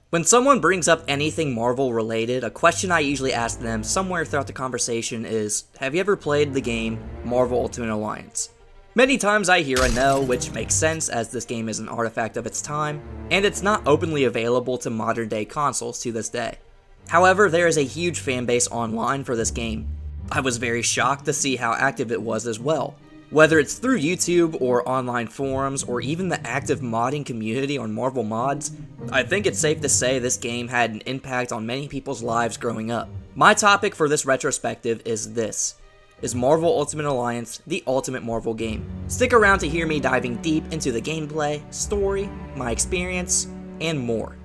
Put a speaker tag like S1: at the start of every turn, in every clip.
S1: When someone brings up anything Marvel related, a question I usually ask them somewhere throughout the conversation is, have you ever played the game Marvel Ultimate Alliance? Many times I hear a no, which makes sense as this game is an artifact of its time, and it's not openly available to modern day consoles to this day. However, there is a huge fanbase online for this game. I was very shocked to see how active it was as well. Whether it's through YouTube or online forums or even the active modding community on Marvel Mods, I think it's safe to say this game had an impact on many people's lives growing up. My topic for this retrospective is this. Is Marvel Ultimate Alliance the ultimate Marvel game? Stick around to hear me diving deep into the gameplay, story, my experience, and more.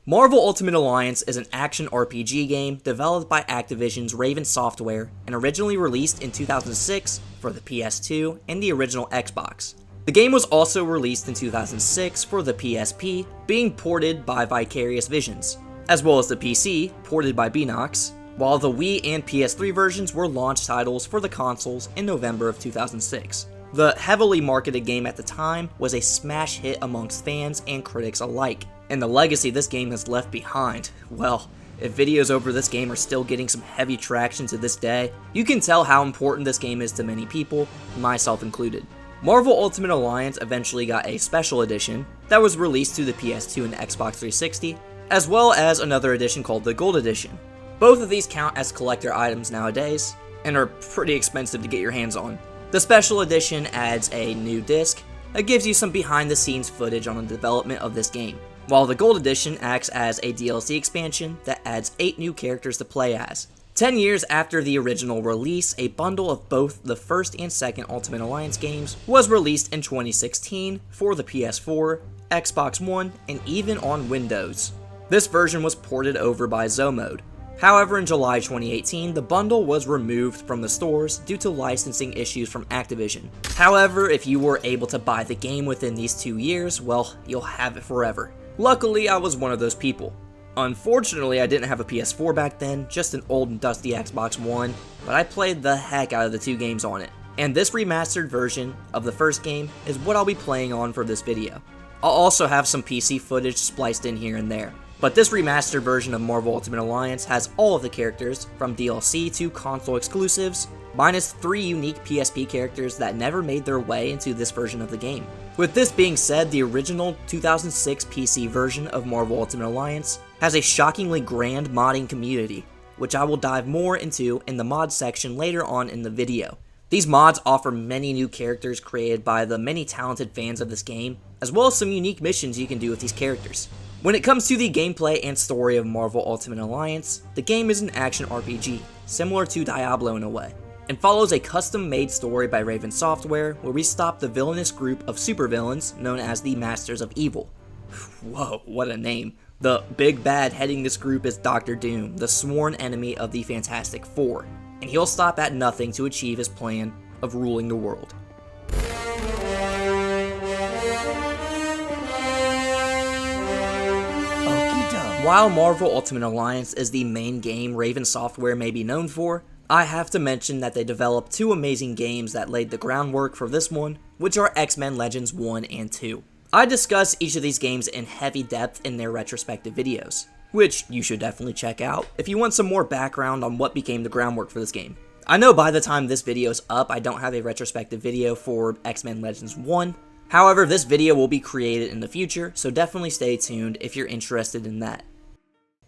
S1: Marvel Ultimate Alliance is an action RPG game developed by Activision's Raven Software and originally released in 2006 for the PS2 and the original Xbox. The game was also released in 2006 for the PSP, being ported by Vicarious Visions, as well as the PC, ported by Beenox, while the Wii and PS3 versions were launch titles for the consoles in November of 2006. The heavily marketed game at the time was a smash hit amongst fans and critics alike, and the legacy this game has left behind, well, if videos over this game are still getting some heavy traction to this day, you can tell how important this game is to many people, myself included. Marvel Ultimate Alliance eventually got a special edition that was released to the PS2 and Xbox 360, as well as another edition called the Gold Edition. Both of these count as collector items nowadays, and are pretty expensive to get your hands on. The special edition adds a new disc that gives you some behind the scenes footage on the development of this game, while the Gold Edition acts as a DLC expansion that adds 8 new characters to play as. 10 years after the original release, a bundle of both the first and second Ultimate Alliance games was released in 2016 for the PS4, Xbox One, and even on Windows. This version was ported over by Zomode. However, in July 2018, the bundle was removed from the stores due to licensing issues from Activision. However, if you were able to buy the game within these 2 years, well, you'll have it forever. Luckily, I was one of those people. Unfortunately, I didn't have a PS4 back then, just an old and dusty Xbox One, but I played the heck out of the 2 games on it. And this remastered version of the first game is what I'll be playing on for this video. I'll also have some PC footage spliced in here and there. But this remastered version of Marvel Ultimate Alliance has all of the characters, from DLC to console exclusives, minus 3 unique PSP characters that never made their way into this version of the game. With this being said, the original 2006 PC version of Marvel Ultimate Alliance has a shockingly grand modding community, which I will dive more into in the mod section later on in the video. These mods offer many new characters created by the many talented fans of this game, as well as some unique missions you can do with these characters. When it comes to the gameplay and story of Marvel Ultimate Alliance, the game is an action RPG, similar to Diablo in a way, and follows a custom-made story by Raven Software where we stop the villainous group of supervillains known as the Masters of Evil. Whoa, what a name. The big bad heading this group is Dr. Doom, the sworn enemy of the Fantastic Four, and he'll stop at nothing to achieve his plan of ruling the world. While Marvel Ultimate Alliance is the main game Raven Software may be known for, I have to mention that they developed 2 amazing games that laid the groundwork for this one, which are X-Men Legends 1 and 2. I discuss each of these games in heavy depth in their retrospective videos, which you should definitely check out if you want some more background on what became the groundwork for this game. I know by the time this video is up, I don't have a retrospective video for X-Men Legends 1, however, this video will be created in the future, so definitely stay tuned if you're interested in that.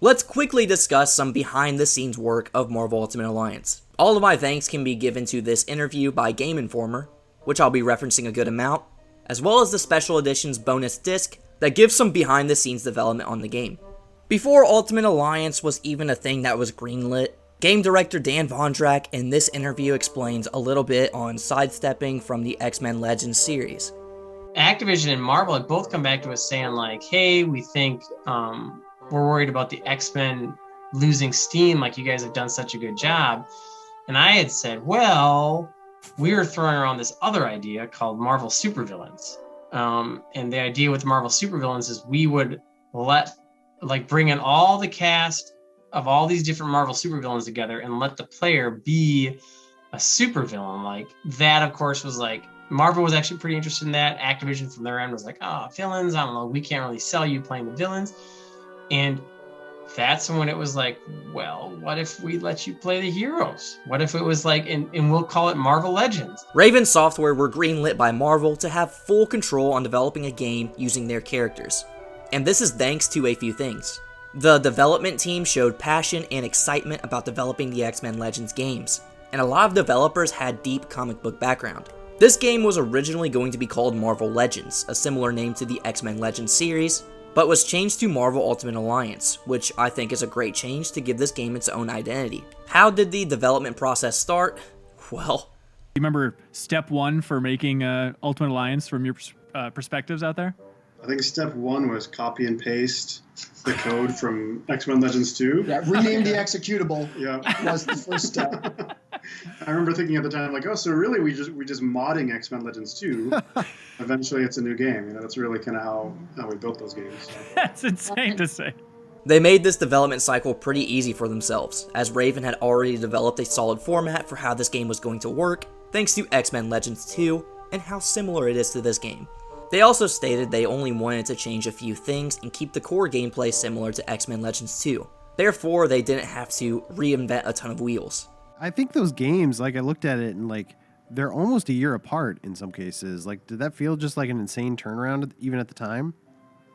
S1: Let's quickly discuss some behind-the-scenes work of Marvel Ultimate Alliance. All of my thanks can be given to this interview by Game Informer, which I'll be referencing a good amount, as well as the Special Edition's bonus disc that gives some behind-the-scenes development on the game. Before Ultimate Alliance was even a thing that was greenlit, game director Dan Vondrak in this interview explains a little bit on sidestepping from the X-Men Legends series.
S2: Activision and Marvel had both come back to us saying like, hey, we think we're worried about the X-Men losing steam, like you guys have done such a good job. And I had said, well, we were throwing around this other idea called Marvel Supervillains. And the idea with Marvel Supervillains is we would bring in all the cast of all these different Marvel supervillains together and let the player be a supervillain. Like that, of course, was like, Marvel was actually pretty interested in that. Activision from their end was like, oh, villains, I don't know, we can't really sell you playing the villains. And that's when it was like, well, what if we let you play the heroes? What if it was like, and we'll call it Marvel Legends?
S1: Raven Software were greenlit by Marvel to have full control on developing a game using their characters. And this is thanks to a few things. The development team showed passion and excitement about developing the X-Men Legends games, and a lot of developers had deep comic book background. This game was originally going to be called Marvel Legends, a similar name to the X-Men Legends series, but was changed to Marvel Ultimate Alliance, which I think is a great change to give this game its own identity. How did the development process start? Well,
S3: You remember step one for making Ultimate Alliance from your perspectives out there?
S4: I think step one was copy and paste the code from X-Men Legends 2.
S5: Yeah, rename the executable
S4: Yeah.
S5: was the first step.
S4: I remember thinking at the time, like, oh, so really we just modding X-Men Legends 2. Eventually it's a new game. You know, that's really kind of how we built those games. So.
S3: That's insane to say.
S1: they made this development cycle pretty easy for themselves, as Raven had already developed a solid format for how this game was going to work, thanks to X-Men Legends 2, and how similar it is to this game. They also stated they only wanted to change a few things and keep the core gameplay similar to X-Men Legends 2. Therefore, they didn't have to reinvent a ton of wheels.
S6: I think those games, like I looked at it and like they're almost a year apart in some cases. Like, did that feel just like an insane turnaround even at the time?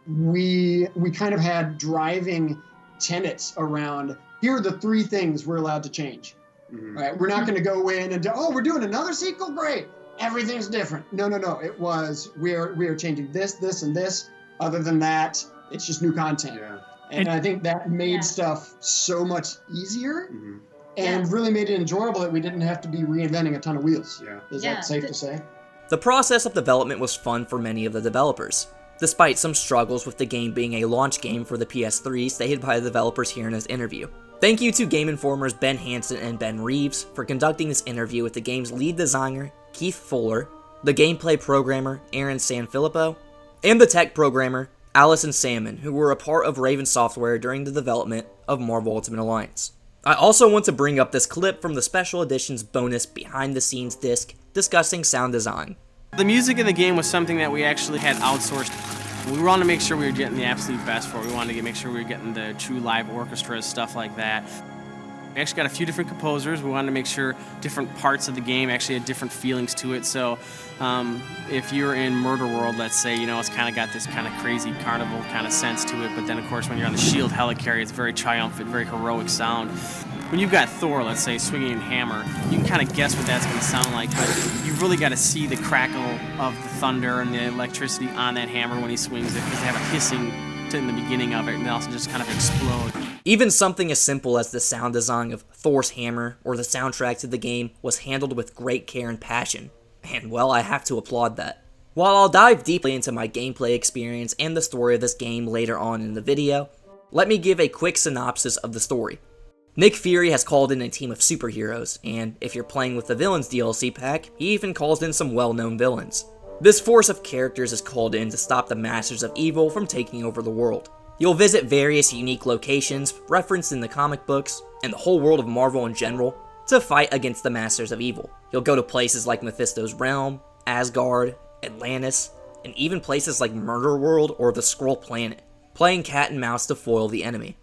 S5: We kind of had driving tenets around, here are the 3 things we're allowed to change.
S4: Mhm.
S5: Right? We're not going to go in and do, oh, we're doing another sequel? Great. Everything's different. No. It was, we are changing this, and this. Other than that, it's just new content.
S4: Yeah.
S5: And I think that made stuff so much easier
S4: Mm-hmm.
S5: and really made it enjoyable that we didn't have to be reinventing a ton of wheels.
S4: Yeah.
S5: Is that safe to say?
S1: The process of development was fun for many of the developers, despite some struggles with the game being a launch game for the PS3 stated by the developers here in this interview. Thank you to Game Informer's Ben Hansen and Ben Reeves for conducting this interview with the game's lead designer, Keith Fuller, the gameplay programmer, Aaron Sanfilippo, and the tech programmer, Allison Salmon, who were a part of Raven Software during the development of Marvel Ultimate Alliance. I also want to bring up this clip from the Special Edition's bonus behind-the-scenes disc discussing sound design.
S7: The music in the game was something that we actually had outsourced. We wanted to make sure we were getting the absolute best for it. We wanted to make sure we were getting the true live orchestras, stuff like that. We actually got a few different composers. We wanted to make sure different parts of the game actually had different feelings to it. So if you're in Murder World, let's say, you know, it's kind of got this kind of crazy carnival kind of sense to it. But then, of course, when you're on the shield helicarrier, it's very triumphant, very heroic sound. When you've got Thor, let's say, swinging a hammer, you can kind of guess what that's going to sound like, but you've really got to see the crackle of the thunder and the electricity on that hammer when he swings it, because they have a hissing in the beginning of it, and they also just kind of explode.
S1: Even something as simple as the sound design of Thor's hammer or the soundtrack to the game was handled with great care and passion, and well, I have to applaud that. While I'll dive deeply into my gameplay experience and the story of this game later on in the video, let me give a quick synopsis of the story. Nick Fury has called in a team of superheroes, and if you're playing with the Villains DLC pack, he even calls in some well-known villains. This force of characters is called in to stop the Masters of Evil from taking over the world. You'll visit various unique locations referenced in the comic books, and the whole world of Marvel in general, to fight against the Masters of Evil. You'll go to places like Mephisto's Realm, Asgard, Atlantis, and even places like Murder World or the Skrull Planet, playing cat and mouse to foil the enemy.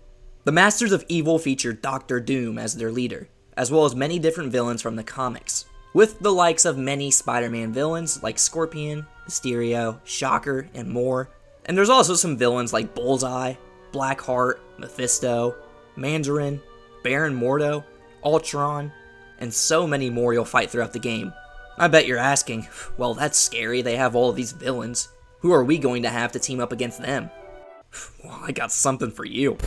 S1: The Masters of Evil feature Doctor Doom as their leader, as well as many different villains from the comics, with the likes of many Spider-Man villains like Scorpion, Mysterio, Shocker, and more. And there's also some villains like Bullseye, Blackheart, Mephisto, Mandarin, Baron Mordo, Ultron, and so many more you'll fight throughout the game. I bet you're asking, well, that's scary, they have all of these villains. Who are we going to have to team up against them? Well, I got something for you.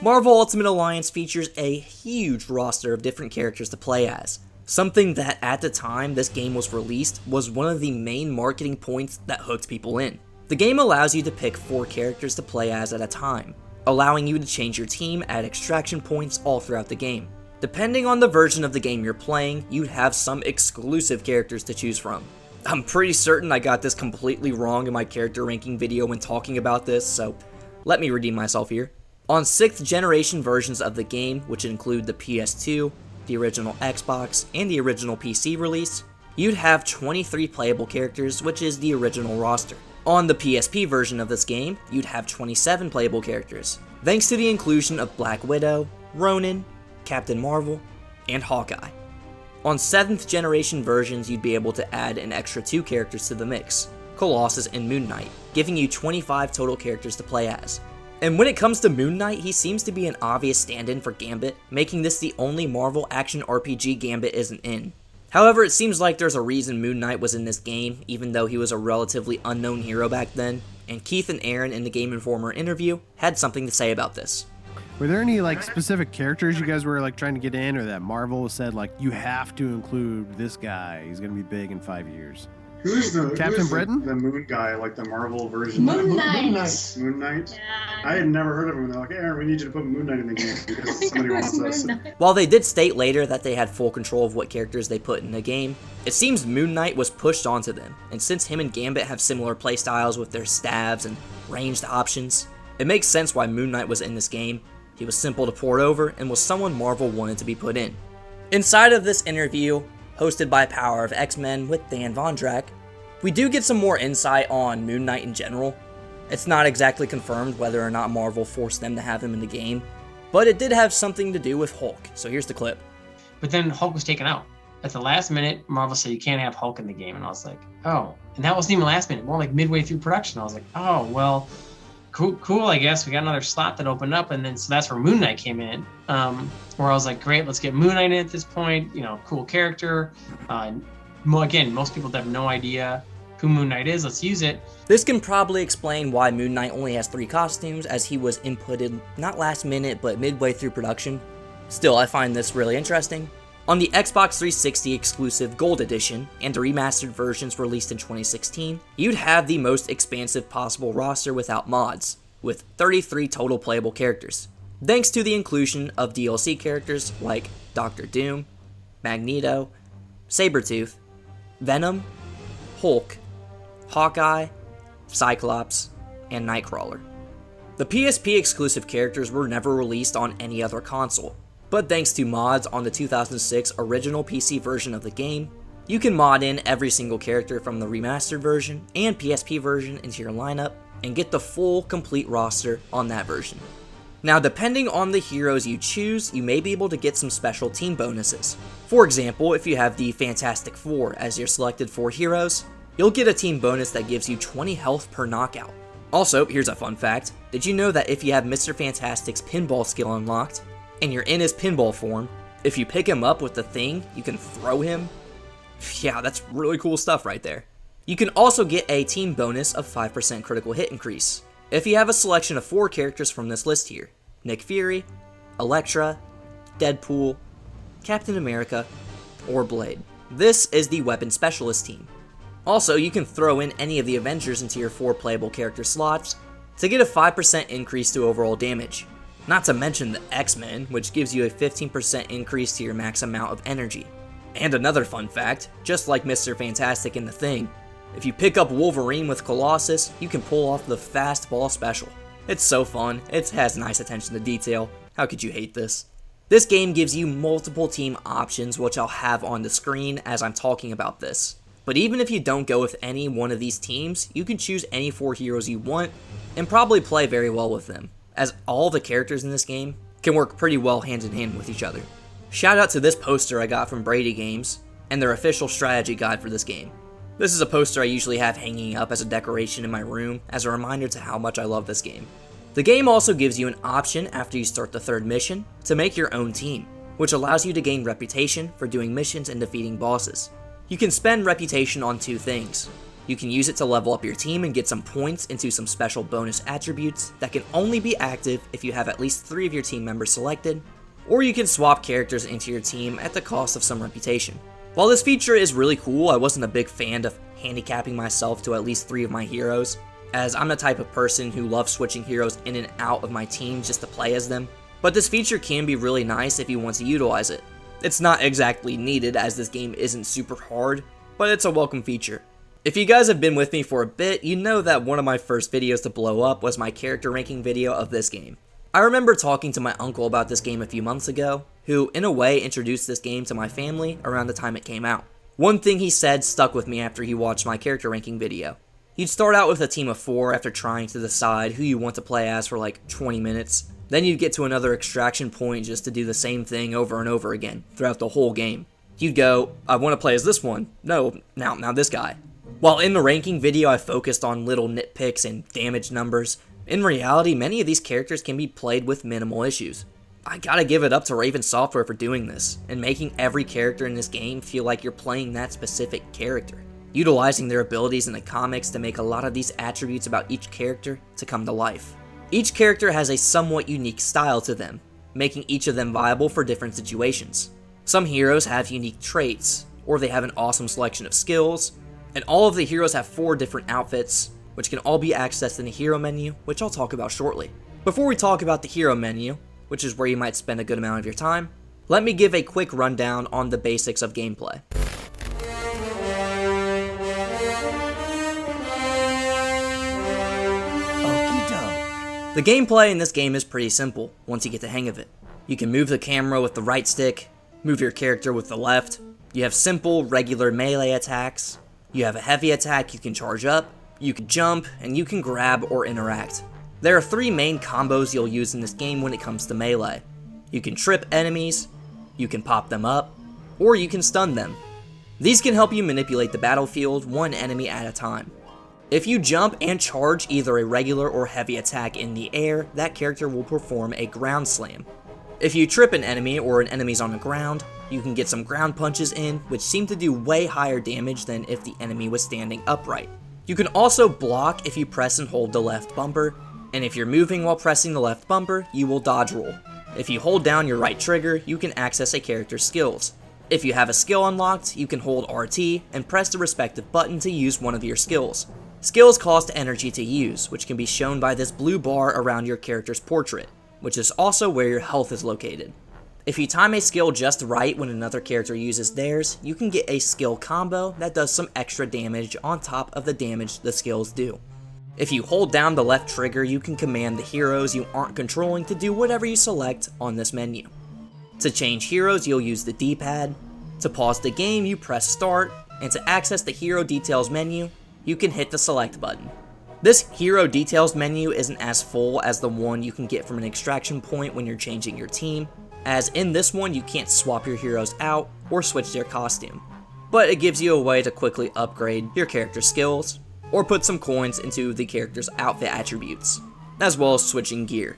S1: Marvel Ultimate Alliance features a huge roster of different characters to play as. Something that at the time this game was released was one of the main marketing points that hooked people in. The game allows you to pick 4 characters to play as at a time, allowing you to change your team at extraction points all throughout the game. Depending on the version of the game you're playing, you'd have some exclusive characters to choose from. I'm pretty certain I got this completely wrong in my character ranking video when talking about this, so let me redeem myself here. On 6th generation versions of the game, which include the PS2, the original Xbox, and the original PC release, you'd have 23 playable characters, which is the original roster. On the PSP version of this game, you'd have 27 playable characters, thanks to the inclusion of Black Widow, Ronin, Captain Marvel, and Hawkeye. On 7th generation versions, you'd be able to add an extra 2 characters to the mix, Colossus and Moon Knight, giving you 25 total characters to play as. And when it comes to Moon Knight, he seems to be an obvious stand-in for Gambit, making this the only Marvel action RPG Gambit isn't in. However, it seems like there's a reason Moon Knight was in this game, even though he was a relatively unknown hero back then, and Keith and Aaron in the Game Informer interview had something to say about this.
S6: Were there any like specific characters you guys were like trying to get in, or that Marvel said like you have to include this guy? He's gonna be big in 5 years.
S4: Who's the
S6: Captain Britain?
S4: The Moon guy, like the Marvel version.
S8: Moon Knight.
S4: Moon Knight.
S8: Yeah.
S4: I had never heard of him. And they're like, hey, Aaron, we need you to put Moon Knight in the game because somebody wants us.
S1: While they did state later that they had full control of what characters they put in the game, it seems Moon Knight was pushed onto them, and since him and Gambit have similar playstyles with their stabs and ranged options, it makes sense why Moon Knight was in this game. He was simple to port over and was someone Marvel wanted to be put in. Inside of this interview, hosted by Power of X-Men with Dan Vondrak, we do get some more insight on Moon Knight in general. It's not exactly confirmed whether or not Marvel forced them to have him in the game, but it did have something to do with Hulk, so here's the clip.
S2: But then Hulk was taken out. At the last minute, Marvel said you can't have Hulk in the game, and I was like, oh. And that wasn't even last minute, more like midway through production. I was like, oh, well, cool, I guess. We got another slot that opened up, and then so that's where Moon Knight came in, where I was like, great, let's get Moon Knight in at this point, cool character. Again, most people have no idea who Moon Knight is, let's use it.
S1: This can probably explain why Moon Knight only has 3 costumes, as he was inputted not last minute, but midway through production. Still, I find this really interesting. On the Xbox 360 exclusive Gold Edition, and the remastered versions released in 2016, you'd have the most expansive possible roster without mods, with 33 total playable characters, thanks to the inclusion of DLC characters like Doctor Doom, Magneto, Sabretooth, Venom, Hulk, Hawkeye, Cyclops, and Nightcrawler. The PSP exclusive characters were never released on any other console, but thanks to mods on the 2006 original PC version of the game, you can mod in every single character from the remastered version and PSP version into your lineup and get the full complete roster on that version. Now, depending on the heroes you choose, you may be able to get some special team bonuses. For example, if you have the Fantastic Four as your selected 4 heroes, you'll get a team bonus that gives you 20 health per knockout. Also, here's a fun fact. Did you know that if you have Mr. Fantastic's pinball skill unlocked, and you're in his pinball form, if you pick him up with the thing, you can throw him? Yeah, that's really cool stuff right there. You can also get a team bonus of 5% critical hit increase if you have a selection of 4 characters from this list here: Nick Fury, Elektra, Deadpool, Captain America, or Blade. This is the Weapon Specialist team. Also, you can throw in any of the Avengers into your 4 playable character slots to get a 5% increase to overall damage. Not to mention the X-Men, which gives you a 15% increase to your max amount of energy. And another fun fact, just like Mr. Fantastic in The Thing, if you pick up Wolverine with Colossus, you can pull off the Fastball Special. It's so fun, it has nice attention to detail, how could you hate this? This game gives you multiple team options, which I'll have on the screen as I'm talking about this. But even if you don't go with any one of these teams, you can choose any 4 heroes you want, and probably play very well with them, as all the characters in this game can work pretty well hand in hand with each other. Shout out to this poster I got from Brady Games, and their official strategy guide for this game. This is a poster I usually have hanging up as a decoration in my room, as a reminder to how much I love this game. The game also gives you an option after you start the 3rd mission to make your own team, which allows you to gain reputation for doing missions and defeating bosses. You can spend reputation on 2 things. You can use it to level up your team and get some points into some special bonus attributes that can only be active if you have at least 3 of your team members selected, or you can swap characters into your team at the cost of some reputation. While this feature is really cool, I wasn't a big fan of handicapping myself to at least 3 of my heroes, as I'm the type of person who loves switching heroes in and out of my team just to play as them, but this feature can be really nice if you want to utilize it. It's not exactly needed as this game isn't super hard, but it's a welcome feature. If you guys have been with me for a bit, you know that one of my first videos to blow up was my character ranking video of this game. I remember talking to my uncle about this game a few months ago, who in a way introduced this game to my family around the time it came out. One thing he said stuck with me after he watched my character ranking video. You'd start out with a team of 4 after trying to decide who you want to play as for like 20 minutes. Then you'd get to another extraction point just to do the same thing over and over again throughout the whole game. You'd go, I want to play as this one. No, now this guy. While in the ranking video I focused on little nitpicks and damage numbers, in reality many of these characters can be played with minimal issues. I gotta give it up to Raven Software for doing this, and making every character in this game feel like you're playing that specific character. Utilizing their abilities in the comics to make a lot of these attributes about each character to come to life. Each character has a somewhat unique style to them, making each of them viable for different situations. Some heroes have unique traits, or they have an awesome selection of skills, and all of the heroes have 4 different outfits, which can all be accessed in the hero menu, which I'll talk about shortly. Before we talk about the hero menu, which is where you might spend a good amount of your time, let me give a quick rundown on the basics of gameplay. The gameplay in this game is pretty simple once you get the hang of it. You can move the camera with the right stick, move your character with the left, you have simple, regular melee attacks, you have a heavy attack you can charge up, you can jump, and you can grab or interact. There are 3 main combos you'll use in this game when it comes to melee. You can trip enemies, you can pop them up, or you can stun them. These can help you manipulate the battlefield one enemy at a time. If you jump and charge either a regular or heavy attack in the air, that character will perform a ground slam. If you trip an enemy or an enemy's on the ground, you can get some ground punches in, which seem to do way higher damage than if the enemy was standing upright. You can also block if you press and hold the left bumper, and if you're moving while pressing the left bumper, you will dodge roll. If you hold down your right trigger, you can access a character's skills. If you have a skill unlocked, you can hold RT and press the respective button to use one of your skills. Skills cost energy to use, which can be shown by this blue bar around your character's portrait, which is also where your health is located. If you time a skill just right when another character uses theirs, you can get a skill combo that does some extra damage on top of the damage the skills do. If you hold down the left trigger, you can command the heroes you aren't controlling to do whatever you select on this menu. To change heroes, you'll use the D-pad. To pause the game, you press start, and to access the hero details menu, you can hit the select button. This hero details menu isn't as full as the one you can get from an extraction point when you're changing your team, as in this one you can't swap your heroes out or switch their costume, but it gives you a way to quickly upgrade your character's skills, or put some coins into the character's outfit attributes, as well as switching gear.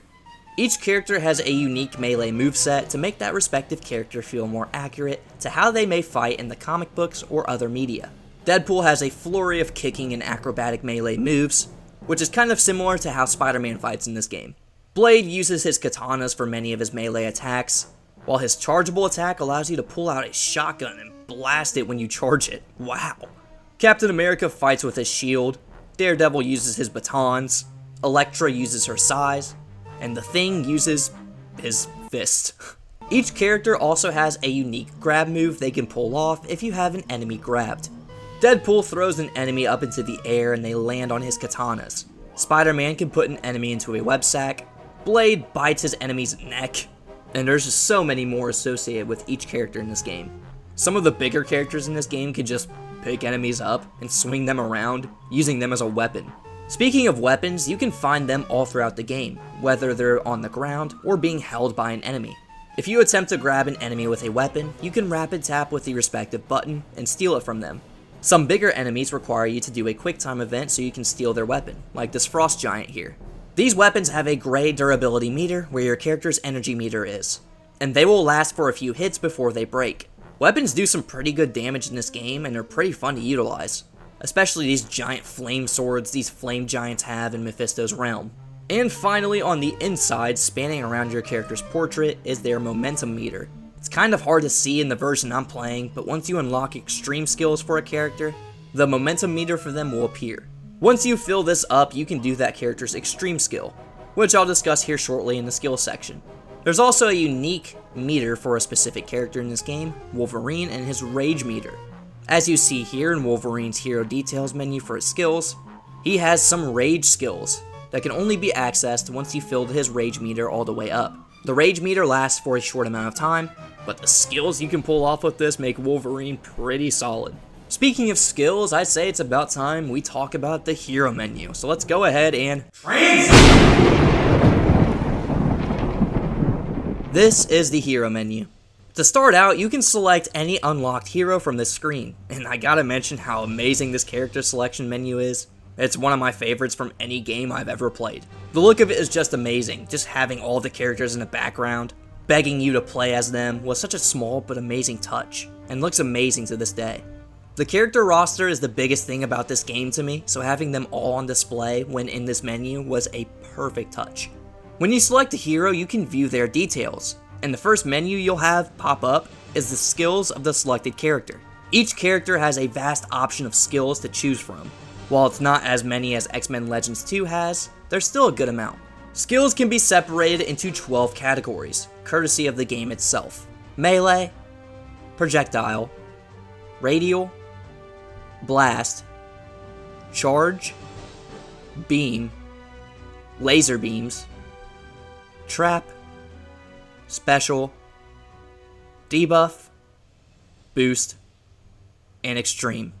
S1: Each character has a unique melee moveset to make that respective character feel more accurate to how they may fight in the comic books or other media. Deadpool has a flurry of kicking and acrobatic melee moves, which is kind of similar to how Spider-Man fights in this game. Blade uses his katanas for many of his melee attacks, while his chargeable attack allows you to pull out a shotgun and blast it when you charge it. Wow. Captain America fights with his shield, Daredevil uses his batons, Elektra uses her size, and the Thing uses his fist. Each character also has a unique grab move they can pull off if you have an enemy grabbed. Deadpool throws an enemy up into the air and they land on his katanas. Spider-Man can put an enemy into a web sack, Blade bites his enemy's neck, and there's just so many more associated with each character in this game. Some of the bigger characters in this game can just pick enemies up and swing them around, using them as a weapon. Speaking of weapons, you can find them all throughout the game, whether they're on the ground or being held by an enemy. If you attempt to grab an enemy with a weapon, you can rapid tap with the respective button and steal it from them. Some bigger enemies require you to do a quick time event so you can steal their weapon, like this frost giant here. These weapons have a gray durability meter where your character's energy meter is, and they will last for a few hits before they break. Weapons do some pretty good damage in this game and are pretty fun to utilize, especially these giant flame swords these flame giants have in Mephisto's realm. And finally, on the inside, spanning around your character's portrait, is their momentum meter. It's kind of hard to see in the version I'm playing, but once you unlock extreme skills for a character, the momentum meter for them will appear. Once you fill this up, you can do that character's extreme skill, which I'll discuss here shortly in the skills section. There's also a unique meter for a specific character in this game, Wolverine, and his rage meter. As you see here in Wolverine's hero details menu for his skills, he has some rage skills that can only be accessed once you filled his rage meter all the way up. The rage meter lasts for a short amount of time, but the skills you can pull off with this make Wolverine pretty solid. Speaking of skills, I'd say it's about time we talk about the hero menu. So let's go ahead and This is the hero menu. To start out, you can select any unlocked hero from this screen, and I gotta mention how amazing this character selection menu is. It's one of my favorites from any game I've ever played. The look of it is just amazing, just having all the characters in the background, begging you to play as them was such a small but amazing touch, and looks amazing to this day. The character roster is the biggest thing about this game to me, so having them all on display when in this menu was a perfect touch. When you select a hero, you can view their details, and the first menu you'll have pop up is the skills of the selected character. Each character has a vast option of skills to choose from. While it's not as many as X-Men Legends 2 has, there's still a good amount. Skills can be separated into 12 categories, courtesy of the game itself. Melee, projectile, radial, blast, charge, beam, laser beams, trap, special, debuff, boost, and extreme.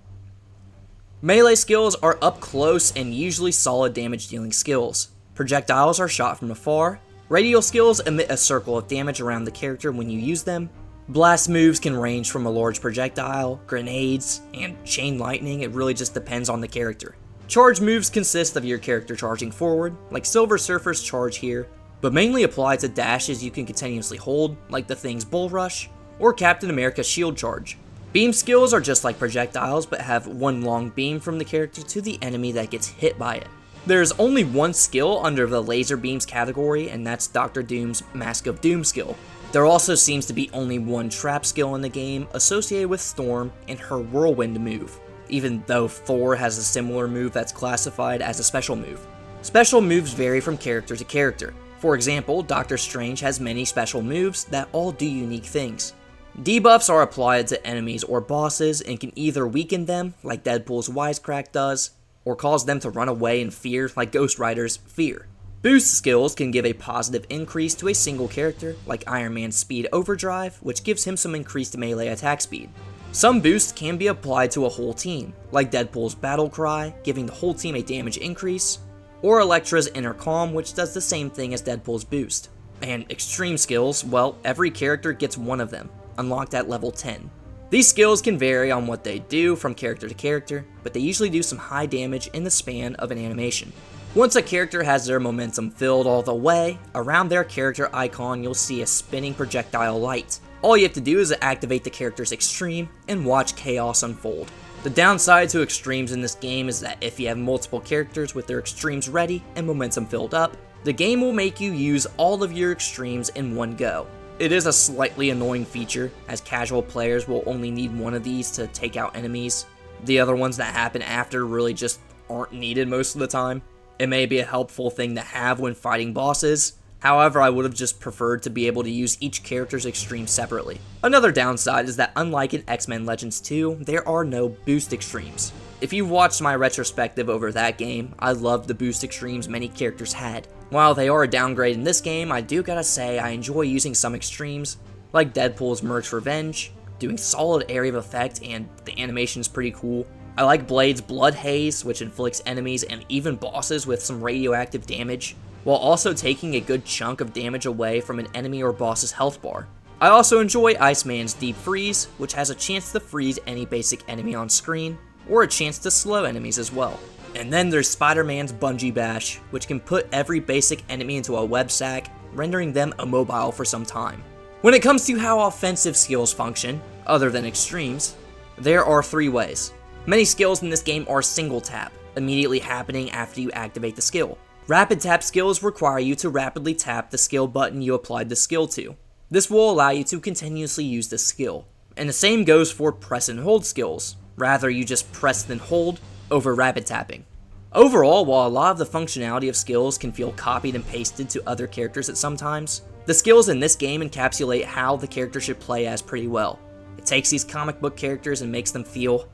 S1: Melee skills are up close and usually solid damage dealing skills. Projectiles are shot from afar. Radial skills emit a circle of damage around the character when you use them. Blast moves can range from a large projectile, grenades, and chain lightning. It really just depends on the character. Charge moves consist of your character charging forward, like Silver Surfer's charge here, but mainly apply to dashes you can continuously hold, like the Thing's Bull Rush, or Captain America's shield charge. Beam skills are just like projectiles, but have one long beam from the character to the enemy that gets hit by it. There's only one skill under the laser beams category, and that's Dr. Doom's Mask of Doom skill. There also seems to be only one trap skill in the game associated with Storm and her whirlwind move, even though Thor has a similar move that's classified as a special move. Special moves vary from character to character. For example, Doctor Strange has many special moves that all do unique things. Debuffs are applied to enemies or bosses and can either weaken them, like Deadpool's Wisecrack does, or cause them to run away in fear, like Ghost Rider's Fear. Boost skills can give a positive increase to a single character, like Iron Man's Speed Overdrive, which gives him some increased melee attack speed. Some boosts can be applied to a whole team, like Deadpool's Battle Cry, giving the whole team a damage increase, or Elektra's Inner Calm, which does the same thing as Deadpool's boost. And extreme skills, well, every character gets one of them, unlocked at level 10. These skills can vary on what they do from character to character, but they usually do some high damage in the span of an animation. Once a character has their momentum filled all the way, around their character icon you'll see a spinning projectile light. All you have to do is activate the character's extreme and watch chaos unfold. The downside to extremes in this game is that if you have multiple characters with their extremes ready and momentum filled up, the game will make you use all of your extremes in one go. It is a slightly annoying feature, as casual players will only need one of these to take out enemies. The other ones that happen after really just aren't needed most of the time. It may be a helpful thing to have when fighting bosses, however I would have just preferred to be able to use each character's extremes separately. Another downside is that unlike in X-Men Legends 2, there are no boost extremes. If you watched my retrospective over that game, I loved the boost extremes many characters had. While they are a downgrade in this game, I do gotta say I enjoy using some extremes, like Deadpool's Merc's Revenge, doing solid area of effect and the animation's pretty cool. I like Blade's Blood Haze, which inflicts enemies and even bosses with some radioactive damage, while also taking a good chunk of damage away from an enemy or boss's health bar. I also enjoy Iceman's Deep Freeze, which has a chance to freeze any basic enemy on screen, or a chance to slow enemies as well. And then there's Spider-Man's Bungee Bash, which can put every basic enemy into a web sack, rendering them immobile for some time. When it comes to how offensive skills function, other than extremes, there are 3 ways. Many skills in this game are single tap, immediately happening after you activate the skill. Rapid tap skills require you to rapidly tap the skill button you applied the skill to. This will allow you to continuously use the skill. And the same goes for press and hold skills. Rather, you just press then hold over rapid tapping. Overall, while a lot of the functionality of skills can feel copied and pasted to other characters at some times, the skills in this game encapsulate how the character should play as pretty well. It takes these comic book characters and makes them feel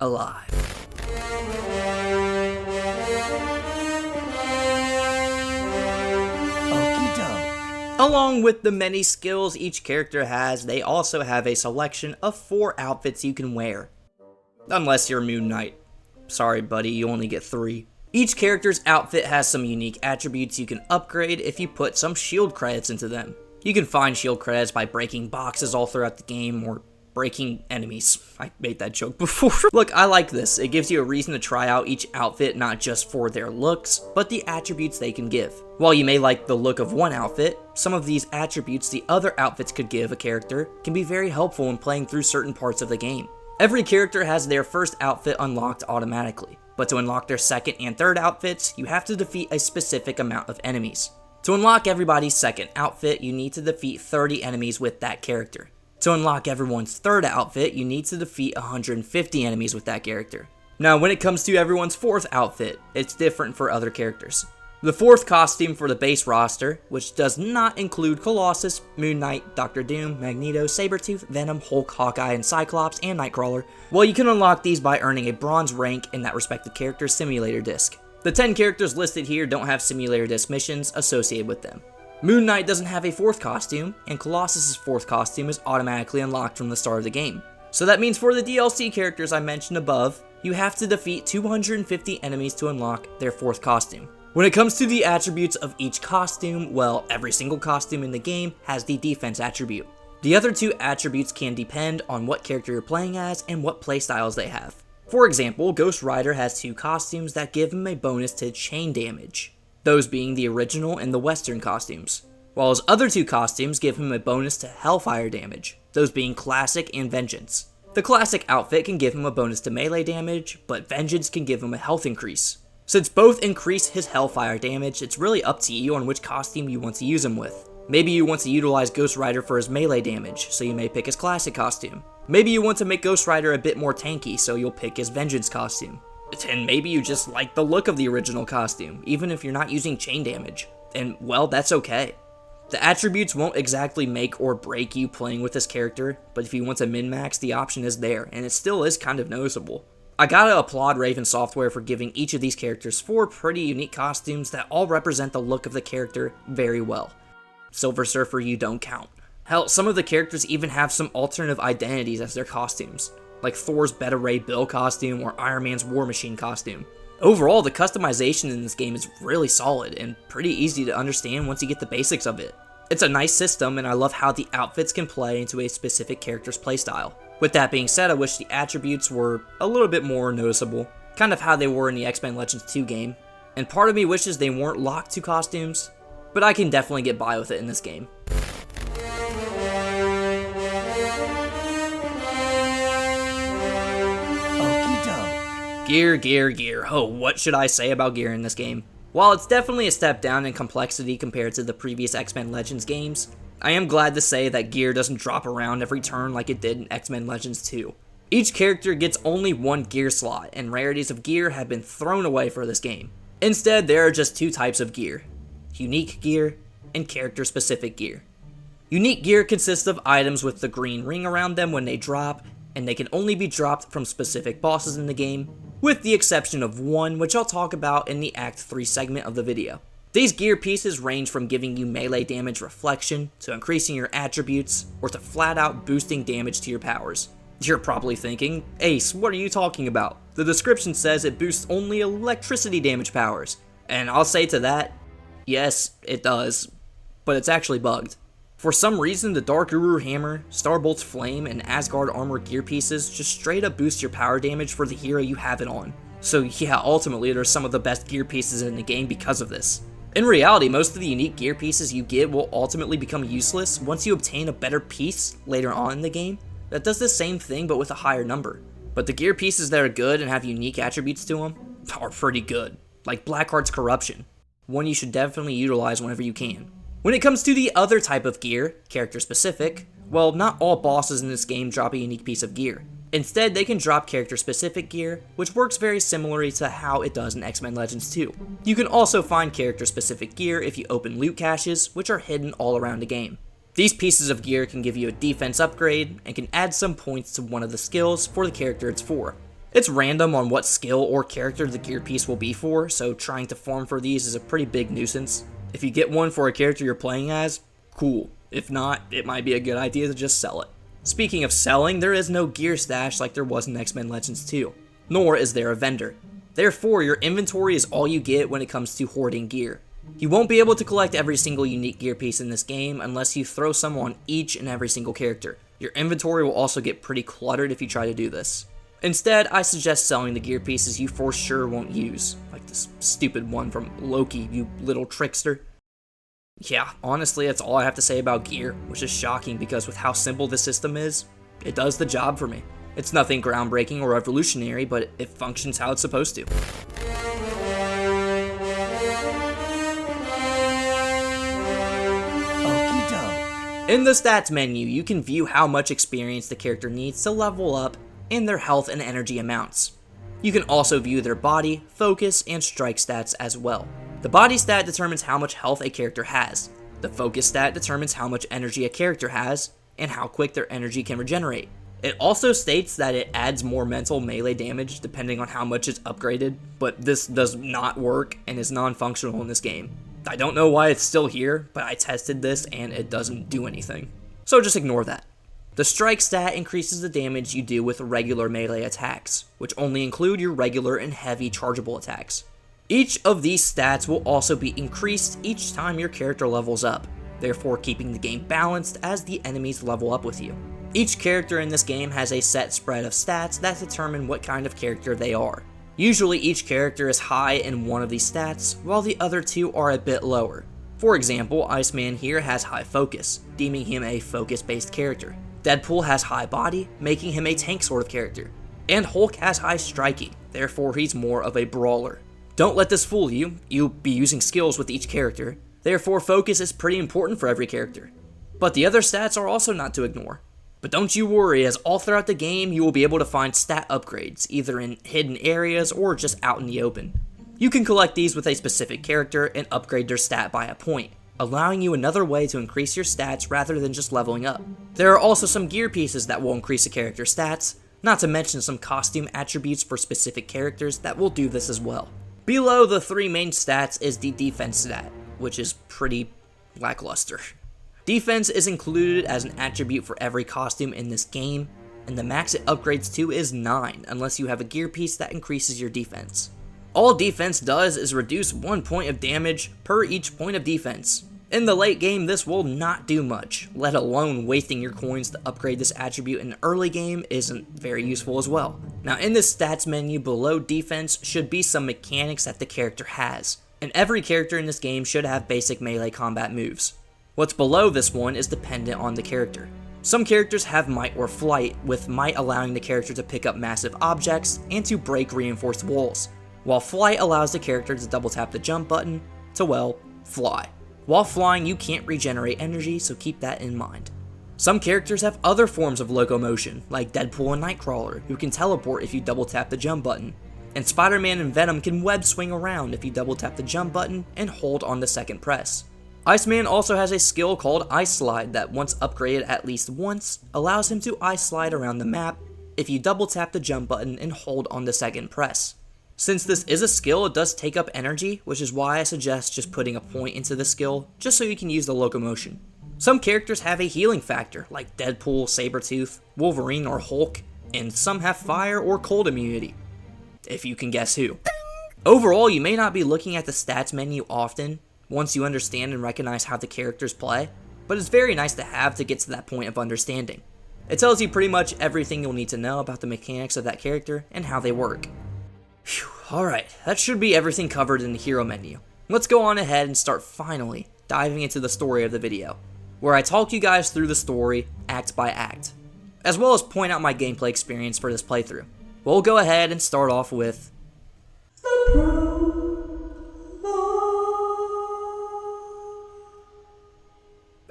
S1: alive.
S8: Okie doke.
S1: Along with the many skills each character has, they also have a selection of 4 outfits you can wear. Unless you're Moon Knight. Sorry buddy, you only get 3. Each character's outfit has some unique attributes you can upgrade if you put some shield credits into them. You can find shield credits by breaking boxes all throughout the game, or breaking enemies. I made that joke before. Look, I like this. It gives you a reason to try out each outfit not just for their looks, but the attributes they can give. While you may like the look of one outfit, some of these attributes the other outfits could give a character can be very helpful in playing through certain parts of the game. Every character has their first outfit unlocked automatically, but to unlock their second and third outfits, you have to defeat a specific amount of enemies. To unlock everybody's second outfit, you need to defeat 30 enemies with that character. To unlock everyone's third outfit, you need to defeat 150 enemies with that character. Now, when it comes to everyone's fourth outfit, it's different for other characters. The fourth costume for the base roster, which does not include Colossus, Moon Knight, Doctor Doom, Magneto, Sabretooth, Venom, Hulk, Hawkeye, and Cyclops, and Nightcrawler, well, you can unlock these by earning a bronze rank in that respective character's simulator disc. The 10 characters listed here don't have simulator disc missions associated with them. Moon Knight doesn't have a fourth costume, and Colossus' fourth costume is automatically unlocked from the start of the game. So that means for the DLC characters I mentioned above, you have to defeat 250 enemies to unlock their fourth costume. When it comes to the attributes of each costume, well, every single costume in the game has the defense attribute. The other 2 attributes can depend on what character you're playing as and what playstyles they have. For example, Ghost Rider has 2 costumes that give him a bonus to chain damage, those being the original and the Western costumes, while his other 2 costumes give him a bonus to Hellfire damage, those being Classic and Vengeance. The Classic outfit can give him a bonus to melee damage, but Vengeance can give him a health increase. Since both increase his Hellfire damage, it's really up to you on which costume you want to use him with. Maybe you want to utilize Ghost Rider for his melee damage, so you may pick his Classic costume. Maybe you want to make Ghost Rider a bit more tanky, so you'll pick his Vengeance costume. And maybe you just like the look of the original costume, even if you're not using chain damage. And well, that's okay. The attributes won't exactly make or break you playing with this character, but if you want to min-max, the option is there, and it still is kind of noticeable. I gotta applaud Raven Software for giving each of these characters 4 pretty unique costumes that all represent the look of the character very well. Silver Surfer, you don't count. Hell, some of the characters even have some alternative identities as their costumes, like Thor's Beta Ray Bill costume or Iron Man's War Machine costume. Overall, the customization in this game is really solid and pretty easy to understand once you get the basics of it. It's a nice system, and I love how the outfits can play into a specific character's playstyle. With that being said, I wish the attributes were a little bit more noticeable, kind of how they were in the X-Men Legends 2 game, and part of me wishes they weren't locked to costumes, but I can definitely get by with it in this game. Gear. Oh, what should I say about gear in this game? While it's definitely a step down in complexity compared to the previous X-Men Legends games, I am glad to say that gear doesn't drop around every turn like it did in X-Men Legends 2. Each character gets only 1 gear slot, and rarities of gear have been thrown away for this game. Instead, there are just 2 types of gear: unique gear and character-specific gear. Unique gear consists of items with the green ring around them when they drop, and they can only be dropped from specific bosses in the game, with the exception of one, which I'll talk about in the Act 3 segment of the video. These gear pieces range from giving you melee damage reflection, to increasing your attributes, or to flat out boosting damage to your powers. You're probably thinking, Ace, what are you talking about? The description says it boosts only electricity damage powers. And I'll say to that, yes, it does, but it's actually bugged. For some reason, the Dark Guru Hammer, Starbolt's Flame, and Asgard Armor gear pieces just straight up boost your power damage for the hero you have it on. So yeah, ultimately they're some of the best gear pieces in the game because of this. In reality, most of the unique gear pieces you get will ultimately become useless once you obtain a better piece later on in the game that does the same thing but with a higher number. But the gear pieces that are good and have unique attributes to them are pretty good, like Blackheart's Corruption, one you should definitely utilize whenever you can. When it comes to the other type of gear, character specific, well, not all bosses in this game drop a unique piece of gear. Instead, they can drop character specific gear, which works very similarly to how it does in X-Men Legends 2. You can also find character specific gear if you open loot caches, which are hidden all around the game. These pieces of gear can give you a defense upgrade, and can add some points to one of the skills for the character it's for. It's random on what skill or character the gear piece will be for, so trying to farm for these is a pretty big nuisance. If you get one for a character you're playing as, Cool. If not, it might be a good idea to just sell it. Speaking of selling, there is no gear stash like there was in X-Men Legends 2, nor is there a vendor. Therefore, your inventory is all you get when it comes to hoarding gear. You won't be able to collect every single unique gear piece in this game unless you throw some on each and every single character. Your inventory will also get pretty cluttered if you try to do this. Instead, I suggest selling the gear pieces you for sure won't use, like this stupid one from Loki, you little trickster. Yeah, honestly, that's all I have to say about gear, which is shocking because with how simple the system is, it does the job for me. It's nothing groundbreaking or revolutionary, but it functions how it's supposed to. In the stats menu, you can view how much experience the character needs to level up and their health and energy amounts. You can also view their body, focus, and strike stats as well. The body stat determines how much health a character has. The focus stat determines how much energy a character has and how quick their energy can regenerate. It also states that it adds more mental melee damage depending on how much it's upgraded, but this does not work and is non-functional in this game. I don't know why it's still here, but I tested this and it doesn't do anything. So just ignore that. The strike stat increases the damage you do with regular melee attacks, which only include your regular and heavy chargeable attacks. Each of these stats will also be increased each time your character levels up, therefore keeping the game balanced as the enemies level up with you. Each character in this game has a set spread of stats that determine what kind of character they are. Usually each character is high in one of these stats, while the other two are a bit lower. For example, Iceman here has high focus, deeming him a focus-based character. Deadpool has high body, making him a tank sort of character. And Hulk has high striking, therefore he's more of a brawler. Don't let this fool you, you'll be using skills with each character, therefore focus is pretty important for every character. But the other stats are also not to ignore. But don't you worry, as all throughout the game you will be able to find stat upgrades, either in hidden areas or just out in the open. You can collect these with a specific character and upgrade their stat by a point, allowing you another way to increase your stats rather than just leveling up. There are also some gear pieces that will increase a character's stats, not to mention some costume attributes for specific characters that will do this as well. Below the three main stats is the defense stat, which is pretty lackluster. Defense is included as an attribute for every costume in this game, and the max it upgrades to is 9 unless you have a gear piece that increases your defense. All defense does is reduce 1 point of damage per each point of defense. In the late game, this will not do much, let alone wasting your coins to upgrade this attribute in the early game isn't very useful as well. Now in this stats menu below defense should be some mechanics that the character has, and every character in this game should have basic melee combat moves. What's below this one is dependent on the character. Some characters have might or flight, with might allowing the character to pick up massive objects and to break reinforced walls, while flight allows the character to double tap the jump button to, well, fly. While flying you can't regenerate energy, so keep that in mind. Some characters have other forms of locomotion, like Deadpool and Nightcrawler, who can teleport if you double tap the jump button, and Spider-Man and Venom can web swing around if you double tap the jump button and hold on the second press. Iceman also has a skill called Ice Slide that once upgraded at least once, allows him to ice slide around the map if you double tap the jump button and hold on the second press. Since this is a skill, it does take up energy, which is why I suggest just putting a point into the skill, just so you can use the locomotion. Some characters have a healing factor, like Deadpool, Sabretooth, Wolverine, or Hulk, and some have fire or cold immunity, if you can guess who. Overall, you may not be looking at the stats menu often, once you understand and recognize how the characters play, but it's very nice to have to get to that point of understanding. It tells you pretty much everything you'll need to know about the mechanics of that character and how they work. Alright, that should be everything covered in the hero menu. Let's go on ahead and start finally diving into the story of the video, where I talk you guys through the story act by act, as well as point out my gameplay experience for this playthrough. We'll go ahead and start off with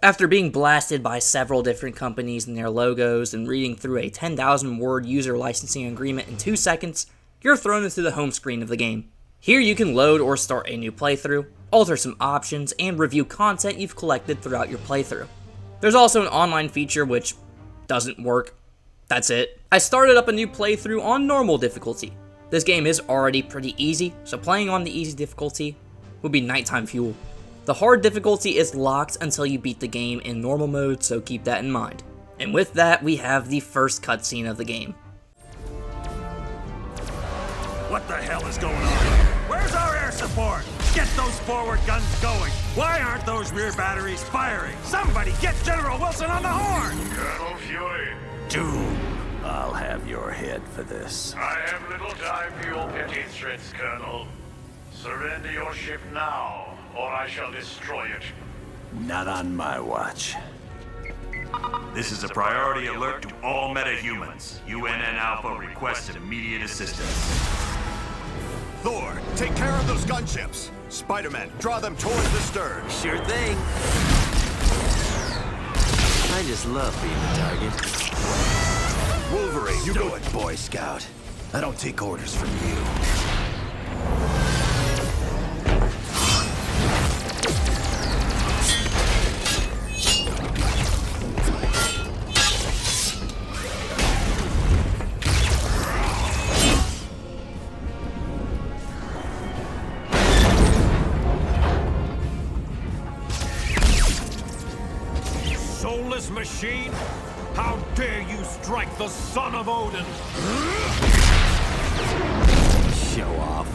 S1: After being blasted by several different companies and their logos and reading through a 10,000 word user licensing agreement in 2 seconds, you're thrown into the home screen of the game. Here you can load or start a new playthrough, alter some options, and review content you've collected throughout your playthrough. There's also an online feature which doesn't work. That's it. I started up a new playthrough on normal difficulty. This game is already pretty easy, so playing on the easy difficulty would be nighttime fuel. The hard difficulty is locked until you beat the game in normal mode, so keep that in mind. And with that, we have the first cutscene of the game.
S8: What the hell is going on here? Where's our air support? Get those forward guns going. Why aren't those rear batteries firing? Somebody get General Wilson on the horn!
S9: Colonel Fury,
S8: Doom, I'll have your head for this.
S9: I have little time for your petty threats, Colonel. Surrender your ship now, or I shall destroy it.
S8: Not on my watch.
S10: This is a priority alert to all metahumans. UNN Alpha requests immediate assistance.
S11: Thor, take care of those gunships. Spider-Man, draw them towards the stern.
S12: Sure thing. I just love being the target.
S11: Wolverine, you do it, Boy Scout. I don't take orders from you.
S8: Soulless machine? How dare you strike the son of Odin?
S12: Show off.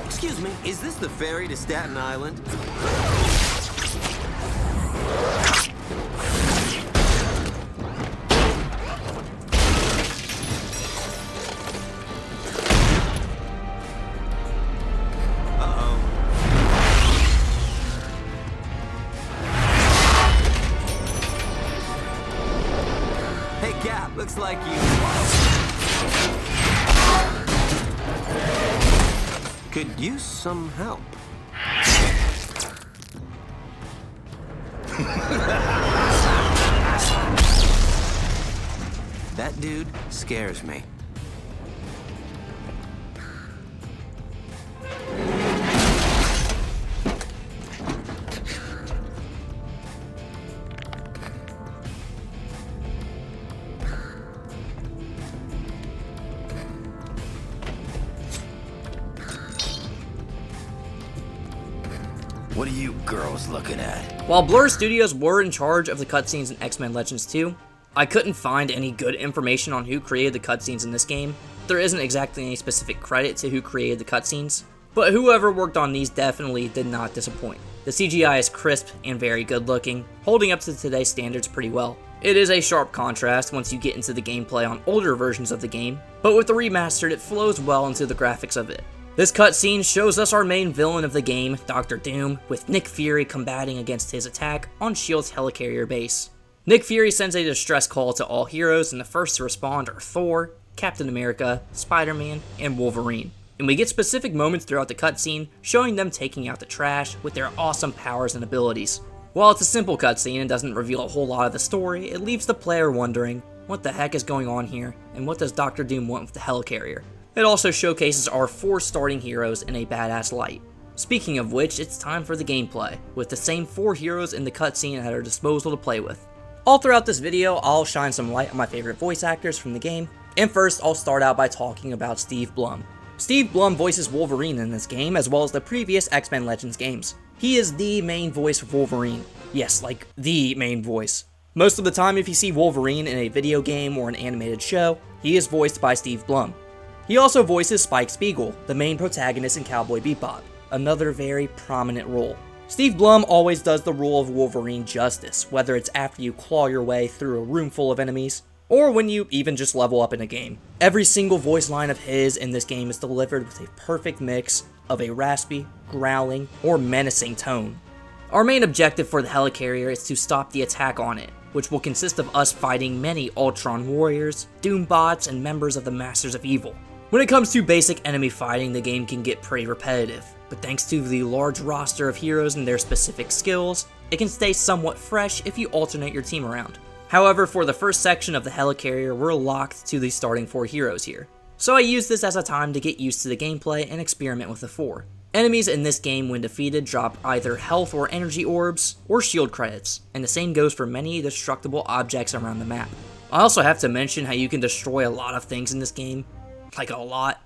S12: Excuse me, is this the ferry to Staten Island? Looks like you could use some help. That dude scares me.
S11: What are you girls looking at?
S1: While Blur Studios were in charge of the cutscenes in X-Men Legends 2, I couldn't find any good information on who created the cutscenes in this game. There isn't exactly any specific credit to who created the cutscenes, but whoever worked on these definitely did not disappoint. The CGI is crisp and very good looking, holding up to today's standards pretty well. It is a sharp contrast once you get into the gameplay on older versions of the game, but with the remastered it flows well into the graphics of it. This cutscene shows us our main villain of the game, Dr. Doom, with Nick Fury combating against his attack on S.H.I.E.L.D.'s helicarrier base. Nick Fury sends a distress call to all heroes, and the first to respond are Thor, Captain America, Spider-Man, and Wolverine. And we get specific moments throughout the cutscene showing them taking out the trash with their awesome powers and abilities. While it's a simple cutscene and doesn't reveal a whole lot of the story, it leaves the player wondering, what the heck is going on here, and what does Dr. Doom want with the helicarrier? It also showcases our 4 starting heroes in a badass light. Speaking of which, it's time for the gameplay, with the same 4 heroes in the cutscene at our disposal to play with. All throughout this video, I'll shine some light on my favorite voice actors from the game, and first I'll start out by talking about Steve Blum. Steve Blum voices Wolverine in this game, as well as the previous X-Men Legends games. He is the main voice of Wolverine. Yes, like, the main voice. Most of the time if you see Wolverine in a video game or an animated show, he is voiced by Steve Blum. He also voices Spike Spiegel, the main protagonist in Cowboy Bebop, another very prominent role. Steve Blum always does the role of Wolverine justice, whether it's after you claw your way through a room full of enemies, or when you even just level up in a game. Every single voice line of his in this game is delivered with a perfect mix of a raspy, growling, or menacing tone. Our main objective for the helicarrier is to stop the attack on it, which will consist of us fighting many Ultron warriors, Doombots, and members of the Masters of Evil. When it comes to basic enemy fighting, the game can get pretty repetitive, but thanks to the large roster of heroes and their specific skills, it can stay somewhat fresh if you alternate your team around. However, for the first section of the helicarrier, we're locked to the starting 4 heroes here. So I used this as a time to get used to the gameplay and experiment with the 4. Enemies in this game, when defeated, drop either health or energy orbs, or shield credits, and the same goes for many destructible objects around the map. I also have to mention how you can destroy a lot of things in this game. Like a lot.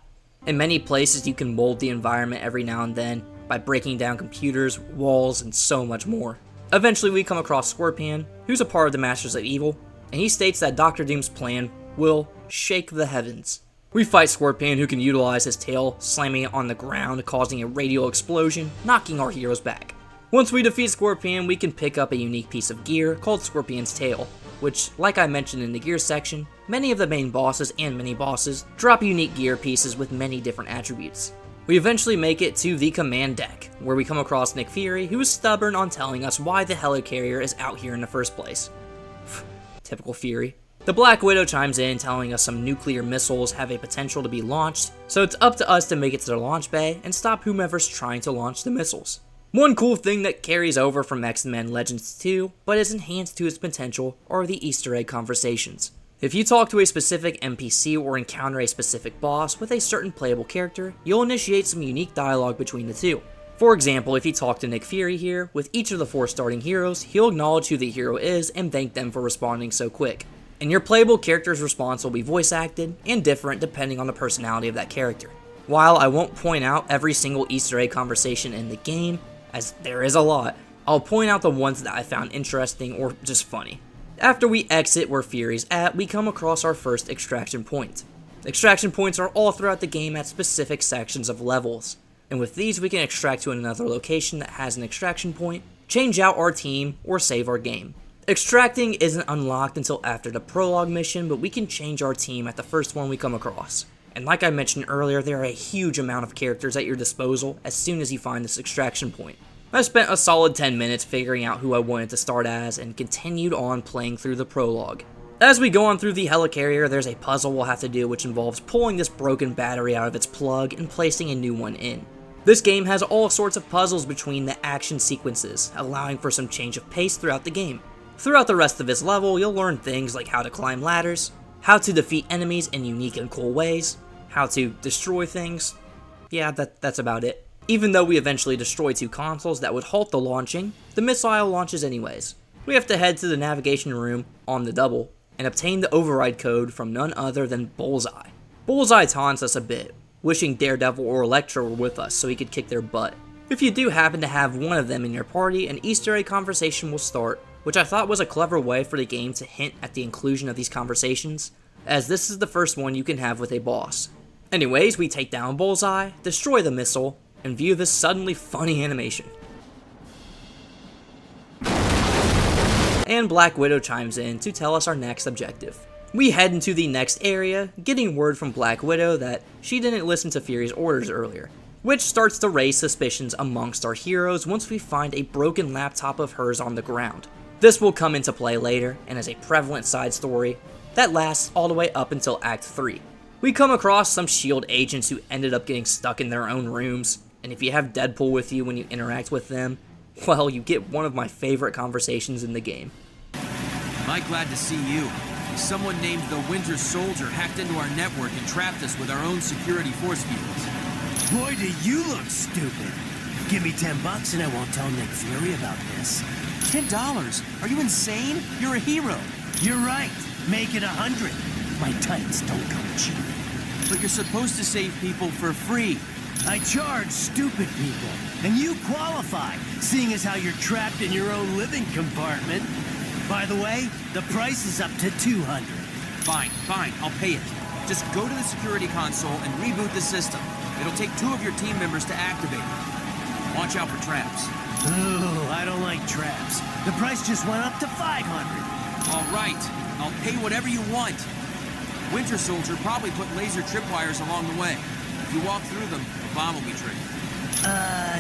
S1: In many places, you can mold the environment every now and then by breaking down computers, walls, and so much more. Eventually, we come across Scorpion, who's a part of the Masters of Evil, and he states that Dr. Doom's plan will shake the heavens. We fight Scorpion, who can utilize his tail, slamming it on the ground, causing a radial explosion, knocking our heroes back. Once we defeat Scorpion, we can pick up a unique piece of gear called Scorpion's Tail, which, like I mentioned in the gear section, many of the main bosses and mini-bosses drop unique gear pieces with many different attributes. We eventually make it to the command deck, where we come across Nick Fury, who is stubborn on telling us why the helicarrier is out here in the first place. Typical Fury. The Black Widow chimes in, telling us some nuclear missiles have a potential to be launched, so it's up to us to make it to the launch bay and stop whomever's trying to launch the missiles. One cool thing that carries over from X-Men Legends 2, but is enhanced to its potential, are the Easter egg conversations. If you talk to a specific NPC or encounter a specific boss with a certain playable character, you'll initiate some unique dialogue between the two. For example, if you talk to Nick Fury here, with each of the 4 starting heroes, he'll acknowledge who the hero is and thank them for responding so quick. And your playable character's response will be voice acted and different depending on the personality of that character. While I won't point out every single Easter egg conversation in the game, as there is a lot, I'll point out the ones that I found interesting or just funny. After we exit where Fury's at, we come across our first extraction point. Extraction points are all throughout the game at specific sections of levels, and with these we can extract to another location that has an extraction point, change out our team, or save our game. Extracting isn't unlocked until after the Prologue mission, but we can change our team at the first one we come across. And like I mentioned earlier, there are a huge amount of characters at your disposal as soon as you find this extraction point. I spent a solid 10 minutes figuring out who I wanted to start as and continued on playing through the Prologue. As we go on through the helicarrier, there's a puzzle we'll have to do which involves pulling this broken battery out of its plug and placing a new one in. This game has all sorts of puzzles between the action sequences, allowing for some change of pace throughout the game. Throughout the rest of this level, you'll learn things like how to climb ladders, how to defeat enemies in unique and cool ways, how to destroy things. Yeah, that's about it. Even though we eventually destroy 2 consoles that would halt the launching, the missile launches anyways. We have to head to the navigation room on the double and obtain the override code from none other than Bullseye. Bullseye taunts us a bit, wishing Daredevil or Elektra were with us so he could kick their butt. If you do happen to have one of them in your party, an Easter egg conversation will start, which I thought was a clever way for the game to hint at the inclusion of these conversations, as this is the first one you can have with a boss. Anyways, we take down Bullseye, destroy the missile, and view this suddenly funny animation. And Black Widow chimes in to tell us our next objective. We head into the next area, getting word from Black Widow that she didn't listen to Fury's orders earlier, which starts to raise suspicions amongst our heroes once we find a broken laptop of hers on the ground. This will come into play later, and is a prevalent side story that lasts all the way up until Act 3. We come across some S.H.I.E.L.D. agents who ended up getting stuck in their own rooms, and if you have Deadpool with you when you interact with them, well, you get one of my favorite conversations in the game.
S13: Am I glad to see you? Someone named the Winter Soldier hacked into our network and trapped us with our own security force fields.
S14: Boy, do you look stupid. Give me $10 and I won't tell Nick Fury about this.
S13: $10? Are you insane? You're a hero.
S14: You're right. Make it 100. My tights don't come cheap.
S13: But you're supposed to save people for free.
S14: I charge stupid people, and you qualify, seeing as how you're trapped in your own living compartment. By the way, the price is up to $200.
S13: Fine, I'll pay it. Just go to the security console and reboot the system. It'll take 2 of your team members to activate it. Watch out for traps.
S14: Ooh, I don't like traps. The price just went up to $500.
S13: All right, I'll pay whatever you want. Winter Soldier probably put laser tripwires along the way. If you walk through them, a bomb will be triggered.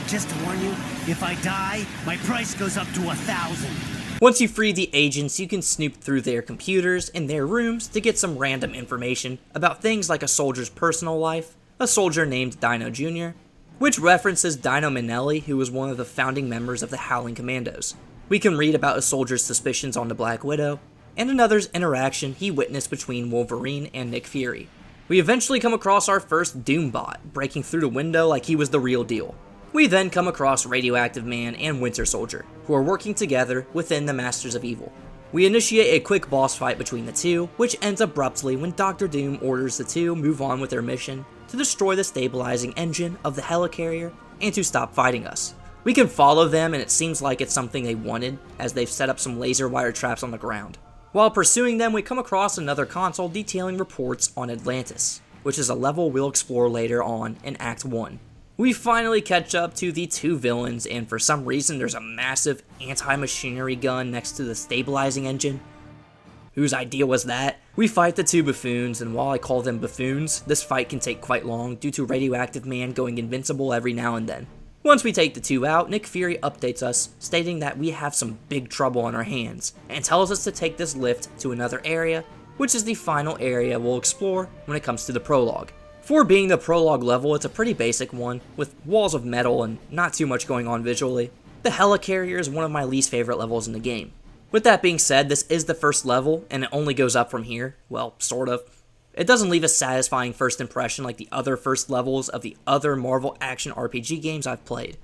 S14: Just to warn you, if I die, my price goes up to $1,000.
S1: Once you free the agents, you can snoop through their computers and their rooms to get some random information about things like a soldier's personal life, a soldier named Dino Jr., which references Dino Manelli, who was one of the founding members of the Howling Commandos. We can read about a soldier's suspicions on the Black Widow, and another's interaction he witnessed between Wolverine and Nick Fury. We eventually come across our first Doombot, breaking through the window like he was the real deal. We then come across Radioactive Man and Winter Soldier, who are working together within the Masters of Evil. We initiate a quick boss fight between the two, which ends abruptly when Dr. Doom orders the two move on with their mission to destroy the stabilizing engine of the helicarrier and to stop fighting us. We can follow them, and it seems like it's something they wanted, as they've set up some laser wire traps on the ground. While pursuing them, we come across another console detailing reports on Atlantis, which is a level we'll explore later on in Act 1. We finally catch up to the two villains, and for some reason there's a massive anti-machinery gun next to the stabilizing engine. Whose idea was that? We fight the two buffoons, and while I call them buffoons, this fight can take quite long due to Radioactive Man going invincible every now and then. Once we take the two out, Nick Fury updates us, stating that we have some big trouble on our hands, and tells us to take this lift to another area, which is the final area we'll explore when it comes to the prologue. For being the prologue level, it's a pretty basic one, with walls of metal and not too much going on visually. The helicarrier is one of my least favorite levels in the game. With that being said, this is the first level, and it only goes up from here. Well, sort of. It doesn't leave a satisfying first impression like the other first levels of the other Marvel action RPG games I've played.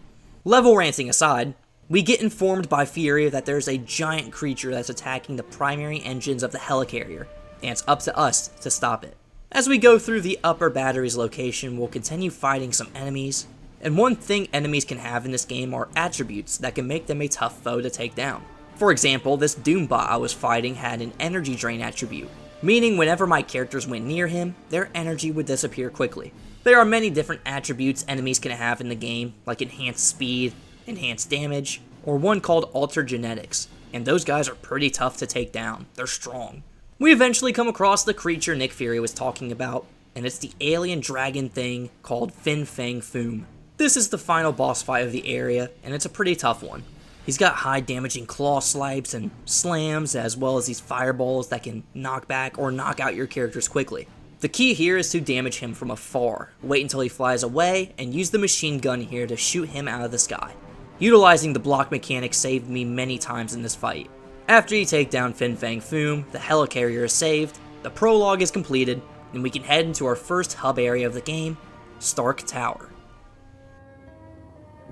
S1: Level ranting aside, we get informed by Fury that there's a giant creature that's attacking the primary engines of the helicarrier, and it's up to us to stop it. As we go through the upper battery's location, we'll continue fighting some enemies, and one thing enemies can have in this game are attributes that can make them a tough foe to take down. For example, this Doombot I was fighting had an energy drain attribute, meaning whenever my characters went near him, their energy would disappear quickly. There are many different attributes enemies can have in the game, like enhanced speed, enhanced damage, or one called altered genetics, and those guys are pretty tough to take down. They're strong. We eventually come across the creature Nick Fury was talking about, and it's the alien dragon thing called Fin Fang Foom. This is the final boss fight of the area, and it's a pretty tough one. He's got high damaging claw swipes and slams, as well as these fireballs that can knock back or knock out your characters quickly. The key here is to damage him from afar, wait until he flies away, and use the machine gun here to shoot him out of the sky. Utilizing the block mechanic saved me many times in this fight. After you take down Fin Fang Foom, the helicarrier is saved, the prologue is completed, and we can head into our first hub area of the game, Stark Tower.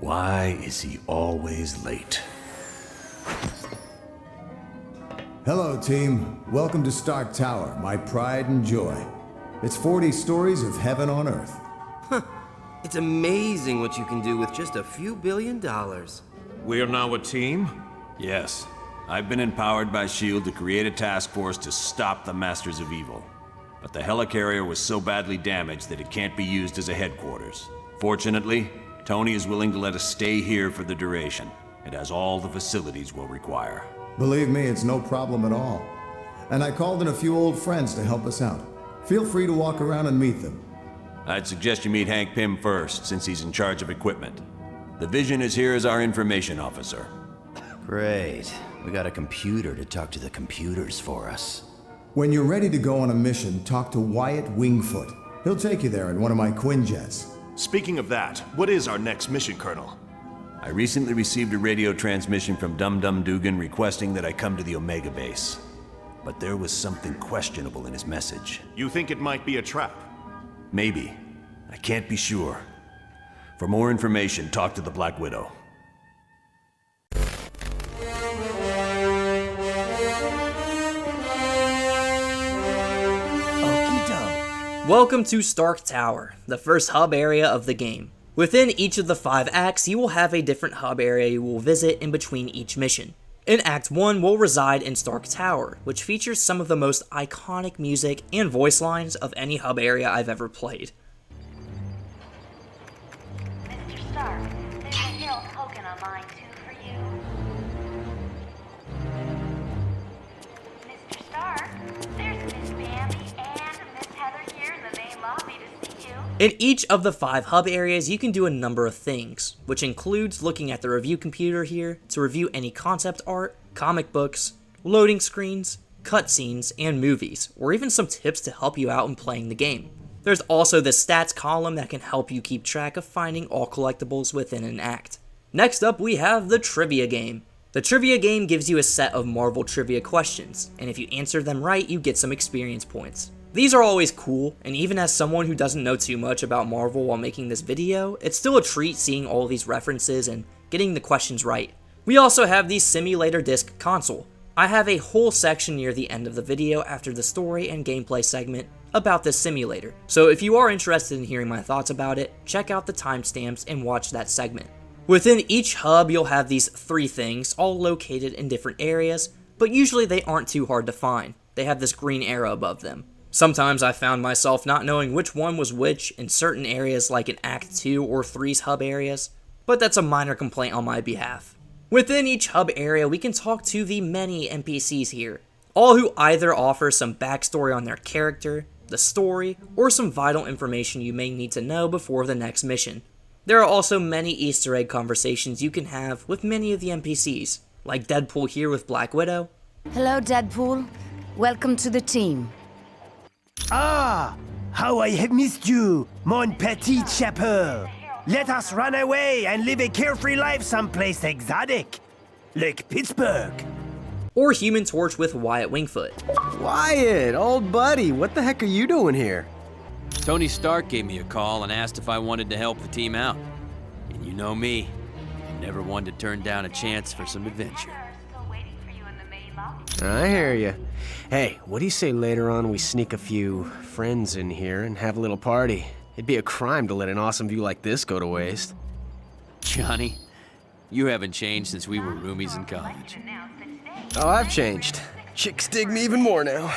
S15: Why is he always late?
S16: Hello, team. Welcome to Stark Tower, my pride and joy. It's 40 stories of heaven on Earth.
S12: It's amazing what you can do with just a few $1 billion.
S15: We are now a team? Yes. I've been empowered by S.H.I.E.L.D. to create a task force to stop the Masters of Evil. But the helicarrier was so badly damaged that it can't be used as a headquarters. Fortunately, Tony is willing to let us stay here for the duration. It has all the facilities we'll require.
S16: Believe me, it's no problem at all. And I called in a few old friends to help us out. Feel free to walk around and meet them.
S15: I'd suggest you meet Hank Pym first, since he's in charge of equipment. The Vision is here as our information officer.
S17: Great. We got a computer to talk to the computers for us.
S16: When you're ready to go on a mission, talk to Wyatt Wingfoot. He'll take you there in one of my Quinjets.
S11: Speaking of that, what is our next mission, Colonel?
S15: I recently received a radio transmission from Dum Dum Dugan requesting that I come to the Omega base. But there was something questionable in his message.
S11: You think it might be a trap?
S15: Maybe. I can't be sure. For more information, talk to the Black Widow.
S1: Welcome to Stark Tower, the first hub area of the game. Within each of the 5 acts, you will have a different hub area you will visit in between each mission. In Act 1, we'll reside in Stark Tower, which features some of the most iconic music and voice lines of any hub area I've ever played.
S18: Mr. Stark, there's a Harold Hogan on line 2 for you. Mr. Stark, there's Miss Bambi and Miss Heather here in the main lobby to see you.
S1: In each of the 5 hub areas, you can do a number of things, which includes looking at the review computer here to review any concept art, comic books, loading screens, cutscenes, and movies, or even some tips to help you out in playing the game. There's also the stats column that can help you keep track of finding all collectibles within an act. Next up, we have the trivia game. The trivia game gives you a set of Marvel trivia questions, and if you answer them right, you get some experience points. These are always cool, and even as someone who doesn't know too much about Marvel while making this video, it's still a treat seeing all these references and getting the questions right. We also have the simulator disc console. I have a whole section near the end of the video after the story and gameplay segment about this simulator, so if you are interested in hearing my thoughts about it, check out the timestamps and watch that segment. Within each hub, you'll have these 3 things, all located in different areas, but usually they aren't too hard to find. They have this green arrow above them. Sometimes I found myself not knowing which one was which in certain areas like in Act 2 or 3's hub areas, but that's a minor complaint on my behalf. Within each hub area, we can talk to the many NPCs here, all who either offer some backstory on their character, the story, or some vital information you may need to know before the next mission. There are also many Easter egg conversations you can have with many of the NPCs, like Deadpool here with Black Widow.
S19: Hello, Deadpool. Welcome to the team.
S14: Ah, how I have missed you, mon petit chapeau. Let us run away and live a carefree life someplace exotic, like Pittsburgh.
S1: Or Human Torch with Wyatt Wingfoot.
S12: Wyatt, old buddy, what the heck are you doing here?
S13: Tony Stark gave me a call and asked if I wanted to help the team out. And you know me, never one to turn down a chance for some adventure.
S12: I hear you. Hey, what do you say later on we sneak a few friends in here and have a little party? It'd be a crime to let an awesome view like this go to waste.
S13: Johnny, you haven't changed since we were roomies in college.
S12: Oh, I've changed. Chicks dig me even more now.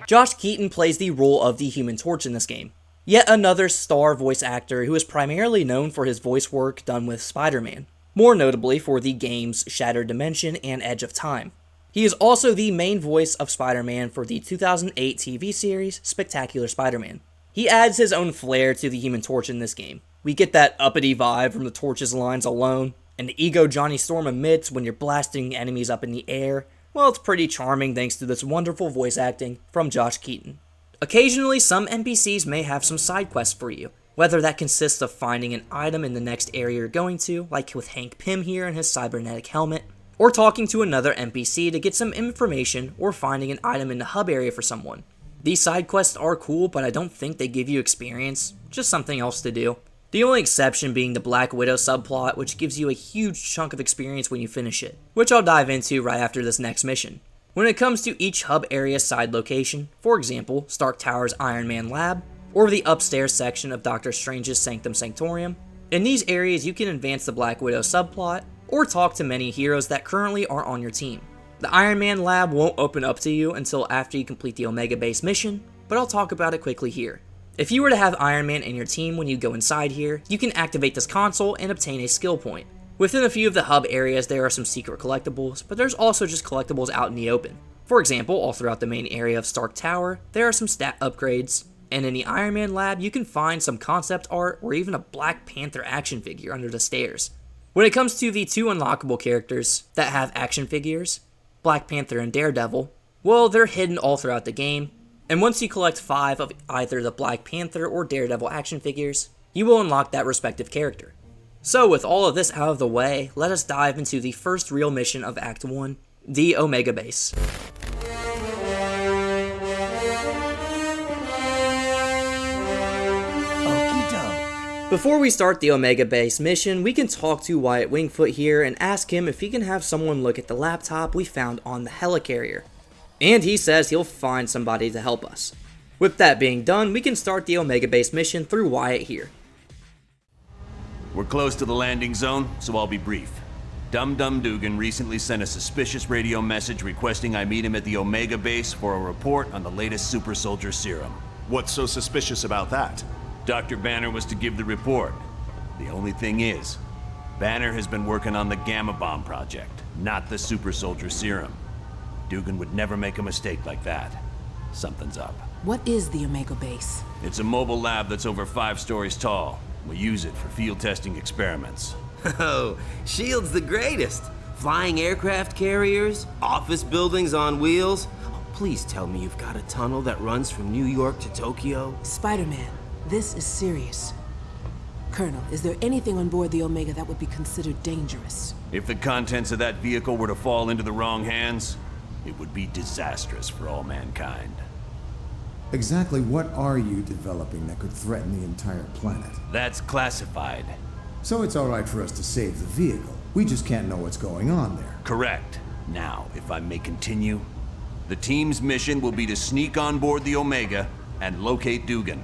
S1: Josh Keaton plays the role of the Human Torch in this game. Yet another star voice actor who is primarily known for his voice work done with Spider-Man, more notably for the games Shattered Dimension and Edge of Time. He is also the main voice of Spider-Man for the 2008 TV series Spectacular Spider-Man. He adds his own flair to the Human Torch in this game. We get that uppity vibe from the Torch's lines alone, and the ego Johnny Storm emits when you're blasting enemies up in the air. Well, it's pretty charming thanks to this wonderful voice acting from Josh Keaton. Occasionally, some NPCs may have some side quests for you, whether that consists of finding an item in the next area you're going to, like with Hank Pym here in his cybernetic helmet, or talking to another NPC to get some information or finding an item in the hub area for someone. These side quests are cool, but I don't think they give you experience, just something else to do. The only exception being the Black Widow subplot, which gives you a huge chunk of experience when you finish it, which I'll dive into right after this next mission. When it comes to each hub area side location, for example, Stark Tower's Iron Man lab, or the upstairs section of Doctor Strange's Sanctum Sanctorum, in these areas you can advance the Black Widow subplot, or talk to many heroes that currently are on your team. The Iron Man lab won't open up to you until after you complete the Omega Base mission, but I'll talk about it quickly here. If you were to have Iron Man in your team when you go inside here, you can activate this console and obtain a skill point. Within a few of the hub areas there are some secret collectibles, but there's also just collectibles out in the open. For example, all throughout the main area of Stark Tower, there are some stat upgrades, and in the Iron Man lab you can find some concept art or even a Black Panther action figure under the stairs. When it comes to the 2 unlockable characters that have action figures, Black Panther and Daredevil, well, they're hidden all throughout the game, and once you collect 5 of either the Black Panther or Daredevil action figures, you will unlock that respective character. So with all of this out of the way, let us dive into the first real mission of Act 1, the Omega Base. Before we start the Omega Base mission, we can talk to Wyatt Wingfoot here and ask him if he can have someone look at the laptop we found on the helicarrier. And he says he'll find somebody to help us. With that being done, we can start the Omega Base mission through Wyatt here.
S15: We're close to the landing zone, so I'll be brief. Dum Dum Dugan recently sent a suspicious radio message requesting I meet him at the Omega Base for a report on the latest super soldier serum.
S11: What's so suspicious about that?
S15: Dr. Banner was to give the report. The only thing is, Banner has been working on the Gamma Bomb project, not the super soldier serum. Dugan would never make a mistake like that. Something's up.
S20: What is the Omega Base?
S15: It's a mobile lab that's over 5 stories tall. We use it for field testing experiments.
S12: Oh, S.H.I.E.L.D.'s the greatest. Flying aircraft carriers, office buildings on wheels. Oh, please tell me you've got a tunnel that runs from New York to Tokyo.
S20: Spider-Man, this is serious. Colonel, is there anything on board the Omega that would be considered dangerous?
S15: If the contents of that vehicle were to fall into the wrong hands, it would be disastrous for all mankind.
S16: Exactly what are you developing that could threaten the entire planet?
S15: That's classified.
S16: So it's all right for us to save the vehicle. We just can't know what's going on there.
S15: Correct. Now, if I may continue, the team's mission will be to sneak on board the Omega and locate Dugan.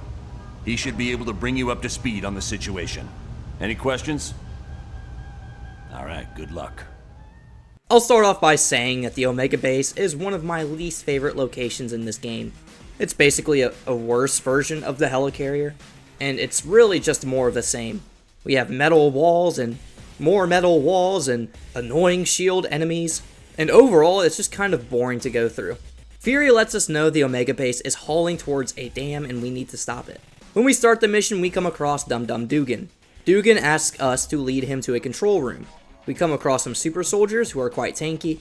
S15: He should be able to bring you up to speed on the situation. Any questions? All right, good luck.
S1: I'll start off by saying that the Omega Base is one of my least favorite locations in this game. It's basically a worse version of the helicarrier, and it's really just more of the same. We have metal walls and more metal walls and annoying shield enemies, and overall it's just kind of boring to go through. Fury lets us know the Omega Base is hauling towards a dam and we need to stop it. When we start the mission, we come across Dum Dum Dugan. Dugan asks us to lead him to a control room. We come across some super soldiers who are quite tanky,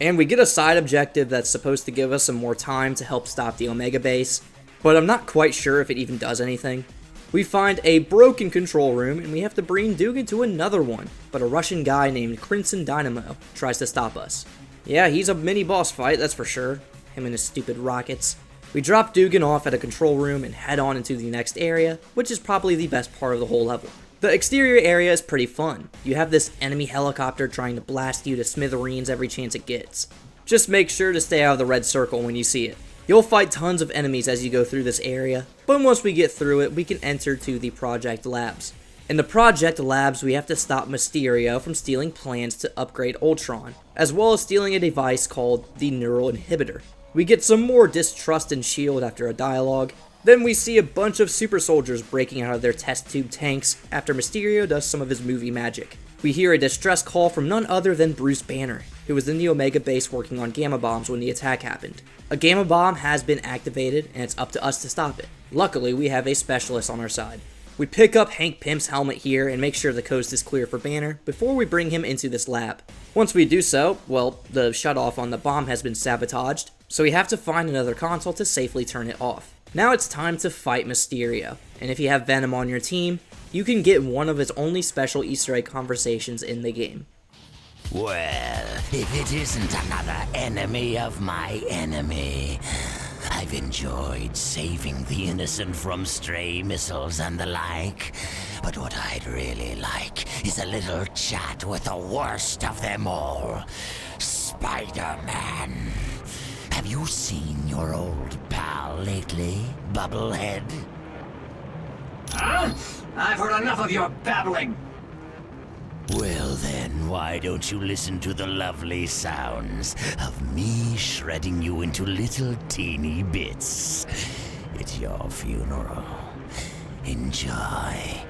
S1: and we get a side objective that's supposed to give us some more time to help stop the Omega Base, but I'm not quite sure if it even does anything. We find a broken control room, and we have to bring Dugan to another one, but a Russian guy named Crimson Dynamo tries to stop us. Yeah, he's a mini-boss fight, that's for sure. Him and his stupid rockets. We drop Dugan off at a control room and head on into the next area, which is probably the best part of the whole level. The exterior area is pretty fun. You have this enemy helicopter trying to blast you to smithereens every chance it gets. Just make sure to stay out of the red circle when you see it. You'll fight tons of enemies as you go through this area, but once we get through it, we can enter to the Project Labs. In the Project Labs, we have to stop Mysterio from stealing plans to upgrade Ultron, as well as stealing a device called the Neural Inhibitor. We get some more distrust in S.H.I.E.L.D. after a dialogue. Then we see a bunch of super soldiers breaking out of their test tube tanks after Mysterio does some of his movie magic. We hear a distress call from none other than Bruce Banner, who was in the Omega Base working on gamma bombs when the attack happened. A gamma bomb has been activated, and it's up to us to stop it. Luckily, we have a specialist on our side. We pick up Hank Pym's helmet here and make sure the coast is clear for Banner before we bring him into this lab. Once we do so, well, the shutoff on the bomb has been sabotaged, so we have to find another console to safely turn it off. Now it's time to fight Mysterio, and if you have Venom on your team, you can get one of his only special Easter egg conversations in the game.
S17: Well, if it isn't another enemy of my enemy, I've enjoyed saving the innocent from stray missiles and the like, but what I'd really like is a little chat with the worst of them all, Spider-Man. Have you seen your old pal lately, Bubblehead?
S8: Huh? I've heard enough of your babbling.
S17: Well then, why don't you listen to the lovely sounds of me shredding you into little teeny bits? It's your funeral. Enjoy.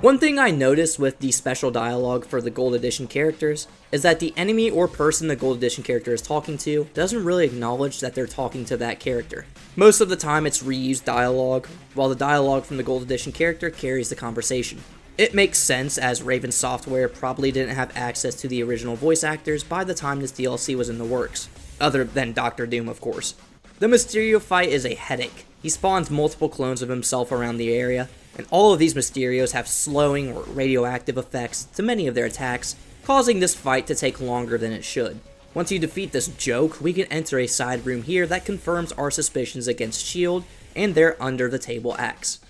S1: One thing I noticed with the special dialogue for the Gold Edition characters is that the enemy or person the Gold Edition character is talking to doesn't really acknowledge that they're talking to that character. Most of the time it's reused dialogue, while the dialogue from the Gold Edition character carries the conversation. It makes sense as Raven Software probably didn't have access to the original voice actors by the time this DLC was in the works, other than Dr. Doom of course. The Mysterio fight is a headache. He spawns multiple clones of himself around the area, and all of these Mysterios have slowing or radioactive effects to many of their attacks, causing this fight to take longer than it should. Once you defeat this joke, we can enter a side room here that confirms our suspicions against S.H.I.E.L.D. and their under-the-table acts.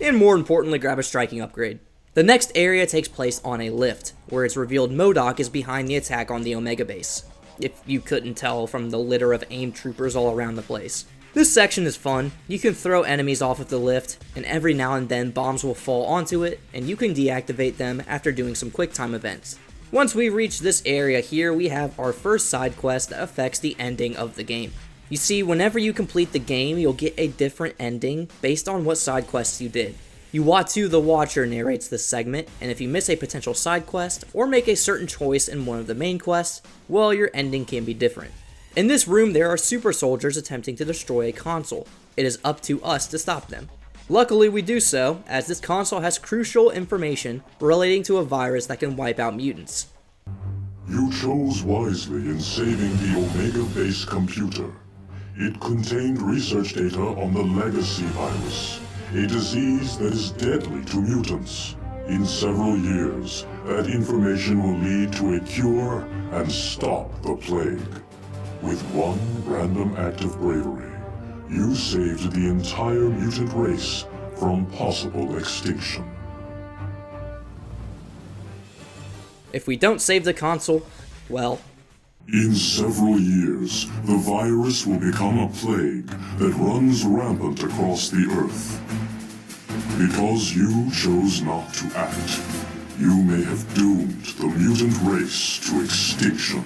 S1: And more importantly, grab a striking upgrade. The next area takes place on a lift, where it's revealed MODOK is behind the attack on the Omega Base, if you couldn't tell from the litter of AIM troopers all around the place. This section is fun. You can throw enemies off of the lift, and every now and then bombs will fall onto it, and you can deactivate them after doing some QuickTime events. Once we reach this area here, we have our first side quest that affects the ending of the game. You see, whenever you complete the game, you'll get a different ending based on what side quests you did. Uatu the Watcher narrates this segment, and if you miss a potential side quest, or make a certain choice in one of the main quests, well, your ending can be different. In this room, there are super soldiers attempting to destroy a console. It is up to us to stop them. Luckily, we do so, as this console has crucial information relating to a virus that can wipe out mutants.
S21: You chose wisely in saving the Omega Base computer. It contained research data on the Legacy virus, a disease that is deadly to mutants. In several years, that information will lead to a cure and stop the plague. With one random act of bravery, you saved the entire mutant race from possible extinction.
S1: If we don't save the console, well,
S21: In several years, the virus will become a plague that runs rampant across the Earth. Because you chose not to act, you may have doomed the mutant race to extinction.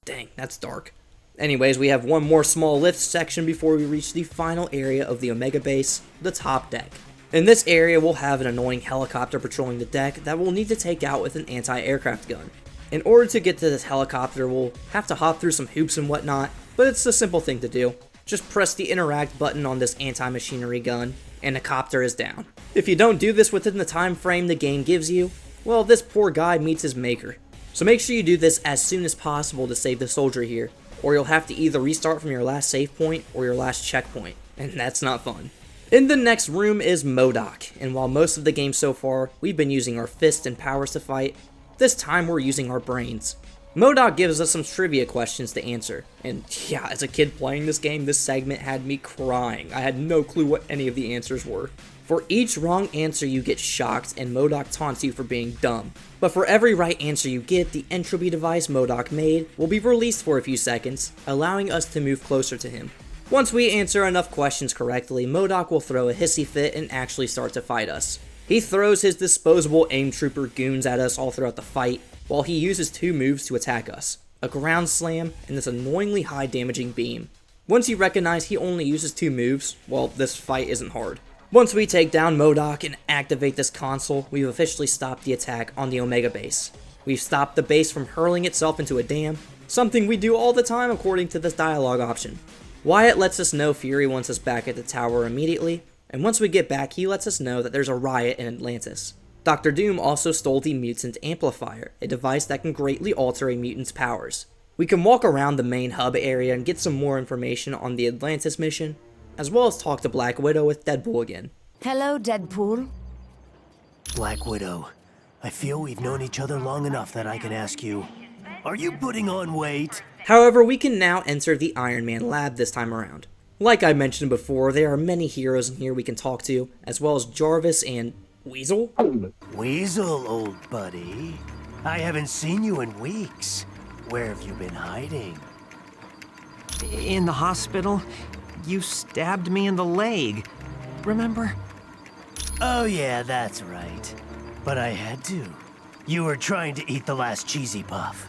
S1: Dang, that's dark. Anyways, we have one more small lift section before we reach the final area of the Omega base, the top deck. In this area, we'll have an annoying helicopter patrolling the deck that we'll need to take out with an anti-aircraft gun. In order to get to this helicopter, we'll have to hop through some hoops and whatnot, but it's a simple thing to do. Just press the interact button on this anti-machinery gun, and the copter is down. If you don't do this within the time frame the game gives you, well, this poor guy meets his maker. So make sure you do this as soon as possible to save the soldier here, or you'll have to either restart from your last save point or your last checkpoint, and that's not fun. In the next room is MODOK, and while most of the game so far, we've been using our fists and powers to fight, this time we're using our brains. MODOK gives us some trivia questions to answer, and yeah, as a kid playing this game, this segment had me crying. I had no clue what any of the answers were. For each wrong answer you get shocked, and MODOK taunts you for being dumb. But for every right answer you get, the entropy device MODOK made will be released for a few seconds, allowing us to move closer to him. Once we answer enough questions correctly, MODOK will throw a hissy fit and actually start to fight us. He throws his disposable AIM trooper goons at us all throughout the fight, while he uses two moves to attack us, a ground slam and this annoyingly high damaging beam. Once you recognize he only uses two moves, well, this fight isn't hard. Once we take down MODOK and activate this console, we've officially stopped the attack on the Omega base. We've stopped the base from hurling itself into a dam, something we do all the time according to this dialogue option. Wyatt lets us know Fury wants us back at the tower immediately, and once we get back, he lets us know that there's a riot in Atlantis. Dr. Doom also stole the Mutant Amplifier, a device that can greatly alter a mutant's powers. We can walk around the main hub area and get some more information on the Atlantis mission, as well as talk to Black Widow with Deadpool again.
S19: Hello, Deadpool.
S14: Black Widow, I feel we've known each other long enough that I can ask you, are you putting on weight?
S1: However, we can now enter the Iron Man lab this time around. Like I mentioned before, there are many heroes in here we can talk to, as well as Jarvis and Weasel?
S14: Weasel, old buddy. I haven't seen you in weeks. Where have you been hiding?
S3: In the hospital. You stabbed me in the leg. Remember?
S14: Oh yeah, that's right. But I had to. You were trying to eat the last cheesy puff.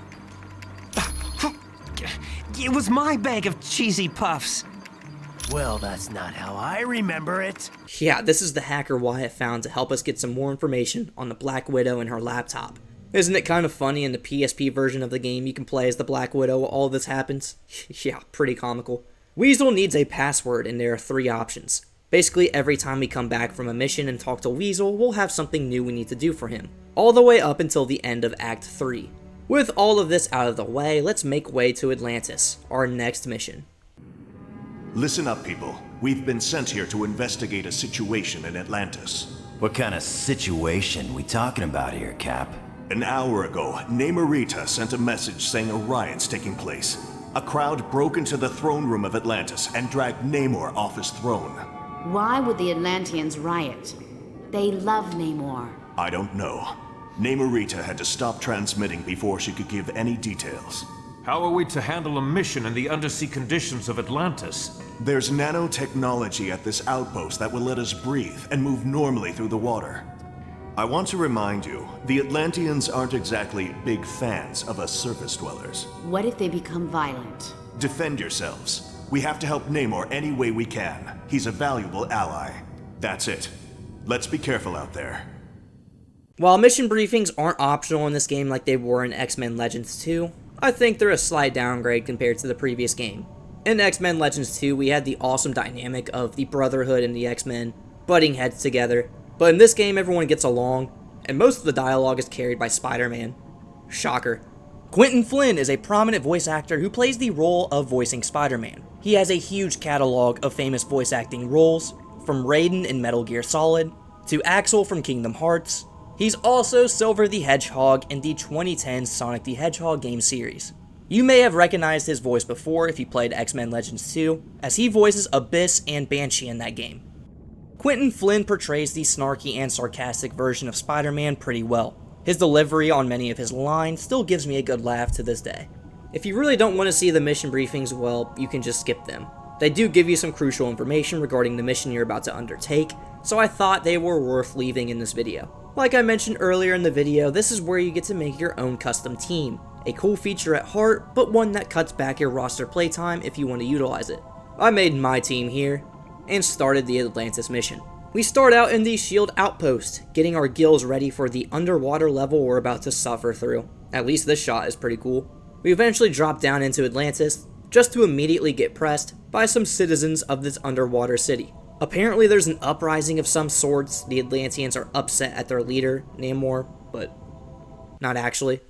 S3: It was my bag of cheesy puffs.
S14: Well, that's not how I remember it.
S1: Yeah, this is the hacker Wyatt found to help us get some more information on the Black Widow and her laptop. Isn't it kind of funny in the PSP version of the game you can play as the Black Widow while all this happens? Yeah, pretty comical. Weasel needs a password and there are 3 options. Basically, every time we come back from a mission and talk to Weasel, we'll have something new we need to do for him. All the way up until the end of Act 3. With all of this out of the way, let's make way to Atlantis, our next mission.
S11: Listen up, people. We've been sent here to investigate a situation in Atlantis.
S17: What kind of situation we talking about here, Cap?
S11: An hour ago, Namorita sent a message saying a riot's taking place. A crowd broke into the throne room of Atlantis and dragged Namor off his throne.
S19: Why would the Atlanteans riot? They love Namor.
S11: I don't know. Namorita had to stop transmitting before she could give any details.
S8: How are we to handle a mission in the undersea conditions of Atlantis?
S11: There's nanotechnology at this outpost that will let us breathe and move normally through the water. I want to remind you, the Atlanteans aren't exactly big fans of us surface dwellers.
S19: What if they become violent?
S11: Defend yourselves. We have to help Namor any way we can. He's a valuable ally. That's it. Let's be careful out there.
S1: While mission briefings aren't optional in this game like they were in X-Men Legends 2, I think they're a slight downgrade compared to the previous game. In X-Men Legends 2, we had the awesome dynamic of the Brotherhood and the X-Men butting heads together, but in this game everyone gets along, and most of the dialogue is carried by Spider-Man. Shocker. Quentin Flynn is a prominent voice actor who plays the role of voicing Spider-Man. He has a huge catalog of famous voice acting roles, from Raiden in Metal Gear Solid, to Axel from Kingdom Hearts. He's also Silver the Hedgehog in the 2010 Sonic the Hedgehog game series. You may have recognized his voice before if you played X-Men Legends 2, as he voices Abyss and Banshee in that game. Quentin Flynn portrays the snarky and sarcastic version of Spider-Man pretty well. His delivery on many of his lines still gives me a good laugh to this day. If you really don't want to see the mission briefings, well, you can just skip them. They do give you some crucial information regarding the mission you're about to undertake, so I thought they were worth leaving in this video. Like I mentioned earlier in the video, this is where you get to make your own custom team. A cool feature at heart, but one that cuts back your roster playtime if you want to utilize it. I made my team here, and started the Atlantis mission. We start out in the SHIELD outpost, getting our gills ready for the underwater level we're about to suffer through. At least this shot is pretty cool. We eventually drop down into Atlantis, just to immediately get pressed by some citizens of this underwater city. Apparently there's an uprising of some sorts. The Atlanteans are upset at their leader, Namor, but not actually.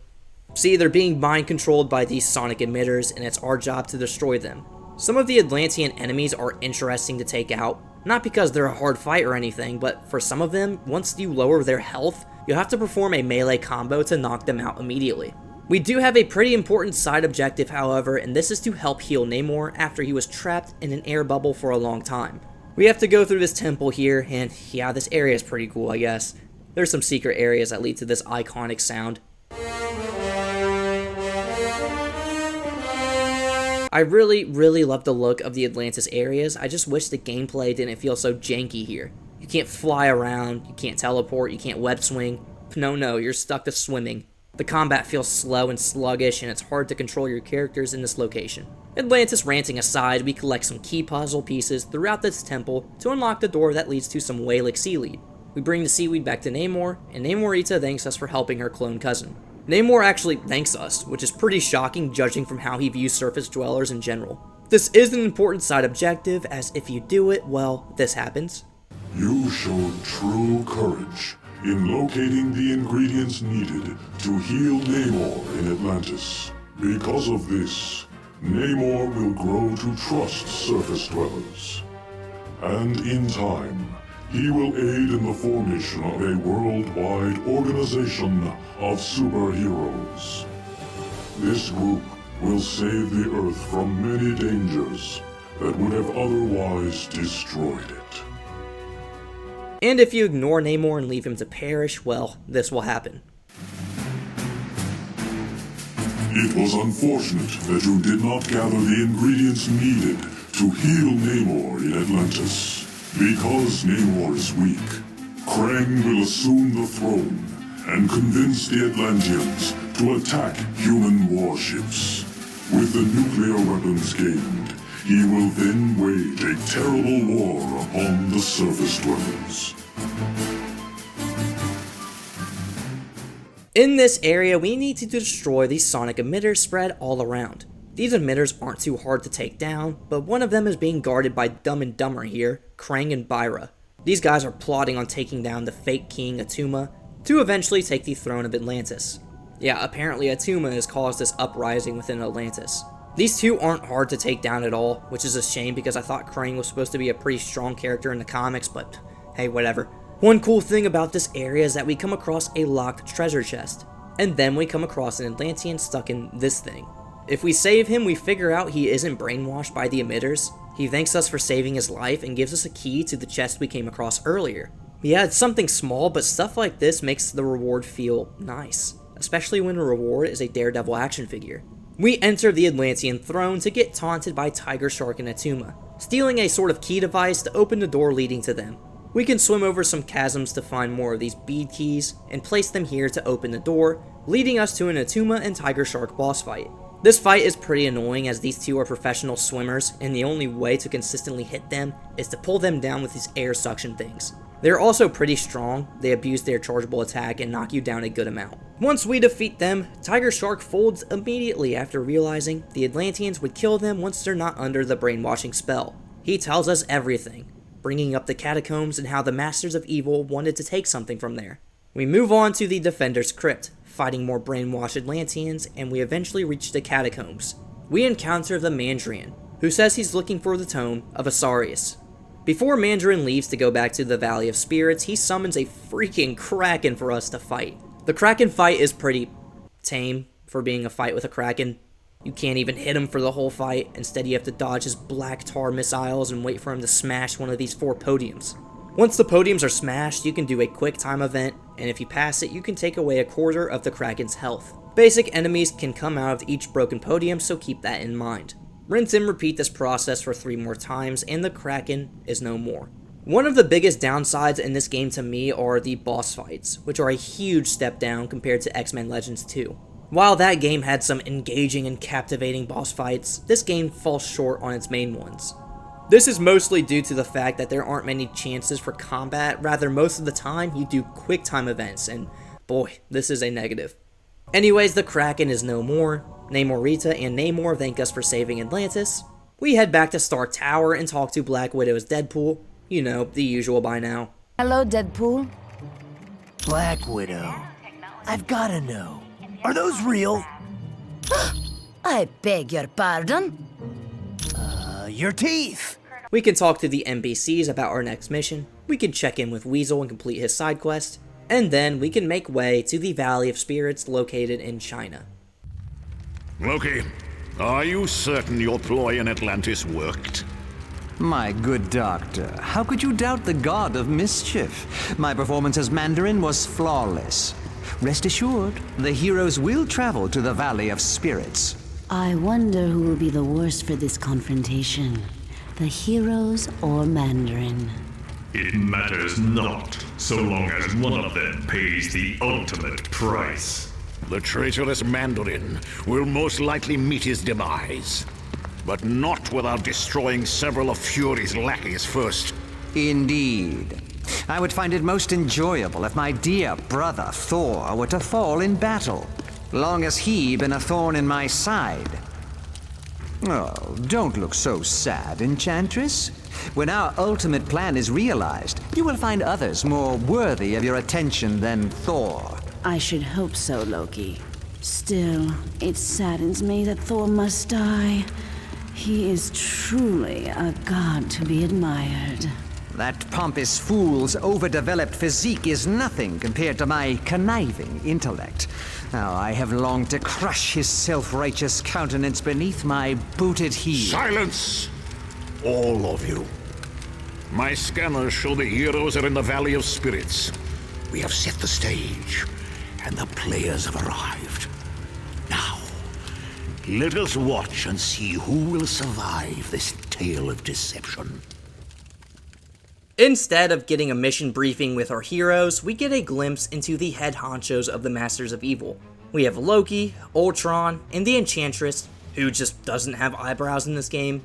S1: See, they're being mind controlled by these sonic emitters, and it's our job to destroy them. Some of the Atlantean enemies are interesting to take out, not because they're a hard fight or anything, but for some of them, once you lower their health, you'll have to perform a melee combo to knock them out immediately. We do have a pretty important side objective, however, and this is to help heal Namor after he was trapped in an air bubble for a long time. We have to go through this temple here, and yeah, this area is pretty cool, I guess. There's some secret areas that lead to this iconic sound. I really love the look of the Atlantis areas. I just wish the gameplay didn't feel so janky here. You can't fly around, you can't teleport, you can't web swing. No, you're stuck to swimming. The combat feels slow and sluggish, and it's hard to control your characters in this location. Atlantis ranting aside, we collect some key puzzle pieces throughout this temple to unlock the door that leads to some Whalek seaweed. We bring the seaweed back to Namor, and Namorita thanks us for helping her clone cousin. Namor actually thanks us, which is pretty shocking judging from how he views surface dwellers in general. This is an important side objective, as if you do it, well, this happens.
S21: You showed true courage in locating the ingredients needed to heal Namor in Atlantis. Because of this, Namor will grow to trust surface dwellers. And in time, he will aid in the formation of a worldwide organization of superheroes. This group will save the Earth from many dangers that would have otherwise destroyed it.
S1: And if you ignore Namor and leave him to perish, well, this will happen.
S21: It was unfortunate that you did not gather the ingredients needed to heal Namor in Atlantis. Because Namor is weak, Krang will assume the throne and convince the Atlanteans to attack human warships. With the nuclear weapons gained, he will then wage a terrible war upon the surface dwellers.
S1: In this area, we need to destroy these sonic emitters spread all around. These emitters aren't too hard to take down, but one of them is being guarded by Dumb and Dumber here, Krang and Byra. These guys are plotting on taking down the fake king Atuma to eventually take the throne of Atlantis. Yeah, apparently Atuma has caused this uprising within Atlantis. These two aren't hard to take down at all, which is a shame because I thought Krang was supposed to be a pretty strong character in the comics, but hey, whatever. One cool thing about this area is that we come across a locked treasure chest, and then we come across an Atlantean stuck in this thing. If we save him, we figure out he isn't brainwashed by the emitters. He thanks us for saving his life and gives us a key to the chest we came across earlier. Yeah, it's something small, but stuff like this makes the reward feel nice, especially when the reward is a Daredevil action figure. We enter the Atlantean throne to get taunted by Tiger Shark and Atuma, stealing a sort of key device to open the door leading to them. We can swim over some chasms to find more of these bead keys and place them here to open the door, leading us to an Atuma and Tiger Shark boss fight. This fight is pretty annoying as these two are professional swimmers, and the only way to consistently hit them is to pull them down with these air suction things. They're also pretty strong, they abuse their chargeable attack and knock you down a good amount. Once we defeat them, Tiger Shark folds immediately after realizing the Atlanteans would kill them once they're not under the brainwashing spell. He tells us everything, bringing up the catacombs and how the Masters of Evil wanted to take something from there. We move on to the Defender's Crypt, fighting more brainwashed Atlanteans, and we eventually reach the catacombs. We encounter the Mandarin, who says he's looking for the tome of Asarius. Before Mandarin leaves to go back to the Valley of Spirits, he summons a freaking Kraken for us to fight. The Kraken fight is pretty tame for being a fight with a Kraken. You can't even hit him for the whole fight, instead you have to dodge his black tar missiles and wait for him to smash one of these 4 podiums. Once the podiums are smashed, you can do a quick time event, and if you pass it, you can take away a quarter of the Kraken's health. Basic enemies can come out of each broken podium, so keep that in mind. Rinse and repeat this process for 3 more times, and the Kraken is no more. One of the biggest downsides in this game to me are the boss fights, which are a huge step down compared to X-Men Legends 2. While that game had some engaging and captivating boss fights, this game falls short on its main ones. This is mostly due to the fact that there aren't many chances for combat, rather most of the time you do quick time events, and boy, this is a negative. Anyways, the Kraken is no more. Namorita and Namor thank us for saving Atlantis. We head back to Stark Tower and talk to Black Widow's Deadpool. You know, the usual by now.
S14: Hello, Deadpool. Black Widow. I've gotta know. Are those real?
S5: I beg your pardon?
S14: Your teeth.
S1: We can talk to the NPCs about our next mission. We can check in with Weasel and complete his side quest. And then we can make way to the Valley of Spirits located in China.
S22: Loki, are you certain your ploy in Atlantis worked?
S3: My good doctor, how could you doubt the god of mischief? My performance as Mandarin was flawless. Rest assured, the heroes will travel to the Valley of Spirits.
S19: I wonder who will be the worst for this confrontation. The heroes or Mandarin?
S10: It matters not, so long as one of them pays the ultimate price.
S22: The traitorous Mandarin will most likely meet his demise, but not without destroying several of Fury's lackeys first.
S3: Indeed. I would find it most enjoyable if my dear brother Thor were to fall in battle, long as he been a thorn in my side. Oh, don't look so sad, Enchantress. When our ultimate plan is realized, you will find others more worthy of your attention than Thor.
S19: I should hope so, Loki. Still, it saddens me that Thor must die. He is truly a god to be admired.
S3: That pompous fool's overdeveloped physique is nothing compared to my conniving intellect. Now, I have longed to crush his self-righteous countenance beneath my booted heel.
S22: Silence! All of you. My scanners show the heroes are in the Valley of Spirits. We have set the stage, and the players have arrived. Now, let us watch and see who will survive this tale of deception.
S1: Instead of getting a mission briefing with our heroes, we get a glimpse into the head honchos of the Masters of Evil. We have Loki, Ultron, and the Enchantress, who just doesn't have eyebrows in this game.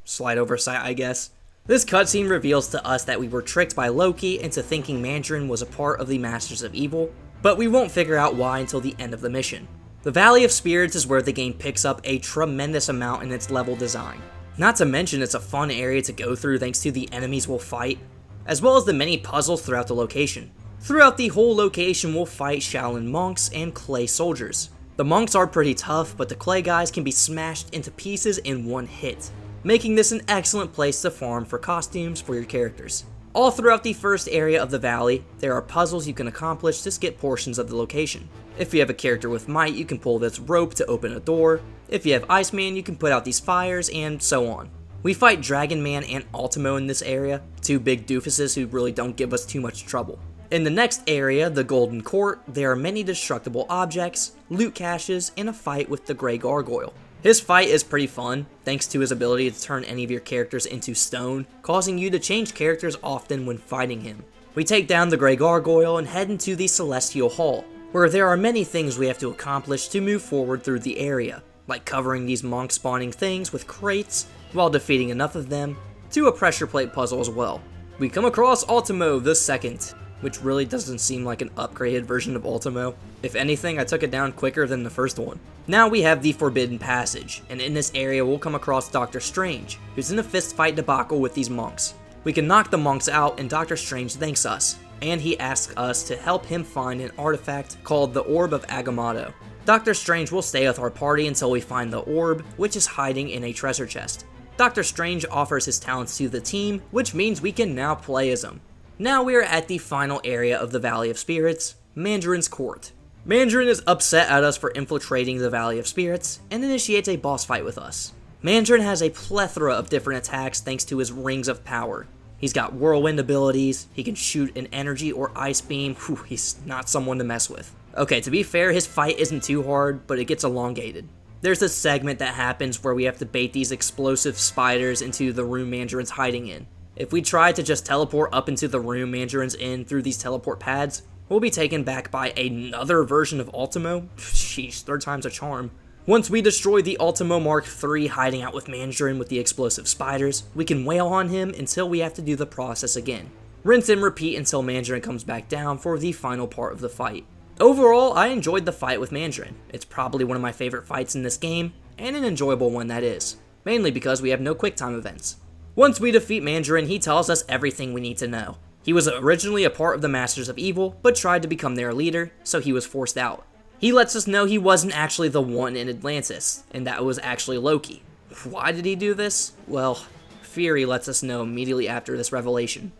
S1: Slight oversight, I guess. This cutscene reveals to us that we were tricked by Loki into thinking Mandarin was a part of the Masters of Evil, but we won't figure out why until the end of the mission. The Valley of Spirits is where the game picks up a tremendous amount in its level design. Not to mention it's a fun area to go through thanks to the enemies we'll fight, as well as the many puzzles throughout the location. Throughout the whole location we'll fight Shaolin monks and clay soldiers. The monks are pretty tough, but the clay guys can be smashed into pieces in one hit, making this an excellent place to farm for costumes for your characters. All throughout the first area of the valley, there are puzzles you can accomplish to skip portions of the location. If you have a character with might, you can pull this rope to open a door. If you have Iceman, you can put out these fires, and so on. We fight Dragon Man and Ultimo in this area, two big doofuses who really don't give us too much trouble. In the next area, the Golden Court, there are many destructible objects, loot caches, and a fight with the Grey Gargoyle. His fight is pretty fun, thanks to his ability to turn any of your characters into stone, causing you to change characters often when fighting him. We take down the Grey Gargoyle and head into the Celestial Hall, where there are many things we have to accomplish to move forward through the area, like covering these monk spawning things with crates, while defeating enough of them, to a pressure plate puzzle as well. We come across Ultimo the Second, which really doesn't seem like an upgraded version of Ultimo. If anything, I took it down quicker than the first one. Now we have the Forbidden Passage, and in this area we'll come across Doctor Strange, who's in a fistfight debacle with these monks. We can knock the monks out, and Doctor Strange thanks us, and he asks us to help him find an artifact called the Orb of Agamotto. Doctor Strange will stay with our party until we find the orb, which is hiding in a treasure chest. Doctor Strange offers his talents to the team, which means we can now play as him. Now we are at the final area of the Valley of Spirits, Mandarin's Court. Mandarin is upset at us for infiltrating the Valley of Spirits, and initiates a boss fight with us. Mandarin has a plethora of different attacks thanks to his rings of power. He's got whirlwind abilities, he can shoot an energy or ice beam. Whew, he's not someone to mess with. Okay, to be fair, his fight isn't too hard, but it gets elongated. There's this segment that happens where we have to bait these explosive spiders into the room Mandarin's hiding in. If we try to just teleport up into the room Mandarin's in through these teleport pads, we'll be taken back by another version of Ultimo. Sheesh, 3rd time's a charm. Once we destroy the Ultimo Mark III hiding out with Mandarin with the explosive spiders, we can wail on him until we have to do the process again. Rinse and repeat until Mandarin comes back down for the final part of the fight. Overall, I enjoyed the fight with Mandarin. It's probably one of my favorite fights in this game, and an enjoyable one that is, mainly because we have no quick time events. Once we defeat Mandarin, he tells us everything we need to know. He was originally a part of the Masters of Evil, but tried to become their leader, so he was forced out. He lets us know he wasn't actually the one in Atlantis, and that it was actually Loki. Why did he do this? Well, Fury lets us know immediately after this revelation.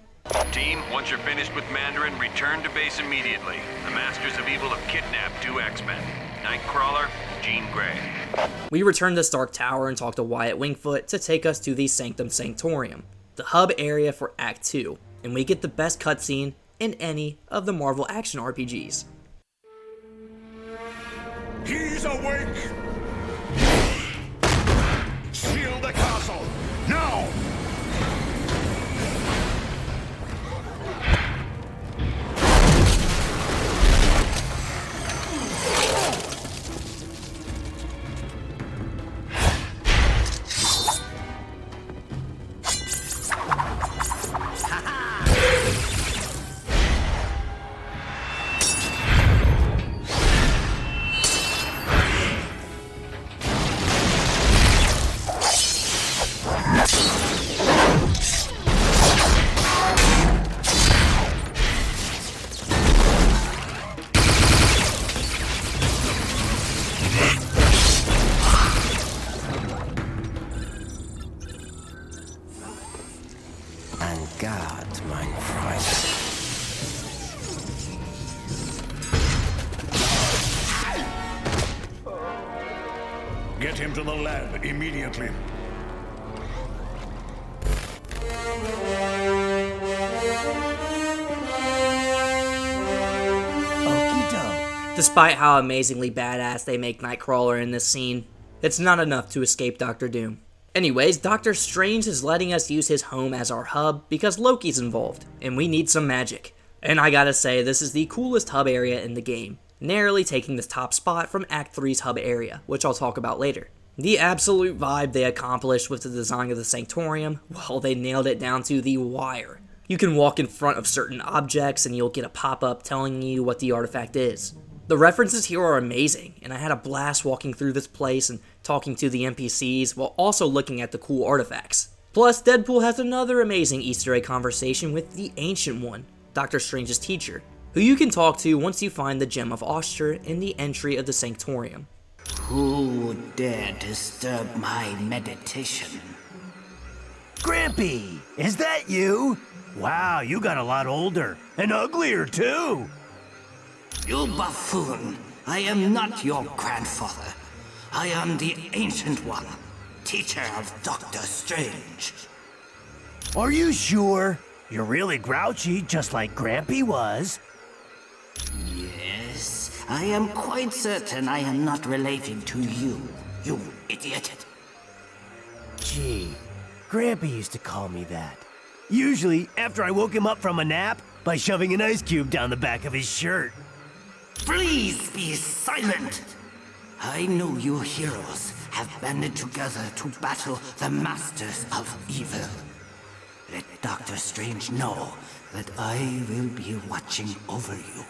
S10: Team, once you're finished with Mandarin, return to base immediately. The Masters of Evil have kidnapped 2 X-Men, Nightcrawler, Jean Grey.
S1: We return to Stark Tower and talk to Wyatt Wingfoot to take us to the Sanctum Sanctorium, the hub area for Act 2, and we get the best cutscene in any of the Marvel action RPGs.
S22: He's awake! Shield the castle, now! Get him to the lab immediately.
S1: Despite how amazingly badass they make Nightcrawler in this scene, it's not enough to escape Doctor Doom. Anyways, Doctor Strange is letting us use his home as our hub because Loki's involved, and we need some magic. And I gotta say, this is the coolest hub area in the game, narrowly taking the top spot from Act 3's hub area, which I'll talk about later. The absolute vibe they accomplished with the design of the Sanctorium, well, they nailed it down to the wire. You can walk in front of certain objects and you'll get a pop-up telling you what the artifact is. The references here are amazing, and I had a blast walking through this place and talking to the NPCs while also looking at the cool artifacts. Plus, Deadpool has another amazing Easter egg conversation with the Ancient One, Doctor Strange's teacher, who you can talk to once you find the Gem of Auster in the entry of the Sanctorium.
S17: Who would dare disturb my meditation?
S14: Grampy, is that you? Wow, you got a lot older, and uglier too.
S17: You buffoon! I am not your grandfather. I am the Ancient One, teacher of Doctor Strange.
S14: Are you sure? You're really grouchy, just like Grampy was.
S17: Yes, I am quite certain I am not related to you, you idiot.
S14: Gee, Grampy used to call me that. Usually after I woke him up from a nap by shoving an ice cube down the back of his shirt.
S17: Please be silent! I know you heroes have banded together to battle the Masters of Evil. Let Doctor Strange know that I will be watching over you.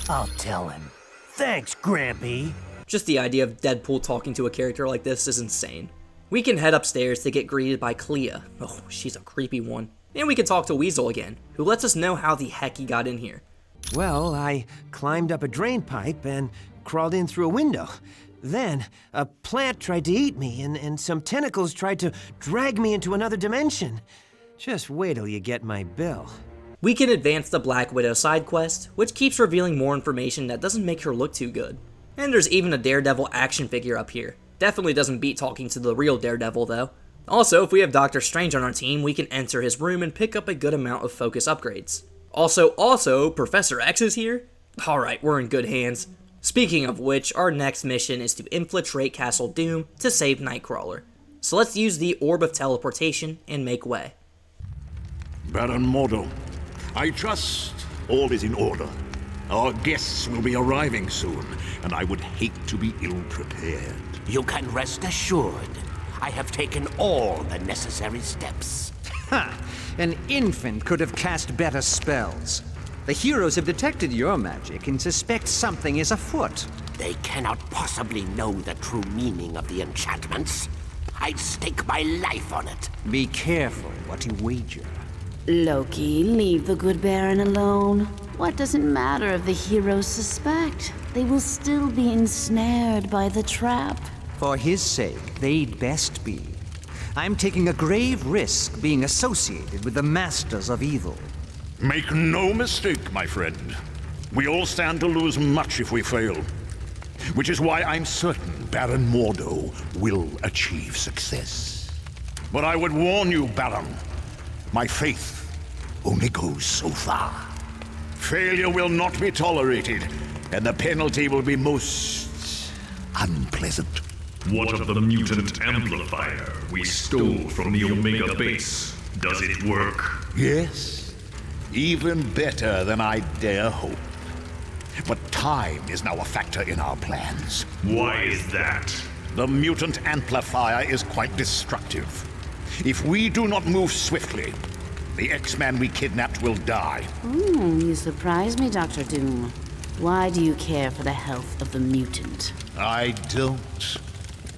S14: I'll tell him. Thanks, Grampy.
S1: Just the idea of Deadpool talking to a character like this is insane. We can head upstairs to get greeted by Clea. Oh, she's a creepy one. And we can talk to Weasel again, who lets us know how the heck he got in here.
S6: Well, I climbed up a drain pipe and crawled in through a window. Then, a plant tried to eat me, and some tentacles tried to drag me into another dimension. Just wait till you get my bill.
S1: We can advance the Black Widow side quest, which keeps revealing more information that doesn't make her look too good. And there's even a Daredevil action figure up here. Definitely doesn't beat talking to the real Daredevil though. Also, if we have Doctor Strange on our team, we can enter his room and pick up a good amount of focus upgrades. Also, Professor X is here? Alright, we're in good hands. Speaking of which, our next mission is to infiltrate Castle Doom to save Nightcrawler. So let's use the Orb of Teleportation and make way.
S22: Baron Mordo, I trust all is in order. Our guests will be arriving soon, and I would hate to be ill-prepared.
S17: You can rest assured. I have taken all the necessary steps.
S3: Ha! An infant could have cast better spells. The heroes have detected your magic and suspect something is afoot.
S17: They cannot possibly know the true meaning of the enchantments. I'd stake my life on it.
S3: Be careful what you wager.
S19: Loki, leave the good Baron alone. What does it matter if the heroes suspect? They will still be ensnared by the trap.
S3: For his sake, they'd best be. I'm taking a grave risk being associated with the Masters of Evil.
S22: Make no mistake, my friend. We all stand to lose much if we fail. Which is why I'm certain Baron Mordo will achieve success. But I would warn you, Baron, my faith only goes so far. Failure will not be tolerated, and the penalty will be most unpleasant.
S9: What of the mutant amplifier we stole from the Omega base? Does it work?
S22: Yes, even better than I dare hope. But time is now a factor in our plans.
S9: Why is that?
S22: The mutant amplifier is quite destructive. If we do not move swiftly, the X-Man we kidnapped will die.
S19: You surprise me, Dr. Doom. Why do you care for the health of the mutant?
S22: I don't.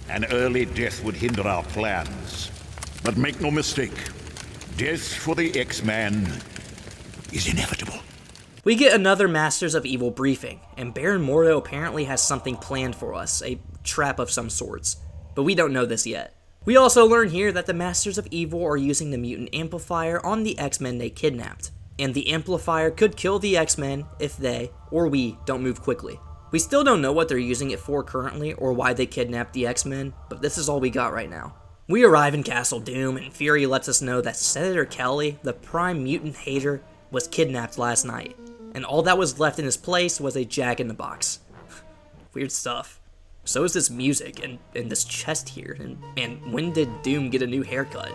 S22: An early death would hinder our plans. But make no mistake, death for the X-Man is inevitable.
S1: We get another Masters of Evil briefing, and Baron Mordo apparently has something planned for us, a trap of some sorts. But we don't know this yet. We also learn here that the Masters of Evil are using the mutant amplifier on the X-Men they kidnapped, and the amplifier could kill the X-Men if they, or we, don't move quickly. We still don't know what they're using it for currently, or why they kidnapped the X-Men, but this is all we got right now. We arrive in Castle Doom, and Fury lets us know that Senator Kelly, the prime mutant hater, was kidnapped last night, and all that was left in his place was a Jack-in-the-Box. Weird stuff. So is this music, and this chest here, and when did Doom get a new haircut?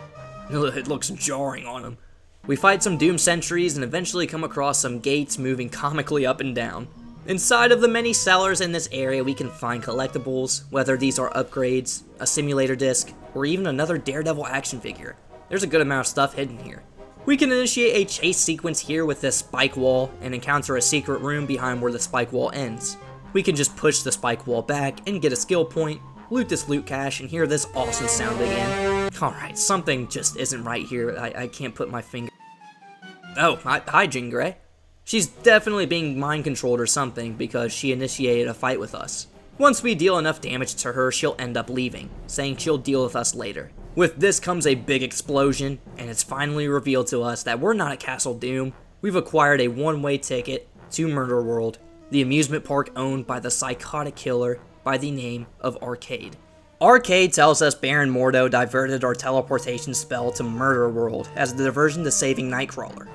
S1: It looks jarring on him. We fight some Doom sentries and eventually come across some gates moving comically up and down. Inside of the many cellars in this area we can find collectibles, whether these are upgrades, a simulator disc, or even another Daredevil action figure. There's a good amount of stuff hidden here. We can initiate a chase sequence here with this spike wall and encounter a secret room behind where the spike wall ends. We can just push the spike wall back and get a skill point, loot this loot cache, and hear this awesome sound again. Alright, something just isn't right here. I can't put my finger... Oh, hi Jean Grey. She's definitely being mind-controlled or something because she initiated a fight with us. Once we deal enough damage to her, she'll end up leaving, saying she'll deal with us later. With this comes a big explosion, and it's finally revealed to us that we're not at Castle Doom. We've acquired a one-way ticket to Murder World, the amusement park owned by the psychotic killer by the name of Arcade. Arcade tells us Baron Mordo diverted our teleportation spell to Murder World as a diversion to saving Nightcrawler.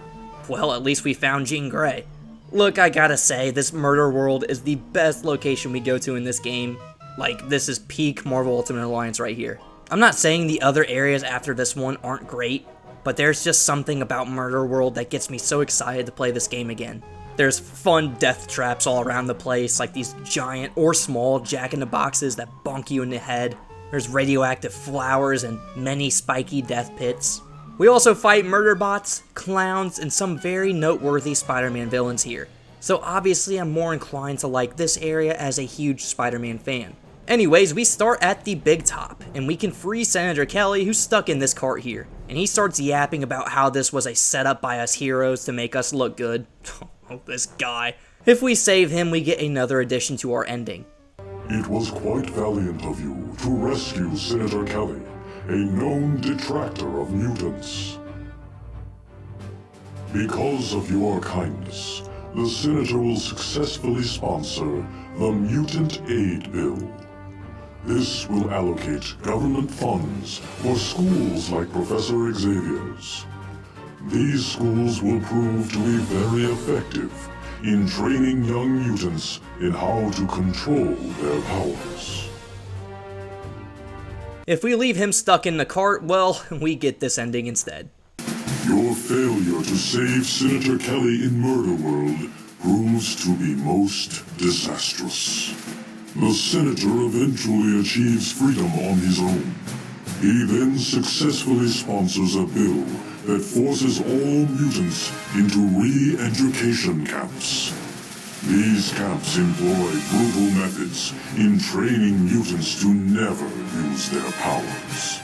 S1: Well, at least we found Jean Grey. Look, I gotta say, this Murder World is the best location we go to in this game. Like, this is peak Marvel Ultimate Alliance right here. I'm not saying the other areas after this one aren't great, but there's just something about Murder World that gets me so excited to play this game again. There's fun death traps all around the place, like these giant or small jack-in-the-boxes that bonk you in the head. There's radioactive flowers and many spiky death pits. We also fight murder bots, clowns, and some very noteworthy Spider-Man villains here. So obviously I'm more inclined to like this area as a huge Spider-Man fan. Anyways, we start at the big top, and we can free Senator Kelly, who's stuck in this cart here. And he starts yapping about how this was a setup by us heroes to make us look good. Oh, this guy. If we save him, we get another addition to our ending.
S21: It was quite valiant of you to rescue Senator Kelly, a known detractor of mutants. Because of your kindness, the Senator will successfully sponsor the Mutant Aid Bill. This will allocate government funds for schools like Professor Xavier's. These schools will prove to be very effective in training young mutants in how to control their powers.
S1: If we leave him stuck in the cart, well, we get this ending instead.
S21: Your failure to save Senator Kelly in Murder World proves to be most disastrous. The Senator eventually achieves freedom on his own. He then successfully sponsors a bill that forces all mutants into re-education camps. These camps employ brutal methods in training mutants to never use their powers.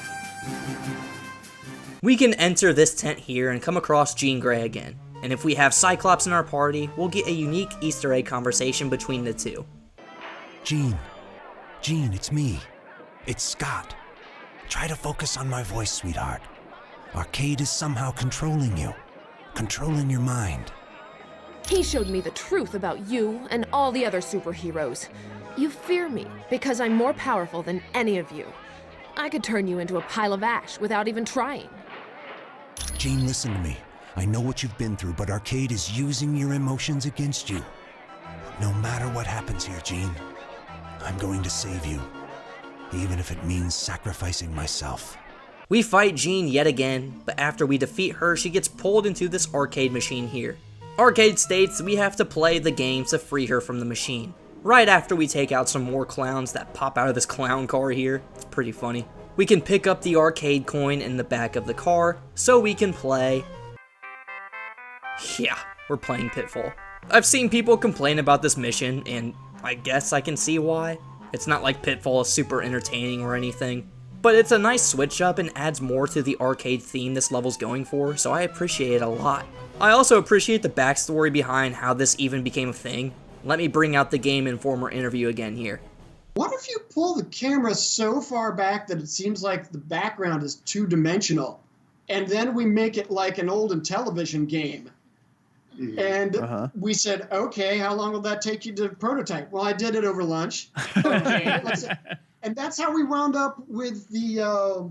S1: We can enter this tent here and come across Jean Grey again, and if we have Cyclops in our party, we'll get a unique Easter egg conversation between the two.
S4: Jean, it's me. It's Scott. Try to focus on my voice, sweetheart. Arcade is somehow controlling you, controlling your mind.
S7: He showed me the truth about you and all the other superheroes. You fear me because I'm more powerful than any of you. I could turn you into a pile of ash without even trying.
S4: Jean, listen to me. I know what you've been through, but Arcade is using your emotions against you. No matter what happens here, Jean, I'm going to save you, even if it means sacrificing myself.
S1: We fight Jean yet again, but after we defeat her, she gets pulled into this arcade machine here. Arcade states we have to play the game to free her from the machine. Right after we take out some more clowns that pop out of this clown car here. It's pretty funny. We can pick up the arcade coin in the back of the car, so we can play. Yeah, we're playing Pitfall. I've seen people complain about this mission, and I guess I can see why. It's not like Pitfall is super entertaining or anything, but it's a nice switch up and adds more to the arcade theme this level's going for, so I appreciate it a lot. I also appreciate the backstory behind how this even became a thing. Let me bring out the Game Informer interview again here.
S23: What if you pull the camera so far back that it seems like the background is two-dimensional, and then we make it like an old television game? And we said, okay, how long will that take you to prototype? Well, I did it over lunch. Okay, and that's how we wound up with the,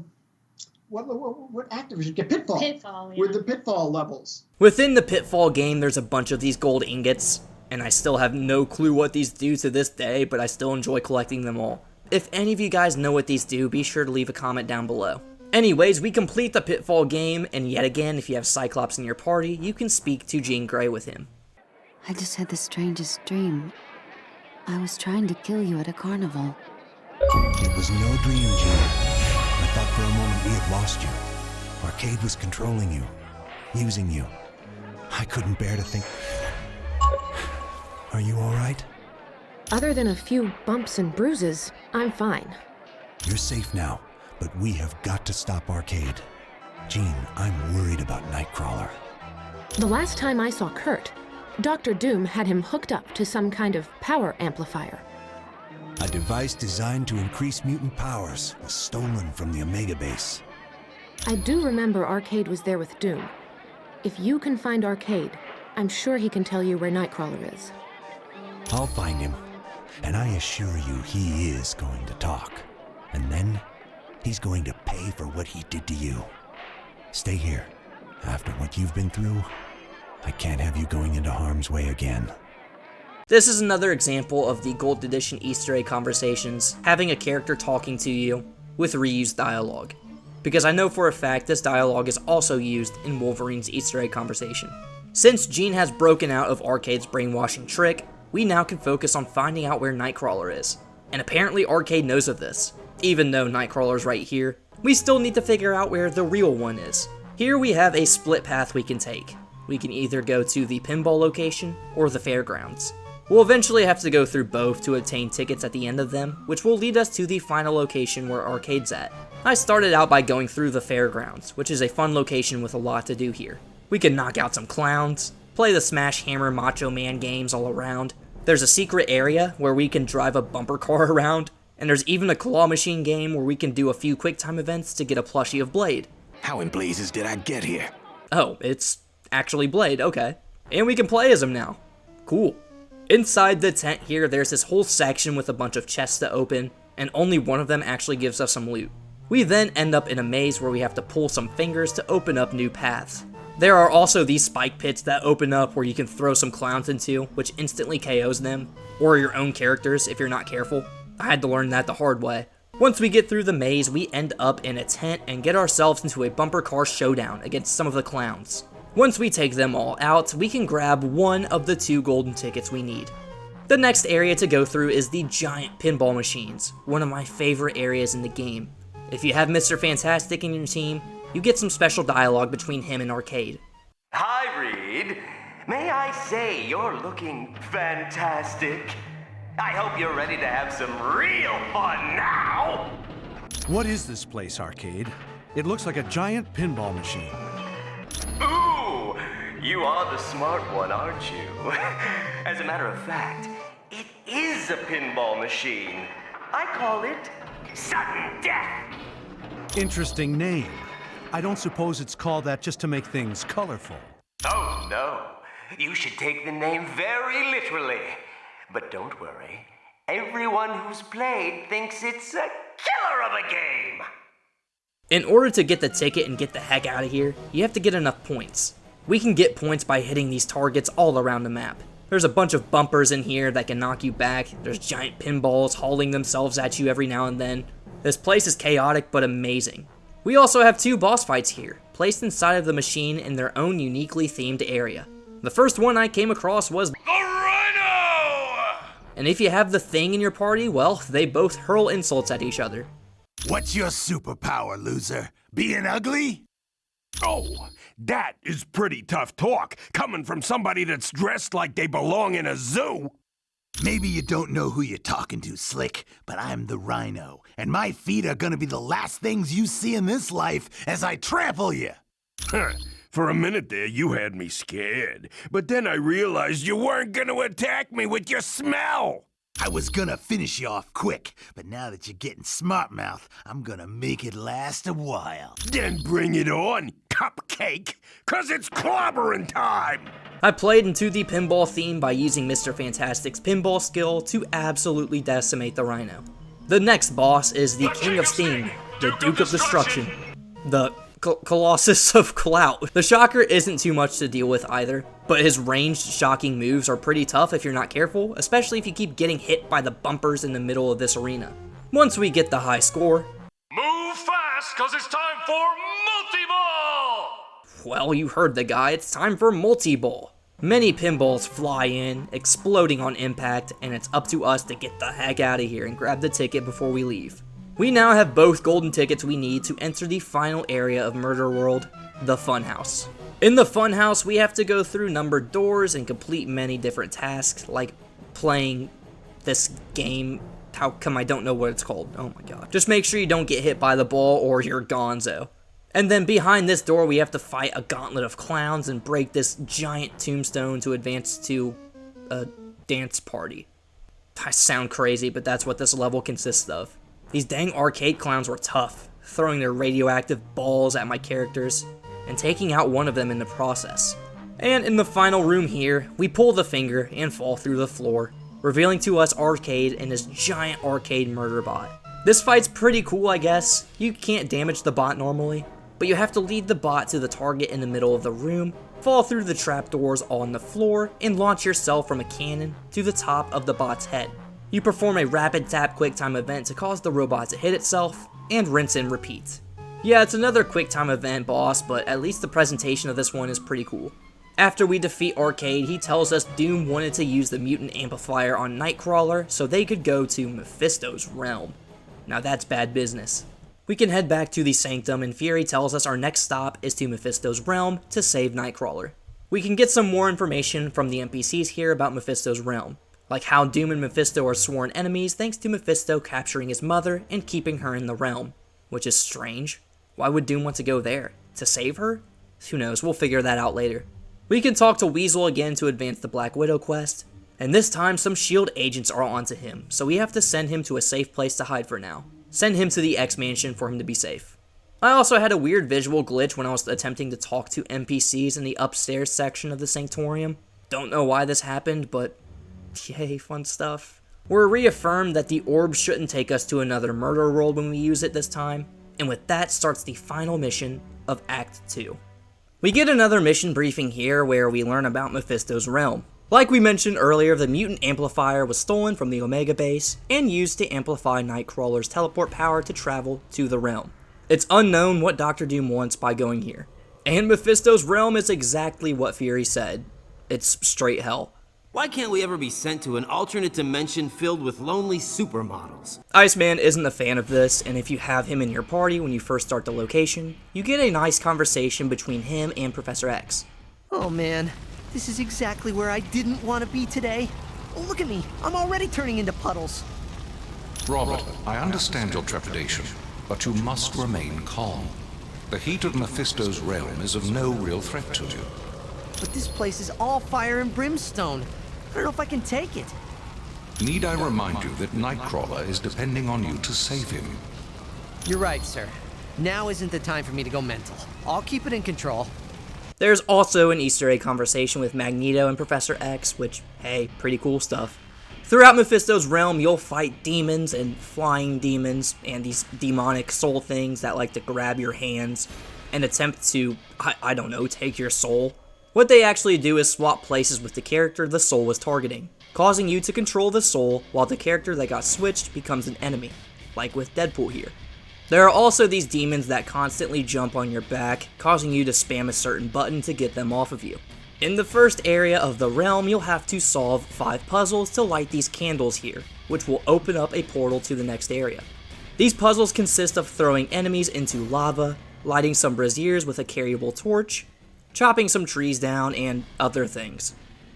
S23: what Activision? Pitfall.
S18: Pitfall, yeah.
S23: With the Pitfall levels.
S1: Within the Pitfall game, there's a bunch of these gold ingots, and I still have no clue what these do to this day, but I still enjoy collecting them all. If any of you guys know what these do, be sure to leave a comment down below. Anyways, we complete the Pitfall game, and yet again, if you have Cyclops in your party, you can speak to Jean Grey with him.
S19: I just had the strangest dream. I was trying to kill you at a carnival.
S4: It was no dream, Jean. I thought for a moment we had lost you. Arcade was controlling you, using you. I couldn't bear to think... Are you all right?
S7: Other than a few bumps and bruises, I'm fine.
S4: You're safe now, but we have got to stop Arcade. Jean, I'm worried about Nightcrawler.
S7: The last time I saw Kurt, Dr. Doom had him hooked up to some kind of power amplifier.
S4: A device designed to increase mutant powers was stolen from the Omega base.
S7: I do remember Arcade was there with Doom. If you can find Arcade, I'm sure he can tell you where Nightcrawler is.
S4: I'll find him, and I assure you he is going to talk. And then, he's going to pay for what he did to you. Stay here. After what you've been through, I can't have you going into harm's way again.
S1: This is another example of the Gold Edition Easter egg conversations, having a character talking to you with reused dialogue. Because I know for a fact this dialogue is also used in Wolverine's Easter egg conversation. Since Jean has broken out of Arcade's brainwashing trick, we now can focus on finding out where Nightcrawler is. And apparently Arcade knows of this. Even though Nightcrawler's right here, we still need to figure out where the real one is. Here we have a split path we can take. We can either go to the pinball location or the fairgrounds. We'll eventually have to go through both to obtain tickets at the end of them, which will lead us to the final location where Arcade's at. I started out by going through the fairgrounds, which is a fun location with a lot to do here. We can knock out some clowns, play the Smash Hammer Macho Man games all around. There's a secret area where we can drive a bumper car around, and there's even a claw machine game where we can do a few QuickTime events to get a plushie of Blade.
S22: How in blazes did I get here?
S1: Oh, it's actually Blade, okay. And we can play as him now. Cool. Inside the tent here, there's this whole section with a bunch of chests to open, and only one of them actually gives us some loot. We then end up in a maze where we have to pull some fingers to open up new paths. There are also these spike pits that open up where you can throw some clowns into, which instantly KOs them, or your own characters if you're not careful. I had to learn that the hard way. Once we get through the maze, we end up in a tent and get ourselves into a bumper car showdown against some of the clowns. Once we take them all out, we can grab one of the 2 golden tickets we need. The next area to go through is the giant pinball machines, one of my favorite areas in the game. If you have Mr. Fantastic in your team, you get some special dialogue between him and Arcade.
S2: Hi, Reed. May I say you're looking fantastic? I hope you're ready to have some real fun now!
S12: What is this place, Arcade? It looks like a giant pinball machine.
S2: Ooh! You are the smart one, aren't you? As a matter of fact, it is a pinball machine. I call it Sudden Death.
S12: Interesting name. I don't suppose it's called that just to make things colorful.
S2: Oh, no. You should take the name very literally. But don't worry. Everyone who's played thinks it's a killer of a game.
S1: In order to get the ticket and get the heck out of here, you have to get enough points. We can get points by hitting these targets all around the map. There's a bunch of bumpers in here that can knock you back. There's giant pinballs hauling themselves at you every now and then. This place is chaotic but amazing. We also have 2 boss fights here, placed inside of the machine in their own uniquely themed area. The first one I came across was the Rhino! And if you have the Thing in your party, well, they both hurl insults at each other.
S14: What's your superpower, loser? Being ugly?
S22: Oh, that is pretty tough talk, coming from somebody that's dressed like they belong in a zoo.
S14: Maybe you don't know who you're talking to, Slick, but I'm the Rhino, and my feet are gonna be the last things you see in this life as I trample you.
S22: For a minute there, you had me scared, but then I realized you weren't gonna attack me with your smell.
S14: I was gonna finish you off quick, but now that you're getting smart mouth, I'm gonna make it last a while.
S22: Then bring it on, Cupcake, 'cause it's clobbering time!
S1: I played into the pinball theme by using Mr. Fantastic's pinball skill to absolutely decimate the Rhino. The next boss is the King of Steam, the Duke of Destruction, the Colossus of Clout. The Shocker isn't too much to deal with either, but his ranged shocking moves are pretty tough if you're not careful, especially if you keep getting hit by the bumpers in the middle of this arena. Once we get the high score,
S9: move fast, cause it's time for multi-ball!
S1: Well, you heard the guy, it's time for multi-ball. Many pinballs fly in, exploding on impact, and it's up to us to get the heck out of here and grab the ticket before we leave. We now have both golden tickets we need to enter the final area of Murder World, the Funhouse. In the Funhouse, we have to go through numbered doors and complete many different tasks, like playing this game. How come I don't know what it's called? Oh my god. Just make sure you don't get hit by the ball or you're gonzo. And then behind this door, we have to fight a gauntlet of clowns and break this giant tombstone to advance to a dance party. I sound crazy, but that's what this level consists of. These dang arcade clowns were tough, throwing their radioactive balls at my characters, and taking out one of them in the process. And in the final room here, we pull the finger and fall through the floor, revealing to us Arcade and his giant arcade murder bot. This fight's pretty cool, I guess. You can't damage the bot normally, but you have to lead the bot to the target in the middle of the room, fall through the trapdoors on the floor, and launch yourself from a cannon to the top of the bot's head. You perform a rapid tap QuickTime event to cause the robot to hit itself, and rinse and repeat. Yeah, it's another QuickTime event boss, but at least the presentation of this one is pretty cool. After we defeat Arcade, he tells us Doom wanted to use the mutant amplifier on Nightcrawler so they could go to Mephisto's realm. Now that's bad business. We can head back to the Sanctum, and Fury tells us our next stop is to Mephisto's realm to save Nightcrawler. We can get some more information from the NPCs here about Mephisto's realm, like how Doom and Mephisto are sworn enemies thanks to Mephisto capturing his mother and keeping her in the realm, which is strange. Why would Doom want to go there? To save her? Who knows, we'll figure that out later. We can talk to Weasel again to advance the Black Widow quest, and this time some S.H.I.E.L.D. agents are onto him, so we have to send him to a safe place to hide for now. Send him to the X-Mansion for him to be safe. I also had a weird visual glitch when I was attempting to talk to NPCs in the upstairs section of the Sanctorium. Don't know why this happened, but yay, fun stuff. We're reaffirmed that the orb shouldn't take us to another murder world when we use it this time, and with that starts the final mission of Act 2. We get another mission briefing here where we learn about Mephisto's realm. Like we mentioned earlier, the mutant amplifier was stolen from the Omega base and used to amplify Nightcrawler's teleport power to travel to the realm. It's unknown what Dr. Doom wants by going here. And Mephisto's realm is exactly what Fury said. It's straight hell.
S13: Why can't we ever be sent to an alternate dimension filled with lonely supermodels?
S1: Iceman isn't a fan of this, and if you have him in your party when you first start the location, you get a nice conversation between him and Professor X.
S16: Oh man, this is exactly where I didn't want to be today. Oh, look at me, I'm already turning into puddles.
S20: Robert, I understand your trepidation, but you must remain calm. The heat of Mephisto's realm is of no real threat to you.
S16: But this place is all fire and brimstone. I don't know if I can take it.
S20: Need I remind you that Nightcrawler is depending on you to save him?
S16: You're right, sir. Now isn't the time for me to go mental. I'll keep it in control.
S1: There's also an Easter egg conversation with Magneto and Professor X, which, hey, pretty cool stuff. Throughout Mephisto's realm, you'll fight demons and flying demons and these demonic soul things that like to grab your hands and attempt to, I don't know, take your soul. What they actually do is swap places with the character the soul was targeting, causing you to control the soul while the character that got switched becomes an enemy, like with Deadpool here. There are also these demons that constantly jump on your back, causing you to spam a certain button to get them off of you. In the first area of the realm, you'll have to solve 5 puzzles to light these candles here, which will open up a portal to the next area. These puzzles consist of throwing enemies into lava, lighting some braziers with a carryable torch, chopping some trees down, and other things.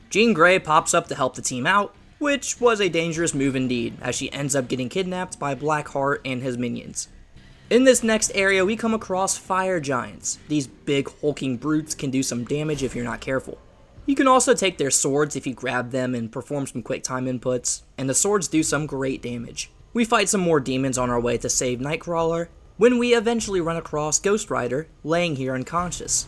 S1: Jean Grey pops up to help the team out, which was a dangerous move indeed, as she ends up getting kidnapped by Blackheart and his minions. In this next area, we come across fire giants. These big hulking brutes can do some damage if you're not careful. You can also take their swords if you grab them and perform some quick time inputs, and the swords do some great damage. We fight some more demons on our way to save Nightcrawler, when we eventually run across Ghost Rider, laying here unconscious.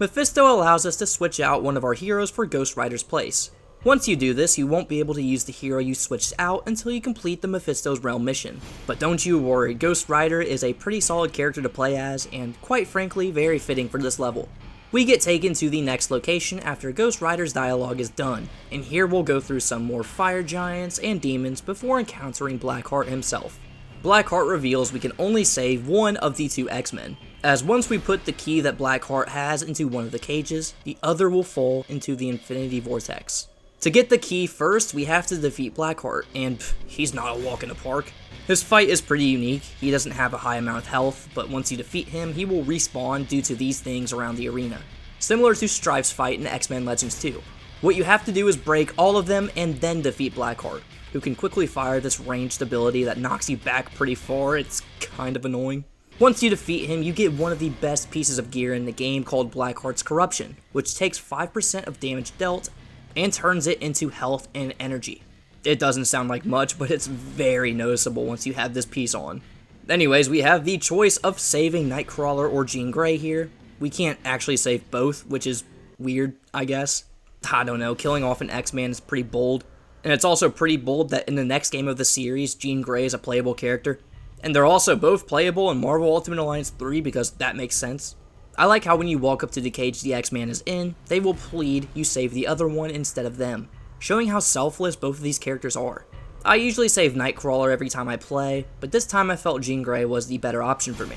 S1: Mephisto allows us to switch out one of our heroes for Ghost Rider's place. Once you do this, you won't be able to use the hero you switched out until you complete the Mephisto's Realm mission. But don't you worry, Ghost Rider is a pretty solid character to play as, and quite frankly, very fitting for this level. We get taken to the next location after Ghost Rider's dialogue is done, and here we'll go through some more fire giants and demons before encountering Blackheart himself. Blackheart reveals we can only save one of the 2 X-Men, as once we put the key that Blackheart has into one of the cages, the other will fall into the Infinity Vortex. To get the key first, we have to defeat Blackheart, and he's not a walk in the park. His fight is pretty unique. He doesn't have a high amount of health, but once you defeat him, he will respawn due to these things around the arena, similar to Strife's fight in X-Men Legends 2. What you have to do is break all of them and then defeat Blackheart, who can quickly fire this ranged ability that knocks you back pretty far. It's kind of annoying. Once you defeat him, you get one of the best pieces of gear in the game called Blackheart's Corruption, which takes 5% of damage dealt and turns it into health and energy. It doesn't sound like much, but it's very noticeable once you have this piece on. Anyways, we have the choice of saving Nightcrawler or Jean Grey here. We can't actually save both, which is weird, I guess. I don't know, killing off an X-Man is pretty bold. And it's also pretty bold that in the next game of the series, Jean Grey is a playable character. And they're also both playable in Marvel Ultimate Alliance 3 because that makes sense. I like how when you walk up to the cage the X-Man is in, they will plead you save the other one instead of them, showing how selfless both of these characters are. I usually save Nightcrawler every time I play, but this time I felt Jean Grey was the better option for me.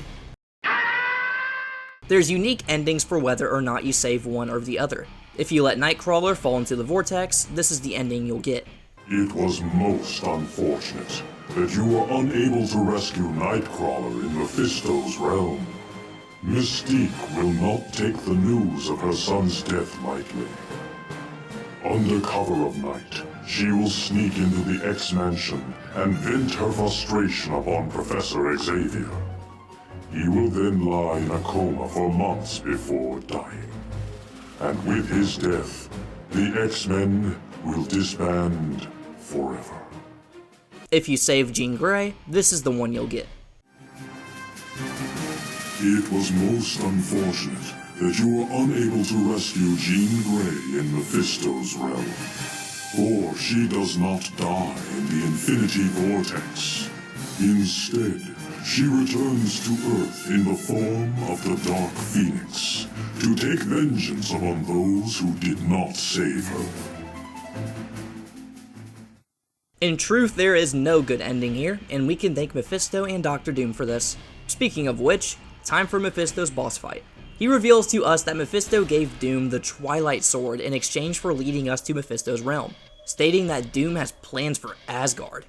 S1: There's unique endings for whether or not you save one or the other. If you let Nightcrawler fall into the vortex, this is the ending you'll get.
S21: It was most unfortunate that you were unable to rescue Nightcrawler in Mephisto's realm. Mystique will not take the news of her son's death lightly. Under cover of night, she will sneak into the X-Mansion and vent her frustration upon Professor Xavier. He will then lie in a coma for months before dying. And with his death, the X-Men will disband forever.
S1: If you save Jean Grey, this is the one you'll get.
S21: It was most unfortunate that you were unable to rescue Jean Grey in Mephisto's realm. For she does not die in the Infinity Vortex. Instead, she returns to Earth in the form of the Dark Phoenix, to take vengeance upon those who did not save her.
S1: In truth, there is no good ending here, and we can thank Mephisto and Dr. Doom for this. Speaking of which, time for Mephisto's boss fight. He reveals to us that Mephisto gave Doom the Twilight Sword in exchange for leading us to Mephisto's realm, stating that Doom has plans for Asgard.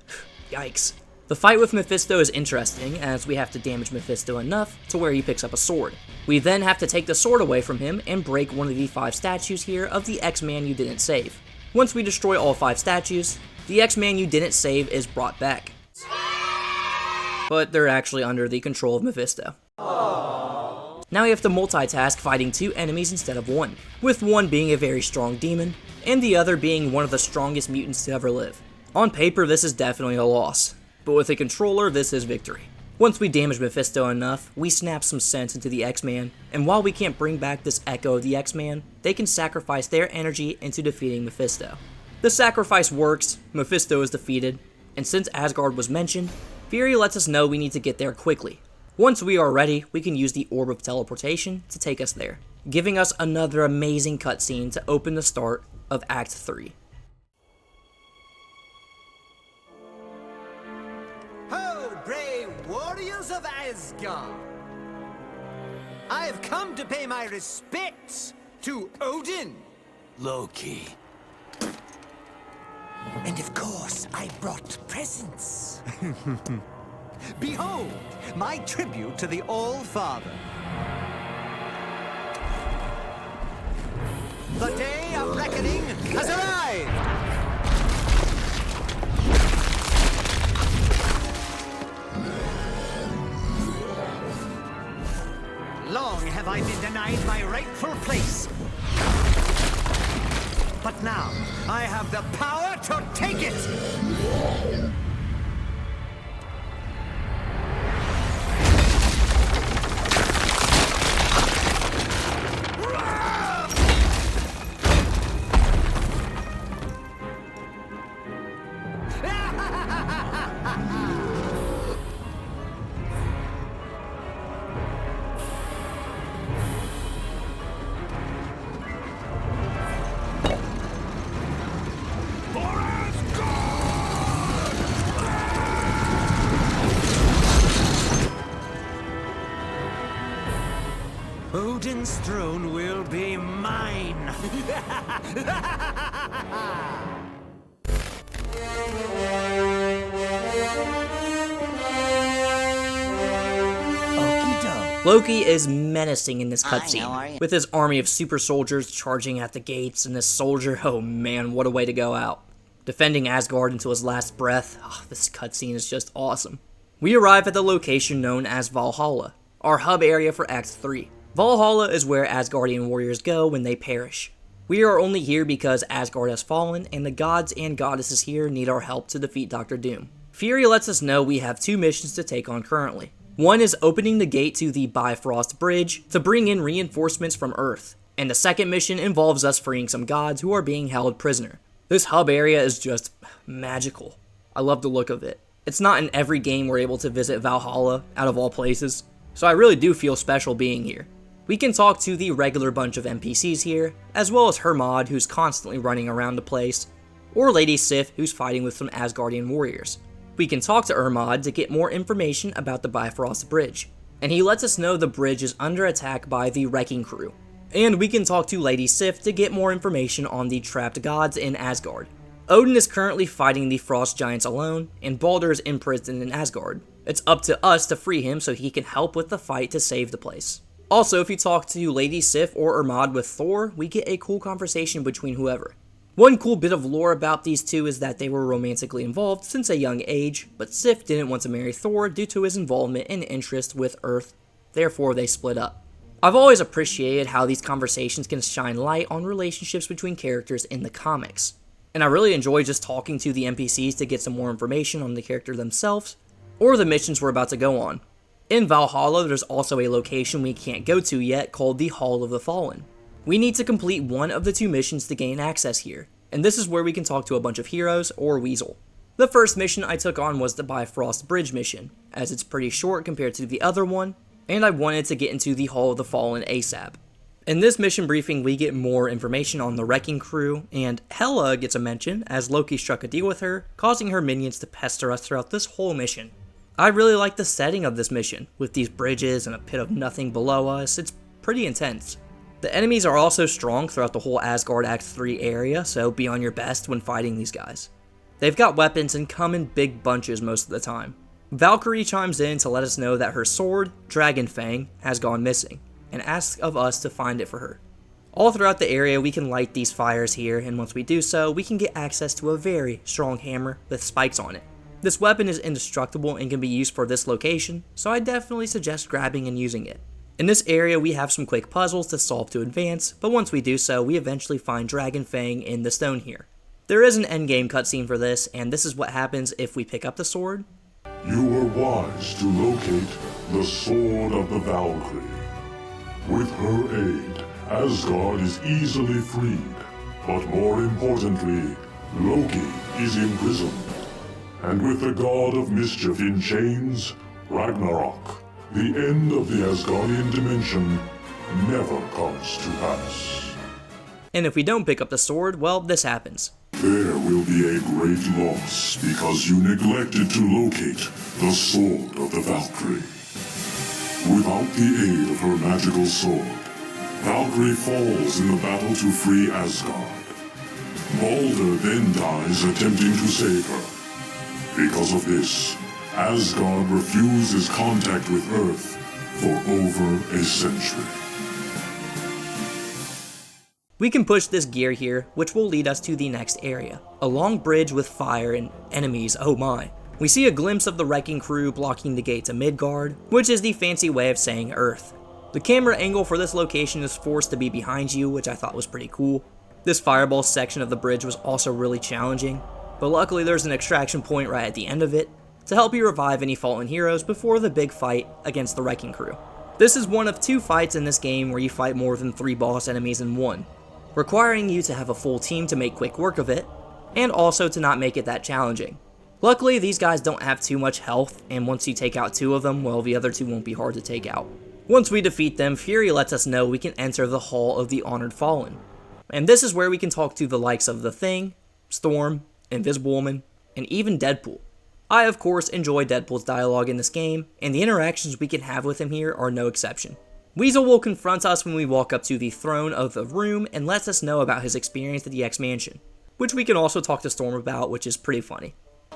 S1: Yikes. The fight with Mephisto is interesting, as we have to damage Mephisto enough to where he picks up a sword. We then have to take the sword away from him and break one of the 5 statues here of the X-Man you didn't save. Once we destroy all 5 statues, the X-Man you didn't save is brought back. But they're actually under the control of Mephisto. Now we have to multitask fighting 2 enemies instead of 1, with one being a very strong demon, and the other being one of the strongest mutants to ever live. On paper, this is definitely a loss, but with a controller, this is victory. Once we damage Mephisto enough, we snap some sense into the X-Man, and while we can't bring back this echo of the X-Man, they can sacrifice their energy into defeating Mephisto. The sacrifice works, Mephisto is defeated, and since Asgard was mentioned, Fury lets us know we need to get there quickly. Once we are ready, we can use the Orb of Teleportation to take us there, giving us another amazing cutscene to open the start of Act 3.
S3: Ho, brave warriors of Asgard! I have come to pay my respects to Odin,
S17: Loki. And of course, I brought presents.
S3: Behold, my tribute to the All-Father. The day of reckoning has arrived! Long have I been denied my rightful place. But now, I have the power to take it! Odin's throne will be mine.
S1: Loki is menacing in this cutscene, with his army of super soldiers charging at the gates, and this soldier, oh man, what a way to go out. Defending Asgard until his last breath, this cutscene is just awesome. We arrive at the location known as Valhalla, our hub area for Act 3. Valhalla is where Asgardian warriors go when they perish. We are only here because Asgard has fallen, and the gods and goddesses here need our help to defeat Dr. Doom. Fury lets us know we have 2 missions to take on currently. One is opening the gate to the Bifrost Bridge to bring in reinforcements from Earth, and the second mission involves us freeing some gods who are being held prisoner. This hub area is just magical. I love the look of it. It's not in every game we're able to visit Valhalla, out of all places, so I really do feel special being here. We can talk to the regular bunch of NPCs here, as well as Hermod, who's constantly running around the place, or Lady Sif, who's fighting with some Asgardian warriors. We can talk to Hermod to get more information about the Bifrost Bridge, and he lets us know the bridge is under attack by the Wrecking Crew. And we can talk to Lady Sif to get more information on the trapped gods in Asgard. Odin is currently fighting the Frost Giants alone, and Baldur is imprisoned in Asgard. It's up to us to free him so he can help with the fight to save the place. Also, if you talk to Lady Sif or Hermod with Thor, we get a cool conversation between whoever. One cool bit of lore about these two is that they were romantically involved since a young age, but Sif didn't want to marry Thor due to his involvement and interest with Earth, therefore they split up. I've always appreciated how these conversations can shine light on relationships between characters in the comics, and I really enjoy just talking to the NPCs to get some more information on the character themselves, or the missions we're about to go on. In Valhalla, there's also a location we can't go to yet called the Hall of the Fallen. We need to complete one of the 2 missions to gain access here, and this is where we can talk to a bunch of heroes or Weasel. The first mission I took on was the Bifrost Bridge mission, as it's pretty short compared to the other one, and I wanted to get into the Hall of the Fallen ASAP. In this mission briefing, we get more information on the Wrecking Crew, and Hela gets a mention as Loki struck a deal with her, causing her minions to pester us throughout this whole mission. I really like the setting of this mission, with these bridges and a pit of nothing below us. It's pretty intense. The enemies are also strong throughout the whole Asgard Act 3 area, so be on your best when fighting these guys. They've got weapons and come in big bunches most of the time. Valkyrie chimes in to let us know that her sword, Dragon Fang, has gone missing, and asks of us to find it for her. All throughout the area we can light these fires here, and once we do so, we can get access to a very strong hammer with spikes on it. This weapon is indestructible and can be used for this location, so I definitely suggest grabbing and using it. In this area we have some quick puzzles to solve to advance, but once we do so, we eventually find Dragon Fang in the stone here. There is an endgame cutscene for this, and this is what happens if we pick up the sword.
S21: You were wise to locate the Sword of the Valkyrie. With her aid, Asgard is easily freed, but more importantly, Loki is imprisoned. And with the god of mischief in chains, Ragnarok, the end of the Asgardian dimension never comes to pass.
S1: And if we don't pick up the sword, well, this happens.
S21: There will be a great loss because you neglected to locate the Sword of the Valkyrie. Without the aid of her magical sword, Valkyrie falls in the battle to free Asgard. Balder then dies attempting to save her. Because of this, Asgard refuses contact with Earth for over a century.
S1: We can push this gear here, which will lead us to the next area. A long bridge with fire and enemies, oh my. We see a glimpse of the Wrecking Crew blocking the gate to Midgard, which is the fancy way of saying Earth. The camera angle for this location is forced to be behind you, which I thought was pretty cool. This fireball section of the bridge was also really challenging, but luckily there's an extraction point right at the end of it to help you revive any fallen heroes before the big fight against the Wrecking Crew. This is one of 2 fights in this game where you fight more than 3 boss enemies in one, requiring you to have a full team to make quick work of it, and also to not make it that challenging. Luckily, these guys don't have too much health, and once you take out 2 of them, well, the other 2 won't be hard to take out. Once we defeat them, Fury lets us know we can enter the Hall of the Honored Fallen. And this is where we can talk to the likes of The Thing, Storm, Invisible Woman, and even Deadpool. I, of course, enjoy Deadpool's dialogue in this game, and the interactions we can have with him here are no exception. Weasel will confront us when we walk up to the throne of the room and lets us know about his experience at the X-Mansion, which we can also talk to Storm about, which is pretty funny.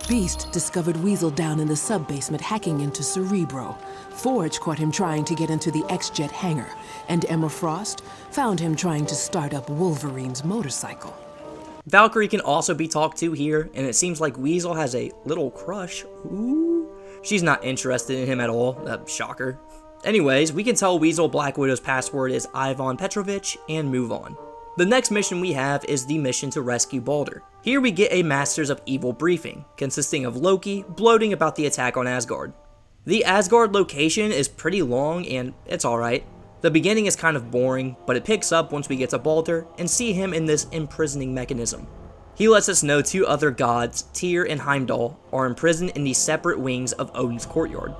S8: Beast discovered Weasel down in the sub-basement hacking into Cerebro. Forge caught him trying to get into the X-Jet hangar, and Emma Frost found him trying to start up Wolverine's motorcycle.
S1: Valkyrie can also be talked to here, and it seems like Weasel has a little crush. Ooh. She's not interested in him at all, shocker. Anyways, we can tell Weasel Black Widow's password is Ivan Petrovich and move on. The next mission we have is the mission to rescue Balder. Here we get a Masters of Evil briefing, consisting of Loki gloating about the attack on Asgard. The Asgard location is pretty long and it's alright. The beginning is kind of boring, but it picks up once we get to Balder and see him in this imprisoning mechanism. He lets us know 2 other gods, Tyr and Heimdall, are imprisoned in the separate wings of Odin's courtyard.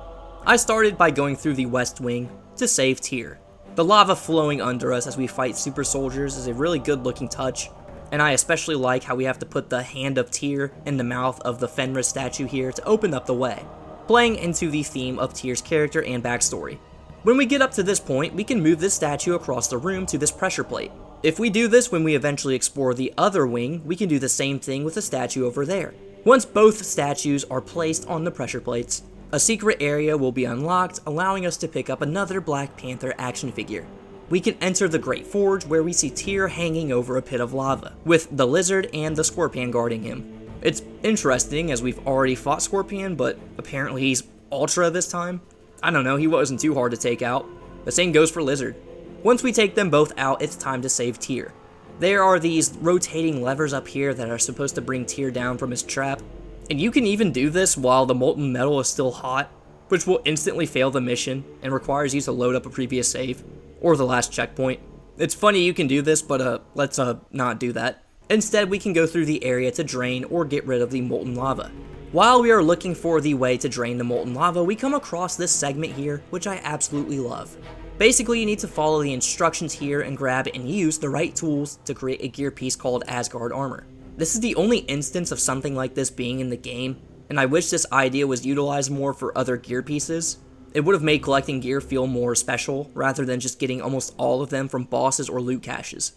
S1: I started by going through the west wing to save Tyr. The lava flowing under us as we fight super soldiers is a really good looking touch, and I especially like how we have to put the hand of Tyr in the mouth of the Fenris statue here to open up the way, playing into the theme of Tyr's character and backstory. When we get up to this point, we can move this statue across the room to this pressure plate. If we do this when we eventually explore the other wing, we can do the same thing with the statue over there. Once both statues are placed on the pressure plates, a secret area will be unlocked, allowing us to pick up another Black Panther action figure. We can enter the Great Forge where we see Tyr hanging over a pit of lava, with the Lizard and the Scorpion guarding him. It's interesting as we've already fought Scorpion, but apparently he's Ultra this time. I don't know, he wasn't too hard to take out. The same goes for Lizard. Once we take them both out, it's time to save Tyr. There are these rotating levers up here that are supposed to bring Tyr down from his trap. And you can even do this while the molten metal is still hot, which will instantly fail the mission and requires you to load up a previous save, or the last checkpoint. It's funny you can do this, but let's not do that. Instead, we can go through the area to drain or get rid of the molten lava. While we are looking for the way to drain the molten lava, we come across this segment here, which I absolutely love. Basically, you need to follow the instructions here and grab and use the right tools to create a gear piece called Asgard Armor. This is the only instance of something like this being in the game, and I wish this idea was utilized more for other gear pieces. It would have made collecting gear feel more special, rather than just getting almost all of them from bosses or loot caches.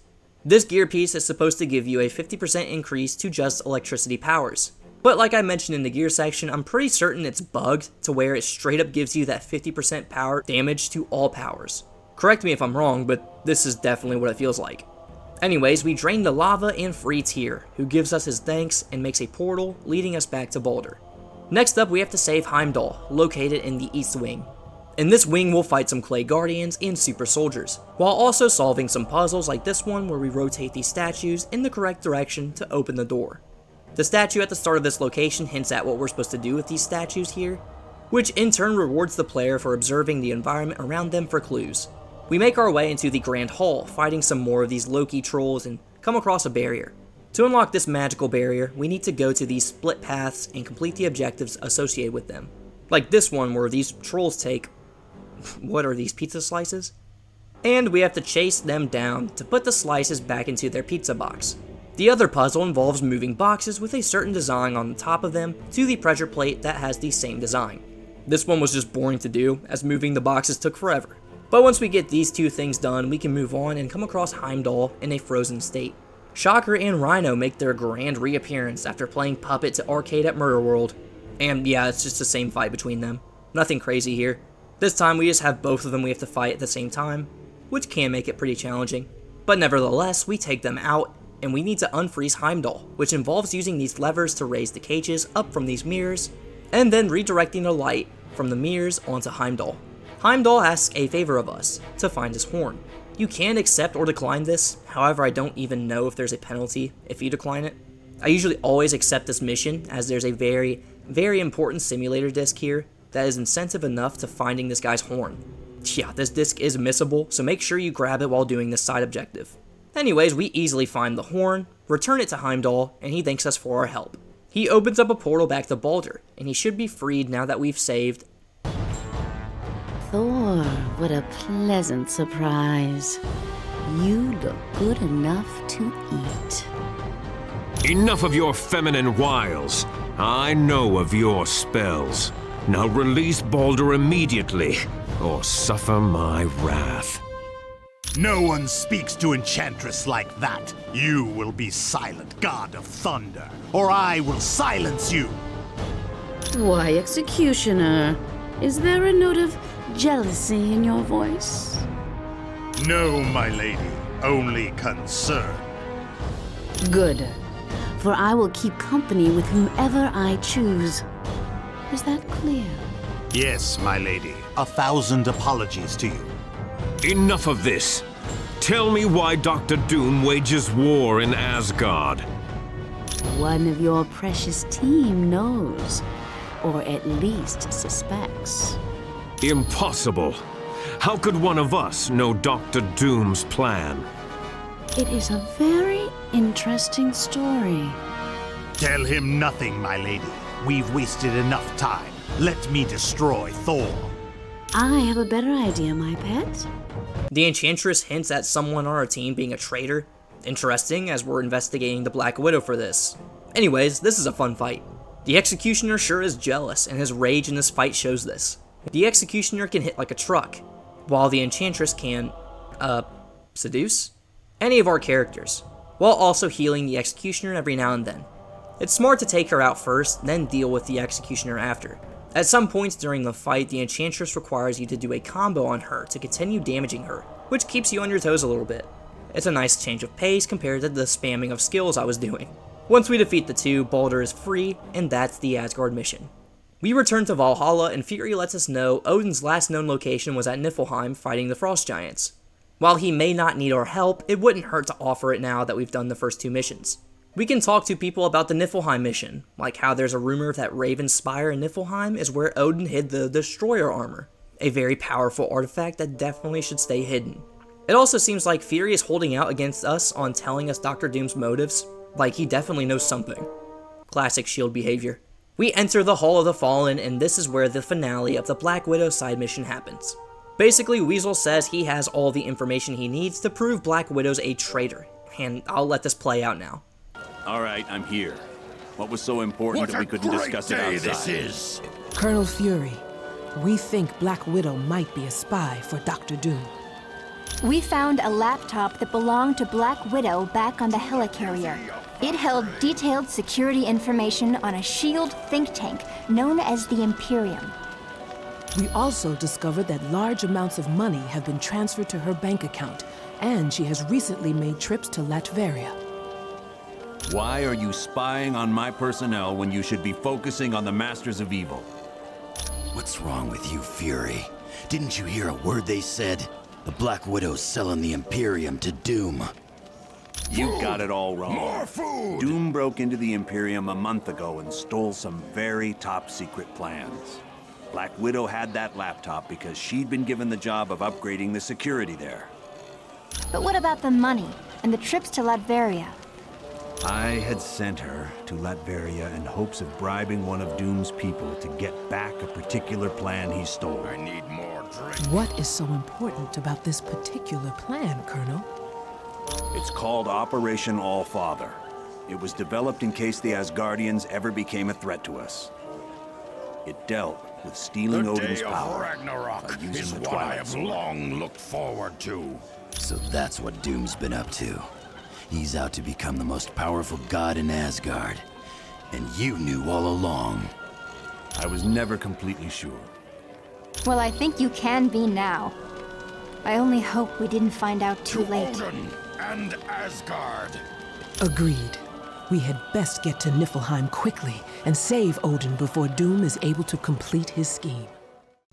S1: This gear piece is supposed to give you a 50% increase to just electricity powers. But like I mentioned in the gear section, I'm pretty certain it's bugged to where it straight up gives you that 50% power damage to all powers. Correct me if I'm wrong, but this is definitely what it feels like. Anyways, we drain the lava and free Tyr, who gives us his thanks and makes a portal leading us back to Baldur. Next up, we have to save Heimdall, located in the East Wing. In this wing, we'll fight some clay guardians and super soldiers, while also solving some puzzles like this one where we rotate these statues in the correct direction to open the door. The statue at the start of this location hints at what we're supposed to do with these statues here, which in turn rewards the player for observing the environment around them for clues. We make our way into the Grand Hall, fighting some more of these Loki trolls and come across a barrier. To unlock this magical barrier, we need to go to these split paths and complete the objectives associated with them. Like this one where these trolls take... what are these, pizza slices? And we have to chase them down to put the slices back into their pizza box. The other puzzle involves moving boxes with a certain design on the top of them to the pressure plate that has the same design. This one was just boring to do, as moving the boxes took forever. But once we get these two things done, we can move on and come across Heimdall in a frozen state. Shocker and Rhino make their grand reappearance after playing Puppet to arcade at Murder World. And yeah, it's just the same fight between them. Nothing crazy here. This time we just have both of them we have to fight at the same time, which can make it pretty challenging. But nevertheless, we take them out, and we need to unfreeze Heimdall, which involves using these levers to raise the cages up from these mirrors, and then redirecting the light from the mirrors onto Heimdall. Heimdall asks a favor of us, to find his horn. You can accept or decline this, however I don't even know if there's a penalty if you decline it. I usually always accept this mission, as there's a very, very important simulator disc here that is incentive enough to finding this guy's horn. Yeah, this disc is missable, so make sure you grab it while doing this side objective. Anyways, we easily find the horn, return it to Heimdall, and he thanks us for our help. He opens up a portal back to Baldur, and he should be freed now that we've saved.
S19: Thor, what a pleasant surprise. You look good enough to eat.
S5: Enough of your feminine wiles. I know of your spells. Now release Baldur immediately, or suffer my wrath.
S9: No one speaks to Enchantress like that. You will be silent, God of Thunder, or I will silence you.
S19: Why, Executioner? Is there a note of jealousy in your voice?
S9: No, my lady, only concern.
S19: Good, for I will keep company with whomever I choose. Is that clear?
S9: Yes, my lady. 1,000 apologies to you.
S5: Enough of this. Tell me why Dr. Doom wages war in Asgard.
S19: One of your precious team knows, or at least suspects.
S5: Impossible. How could one of us know Dr. Doom's plan?
S19: It is a very interesting story.
S9: Tell him nothing, my lady. We've wasted enough time. Let me destroy Thor.
S19: I have a better idea, my pet.
S1: The Enchantress hints at someone on our team being a traitor. Interesting, as we're investigating the Black Widow for this. Anyways, this is a fun fight. The Executioner sure is jealous, and his rage in this fight shows this. The Executioner can hit like a truck, while the Enchantress can, seduce any of our characters, while also healing the Executioner every now and then. It's smart to take her out first, then deal with the Executioner after. At some points during the fight, the Enchantress requires you to do a combo on her to continue damaging her, which keeps you on your toes a little bit. It's a nice change of pace compared to the spamming of skills I was doing. Once we defeat the two, Baldur is free, and that's the Asgard mission. We return to Valhalla, and Fury lets us know Odin's last known location was at Niflheim fighting the Frost Giants. While he may not need our help, it wouldn't hurt to offer it now that we've done the first two missions. We can talk to people about the Niflheim mission, like how there's a rumor that Raven's Spire in Niflheim is where Odin hid the Destroyer armor, a very powerful artifact that definitely should stay hidden. It also seems like Fury is holding out against us on telling us Dr. Doom's motives. Like, he definitely knows something. Classic S.H.I.E.L.D. behavior. We enter the Hall of the Fallen, and this is where the finale of the Black Widow side mission happens. Basically, Weasel says he has all the information he needs to prove Black Widow's a traitor, and I'll let this play out now.
S10: Alright, I'm here. What was so important that we couldn't discuss it outside?
S17: This is.
S8: Colonel Fury, we think Black Widow might be a spy for Dr. Doom.
S11: We found a laptop that belonged to Black Widow back on the helicarrier. It held detailed security information on a S.H.I.E.L.D. think tank known as the Imperium.
S8: We also discovered that large amounts of money have been transferred to her bank account, and she has recently made trips to Latveria.
S10: Why are you spying on my personnel when you should be focusing on the Masters of Evil?
S17: What's wrong with you, Fury? Didn't you hear a word they said? The Black Widow's selling the Imperium to Doom.
S10: You got it all wrong.
S17: More food!
S10: Doom broke into the Imperium a month ago and stole some very top-secret plans. Black Widow had that laptop because she'd been given the job of upgrading the security there.
S11: But what about the money and the trips to Latveria?
S10: I had sent her to Latveria in hopes of bribing one of Doom's people to get back a particular plan he stole. I need more drink.
S8: What is so important about this particular plan, Colonel?
S10: It's called Operation All-Father. It was developed in case the Asgardians ever became a threat to us. It dealt with stealing Odin's power
S17: Ragnarok
S10: by using
S17: is
S10: the
S17: what
S10: Twilight
S17: I have
S10: Sword.
S17: long looked forward to. So that's what Doom's been up to. He's out to become the most powerful god in Asgard. And you knew all along.
S10: I was never completely sure.
S11: Well, I think you can be now. I only hope we didn't find out too late.
S17: Odin and Asgard.
S8: Agreed. We had best get to Niflheim quickly and save Odin before Doom is able to complete his scheme.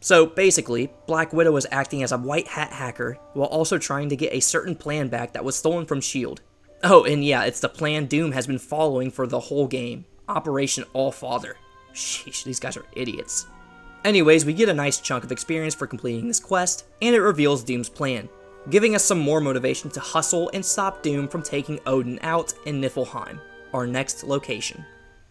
S1: So basically, Black Widow is acting as a white hat hacker while also trying to get a certain plan back that was stolen from S.H.I.E.L.D. Oh, and yeah, it's the plan Doom has been following for the whole game. Operation All-Father. Sheesh, these guys are idiots. Anyways, we get a nice chunk of experience for completing this quest, and it reveals Doom's plan, giving us some more motivation to hustle and stop Doom from taking Odin out in Niflheim, our next location.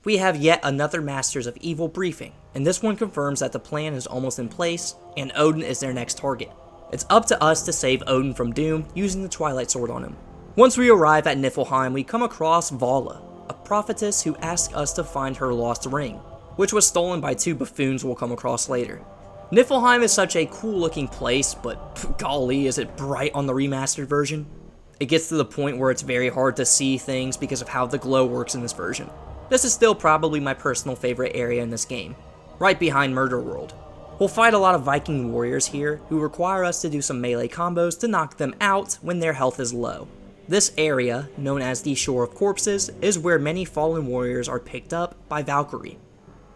S1: We have yet another Masters of Evil briefing, and this one confirms that the plan is almost in place, and Odin is their next target. It's up to us to save Odin from Doom using the Twilight Sword on him. Once we arrive at Niflheim, we come across Vala, a prophetess who asks us to find her lost ring, which was stolen by two buffoons we'll come across later. Niflheim is such a cool looking place, but golly, is it bright on the remastered version? It gets to the point where it's very hard to see things because of how the glow works in this version. This is still probably my personal favorite area in this game, right behind Murder World. We'll fight a lot of Viking warriors here who require us to do some melee combos to knock them out when their health is low. This area, known as the Shore of Corpses, is where many fallen warriors are picked up by Valkyrie.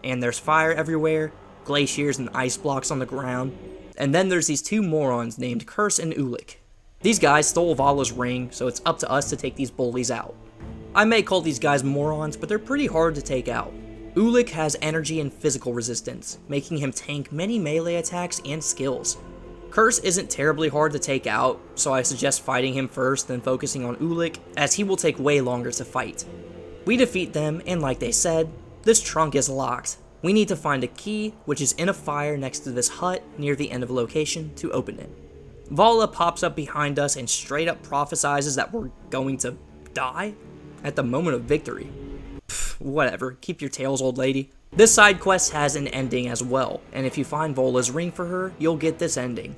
S1: And there's fire everywhere, glaciers and ice blocks on the ground, and then there's these two morons named Curse and Ulik. These guys stole Vala's ring, so it's up to us to take these bullies out. I may call these guys morons, but they're pretty hard to take out. Ulik has energy and physical resistance, making him tank many melee attacks and skills. Curse isn't terribly hard to take out, so I suggest fighting him first then focusing on Ulik, as he will take way longer to fight. We defeat them, and like they said, this trunk is locked. We need to find a key, which is in a fire next to this hut near the end of the location, to open it. Vala pops up behind us and straight up prophesizes that we're going to die at the moment of victory. Pfft, whatever, keep your tails, old lady. This side quest has an ending as well, and if you find Vola's ring for her, you'll get this ending.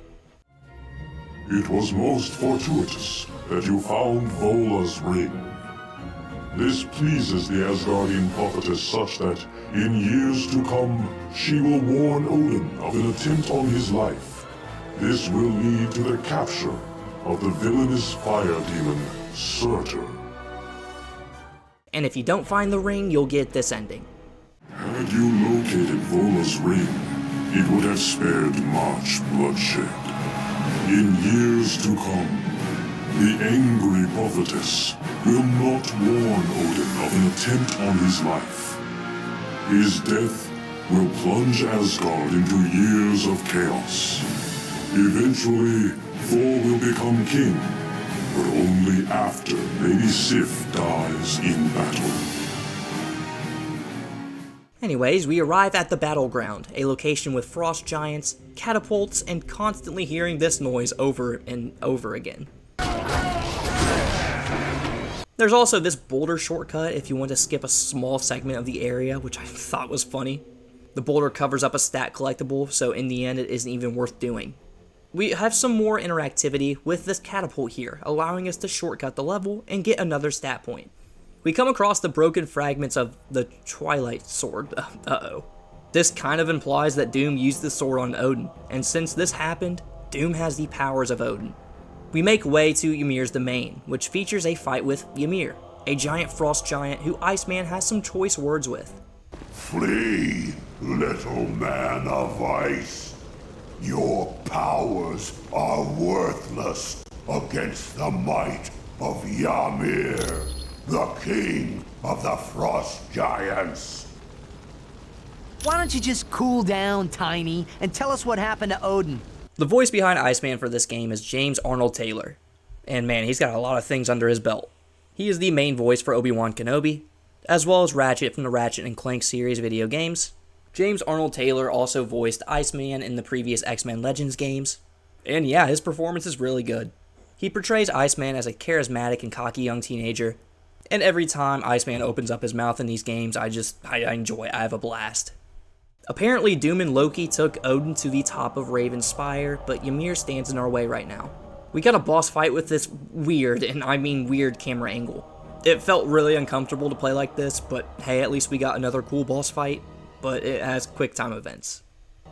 S21: It was most fortuitous that you found Vola's ring. This pleases the Asgardian prophetess such that, in years to come, she will warn Odin of an attempt on his life. This will lead to the capture of the villainous fire demon, Surtur.
S1: And if you don't find the ring, you'll get this ending.
S21: Had you located Vola's ring, it would have spared much bloodshed. In years to come, the angry prophetess will not warn Odin of an attempt on his life. His death will plunge Asgard into years of chaos. Eventually, Thor will become king, but only after Lady Sif dies in battle.
S1: Anyways, we arrive at the battleground, a location with frost giants, catapults, and constantly hearing this noise over and over again. There's also this boulder shortcut if you want to skip a small segment of the area, which I thought was funny. The boulder covers up a stat collectible, so in the end it isn't even worth doing. We have some more interactivity with this catapult here, allowing us to shortcut the level and get another stat point. We come across the broken fragments of the Twilight Sword. Uh-oh. This kind of implies that Doom used the sword on Odin, and since this happened, Doom has the powers of Odin. We make way to Ymir's domain, which features a fight with Ymir, a giant frost giant who Iceman has some choice words with.
S21: Flee, little man of ice. Your powers are worthless against the might of Ymir, the king of the frost giants.
S16: Why don't you just cool down, Tiny, and tell us what happened to Odin?
S1: The voice behind Iceman for this game is James Arnold Taylor, and man, he's got a lot of things under his belt. He is the main voice for Obi-Wan Kenobi, as well as Ratchet from the Ratchet & Clank series video games. James Arnold Taylor also voiced Iceman in the previous X-Men Legends games, and yeah, his performance is really good. He portrays Iceman as a charismatic and cocky young teenager, and every time Iceman opens up his mouth in these games, I enjoy it. I have a blast. Apparently, Doom and Loki took Odin to the top of Raven's Spire, but Ymir stands in our way right now. We got a boss fight with this weird, and I mean weird, camera angle. It felt really uncomfortable to play like this, but hey, at least we got another cool boss fight, but it has quick time events.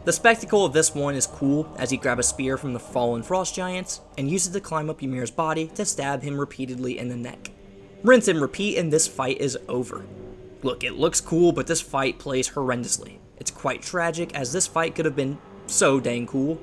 S1: The spectacle of this one is cool, as you grab a spear from the fallen frost giants, and use it to climb up Ymir's body to stab him repeatedly in the neck. Rinse and repeat, and this fight is over. Look, it looks cool, but this fight plays horrendously. It's quite tragic, as this fight could have been so dang cool.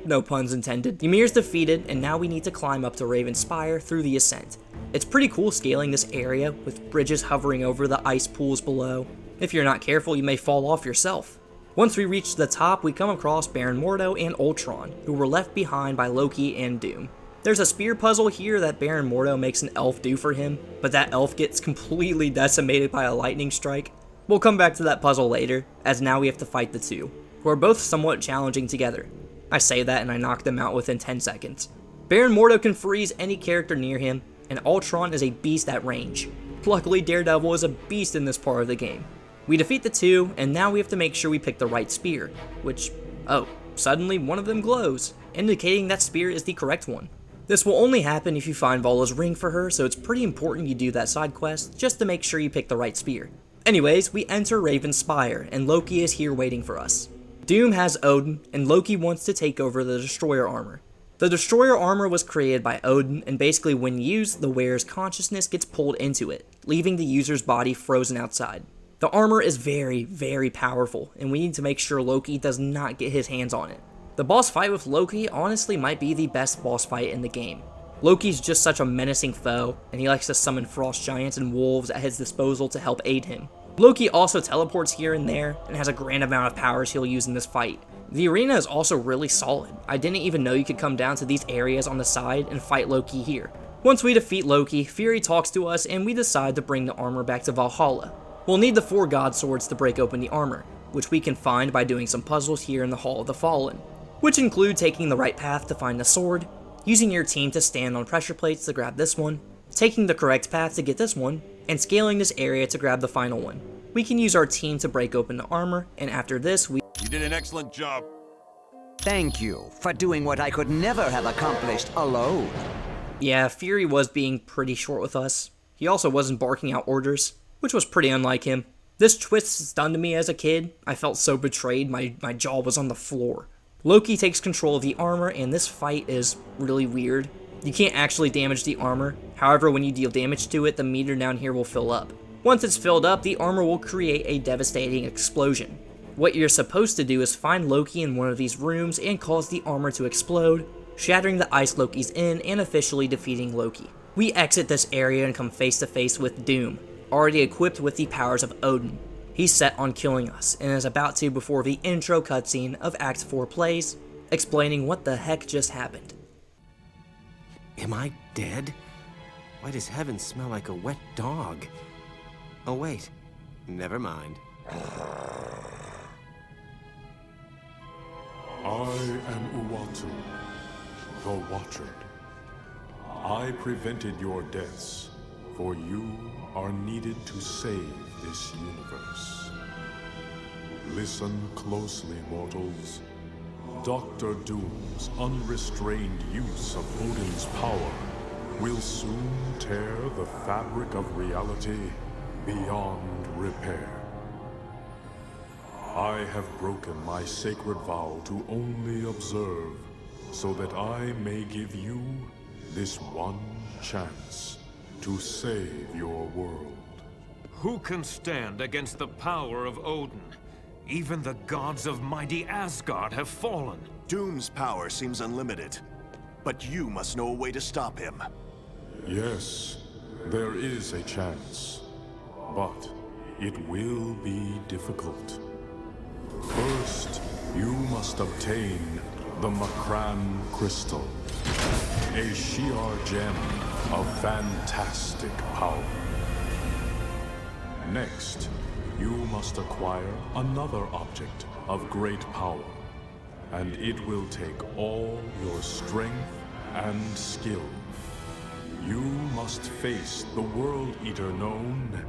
S1: No puns intended. Ymir's defeated, and now we need to climb up to Raven's Spire through the ascent. It's pretty cool scaling this area, with bridges hovering over the ice pools below. If you're not careful, you may fall off yourself. Once we reach the top, we come across Baron Mordo and Ultron, who were left behind by Loki and Doom. There's a spear puzzle here that Baron Mordo makes an elf do for him, but that elf gets completely decimated by a lightning strike. We'll come back to that puzzle later, as now we have to fight the two, who are both somewhat challenging together. I say that and I knock them out within 10 seconds. Baron Mordo can freeze any character near him, and Ultron is a beast at range. Luckily, Daredevil is a beast in this part of the game. We defeat the two, and now we have to make sure we pick the right spear, which, oh, suddenly one of them glows, indicating that spear is the correct one. This will only happen if you find Vala's ring for her, so it's pretty important you do that side quest just to make sure you pick the right spear. Anyways, we enter Raven's Spire, and Loki is here waiting for us. Doom has Odin, and Loki wants to take over the Destroyer armor. The Destroyer armor was created by Odin, and basically when used, the wearer's consciousness gets pulled into it, leaving the user's body frozen outside. The armor is very, very powerful, and we need to make sure Loki does not get his hands on it. The boss fight with Loki honestly might be the best boss fight in the game. Loki's just such a menacing foe, and he likes to summon frost giants and wolves at his disposal to help aid him. Loki also teleports here and there, and has a grand amount of powers he'll use in this fight. The arena is also really solid. I didn't even know you could come down to these areas on the side and fight Loki here. Once we defeat Loki, Fury talks to us and we decide to bring the armor back to Valhalla. We'll need the 4 god swords to break open the armor, which we can find by doing some puzzles here in the Hall of the Fallen, which include taking the right path to find the sword, using your team to stand on pressure plates to grab this one, taking the correct path to get this one, and scaling this area to grab the final one. We can use our team to break open the armor, and after this You
S10: did an excellent job.
S3: Thank you for doing what I could never have accomplished alone.
S1: Yeah, Fury was being pretty short with us. He also wasn't barking out orders, which was pretty unlike him. This twist stunned me as a kid. I felt so betrayed, my jaw was on the floor. Loki takes control of the armor, and this fight is really weird. You can't actually damage the armor, however when you deal damage to it, the meter down here will fill up. Once it's filled up, the armor will create a devastating explosion. What you're supposed to do is find Loki in one of these rooms and cause the armor to explode, shattering the ice Loki's in and officially defeating Loki. We exit this area and come face to face with Doom, already equipped with the powers of Odin. He's set on killing us, and is about to before the intro cutscene of Act 4 plays, explaining what the heck just happened.
S13: Am I dead? Why does heaven smell like a wet dog? Oh wait, never mind.
S21: I am Uatu, the Watcher. I prevented your deaths, for you are needed to save this universe. Listen closely, mortals. Dr. Doom's unrestrained use of Odin's power will soon tear the fabric of reality beyond repair. I have broken my sacred vow to only observe, so that I may give you this one chance to save your world.
S5: Who can stand against the power of Odin? Even the gods of mighty Asgard have fallen.
S6: Doom's power seems unlimited, but you must know a way to stop him.
S21: Yes, there is a chance, but it will be difficult. First, you must obtain the Macran Crystal, a Shi'ar gem of fantastic power. Next, you must acquire another object of great power, and it will take all your strength and skill. You must face the World Eater known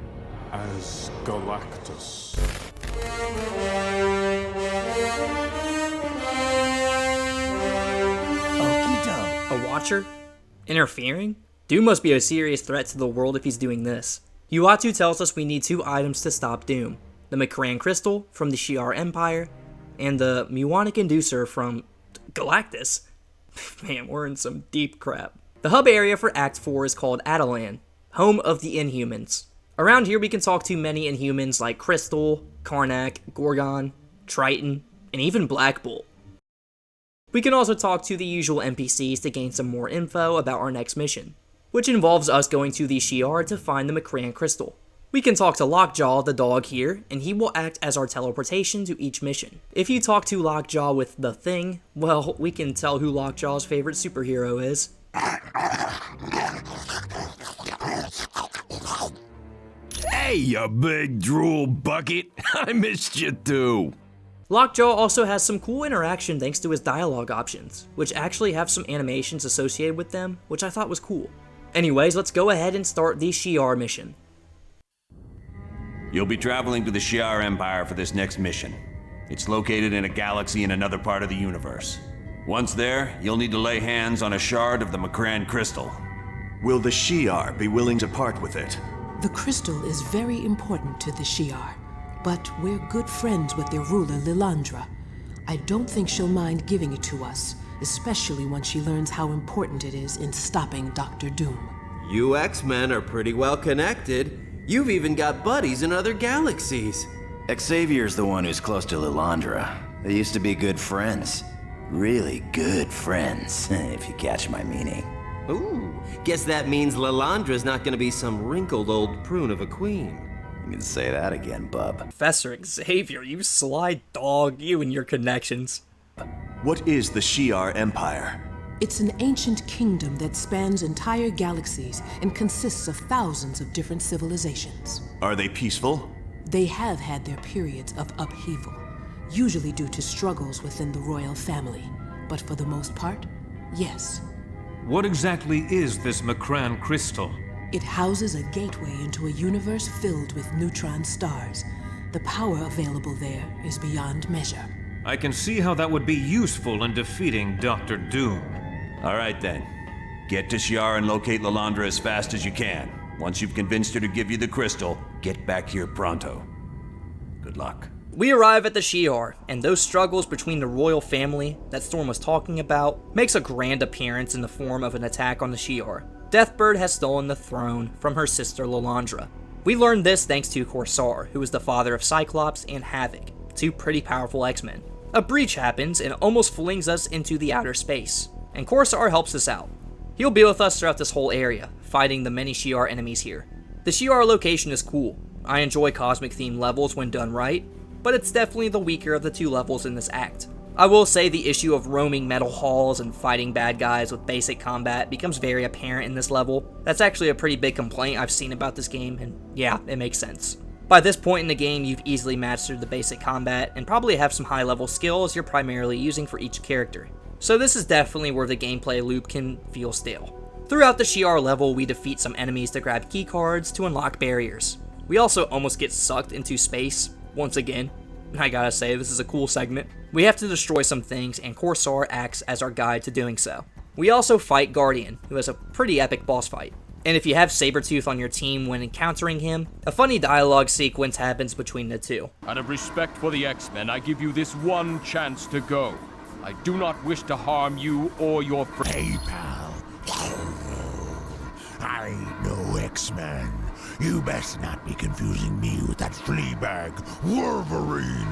S21: as Galactus.
S1: A Watcher? Interfering? Doom must be a serious threat to the world if he's doing this. Uatu tells us we need 2 items to stop Doom. The Macran Crystal from the Shi'ar Empire, and the Muonic Inducer from Galactus. Man, we're in some deep crap. The hub area for Act 4 is called Atalan, home of the Inhumans. Around here we can talk to many Inhumans like Crystal, Karnak, Gorgon, Triton, and even Black Bolt. We can also talk to the usual NPCs to gain some more info about our next mission, which involves us going to the Shi'ar to find the Macran Crystal. We can talk to Lockjaw, the dog here, and he will act as our teleportation to each mission. If you talk to Lockjaw with the Thing, well, we can tell who Lockjaw's favorite superhero is.
S5: Hey, you big drool bucket! I missed you too!
S1: Lockjaw also has some cool interaction thanks to his dialogue options, which actually have some animations associated with them, which I thought was cool. Anyways, let's go ahead and start the Shi'ar mission.
S10: You'll be traveling to the Shi'ar Empire for this next mission. It's located in a galaxy in another part of the universe. Once there, you'll need to lay hands on a shard of the Macran Crystal.
S6: Will the Shi'ar be willing to part with it?
S8: The crystal is very important to the Shi'ar, but we're good friends with their ruler, Lilandra. I don't think she'll mind giving it to us, especially once she learns how important it is in stopping Dr. Doom.
S13: You X-Men are pretty well connected. You've even got buddies in other galaxies.
S15: Xavier's the one who's close to Lilandra. They used to be good friends. Really good friends, if you catch my meaning.
S13: Ooh, guess that means Lilandra's not gonna be some wrinkled old prune of a queen.
S15: You can say that again, bub.
S1: Professor Xavier, you sly dog, you and your connections.
S6: What is the Shi'ar Empire?
S8: It's an ancient kingdom that spans entire galaxies and consists of thousands of different civilizations.
S6: Are they peaceful?
S8: They have had their periods of upheaval, usually due to struggles within the royal family. But for the most part, yes.
S5: What exactly is this Macran Crystal?
S8: It houses a gateway into a universe filled with neutron stars. The power available there is beyond measure.
S5: I can see how that would be useful in defeating Dr. Doom.
S10: All right then. Get to Shi'ar and locate Lilandra as fast as you can. Once you've convinced her to give you the crystal, get back here pronto. Good luck.
S1: We arrive at the Shi'ar, and those struggles between the royal family that Storm was talking about makes a grand appearance in the form of an attack on the Shi'ar. Deathbird has stolen the throne from her sister Lilandra. We learned this thanks to Corsair, who is the father of Cyclops and Havoc, 2 pretty powerful X-Men. A breach happens and almost flings us into the outer space, and Corsair helps us out. He'll be with us throughout this whole area, fighting the many Shi'ar enemies here. The Shi'ar location is cool. I enjoy cosmic themed levels when done right, but it's definitely the weaker of the 2 levels in this act. I will say the issue of roaming metal halls and fighting bad guys with basic combat becomes very apparent in this level. That's actually a pretty big complaint I've seen about this game, and yeah, it makes sense. By this point in the game, you've easily mastered the basic combat and probably have some high level skills you're primarily using for each character. So this is definitely where the gameplay loop can feel stale. Throughout the Shi'ar level, we defeat some enemies to grab keycards to unlock barriers. We also almost get sucked into space, once again. I gotta say, this is a cool segment. We have to destroy some things, and Corsair acts as our guide to doing so. We also fight Guardian, who has a pretty epic boss fight. And if you have Sabretooth on your team when encountering him, a funny dialogue sequence happens between the two.
S7: Out of respect for the X-Men, I give you this one chance to go. I do not wish to harm you or your friends.
S22: Hey, pal. I ain't no X-Man. You best not be confusing me with that fleabag, Wolverine.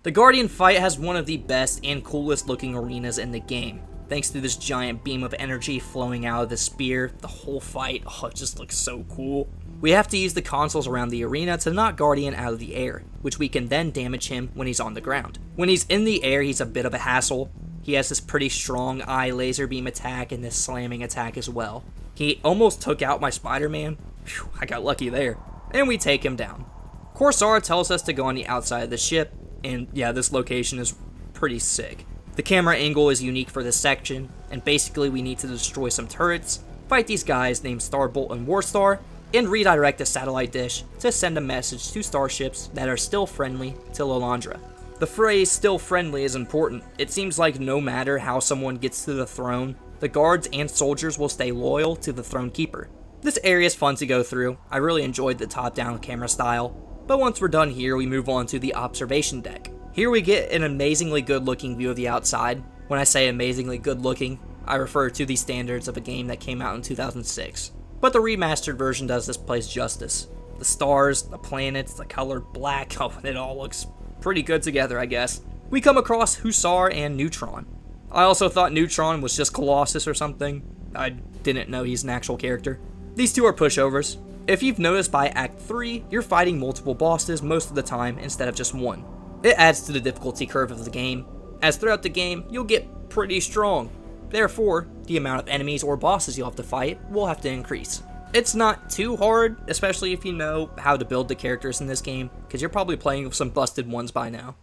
S1: The Guardian fight has one of the best and coolest looking arenas in the game. Thanks to this giant beam of energy flowing out of the spear, the whole fight, it just looks so cool. We have to use the consoles around the arena to knock Guardian out of the air, which we can then damage him when he's on the ground. When he's in the air, he's a bit of a hassle. He has this pretty strong eye laser beam attack and this slamming attack as well. He almost took out my Spider-Man. Phew, I got lucky there. And we take him down. Corsair tells us to go on the outside of the ship, and yeah, this location is pretty sick. The camera angle is unique for this section, and basically we need to destroy some turrets, fight these guys named Starbolt and Warstar, and redirect a satellite dish to send a message to starships that are still friendly to Lilandra. The phrase "still friendly" is important. It seems like no matter how someone gets to the throne, the guards and soldiers will stay loyal to the Throne Keeper. This area is fun to go through. I really enjoyed the top-down camera style, but once we're done here, we move on to the observation deck. Here we get an amazingly good-looking view of the outside. When I say amazingly good-looking, I refer to the standards of a game that came out in 2006. But the remastered version does this place justice. The stars, the planets, the color black, it all looks pretty good together, I guess. We come across Hussar and Neutron. I also thought Neutron was just Colossus or something. I didn't know he's an actual character. These two are pushovers. If you've noticed by Act 3, you're fighting multiple bosses most of the time instead of just one. It adds to the difficulty curve of the game, as throughout the game, you'll get pretty strong. Therefore, the amount of enemies or bosses you'll have to fight will have to increase. It's not too hard, especially if you know how to build the characters in this game, because you're probably playing with some busted ones by now.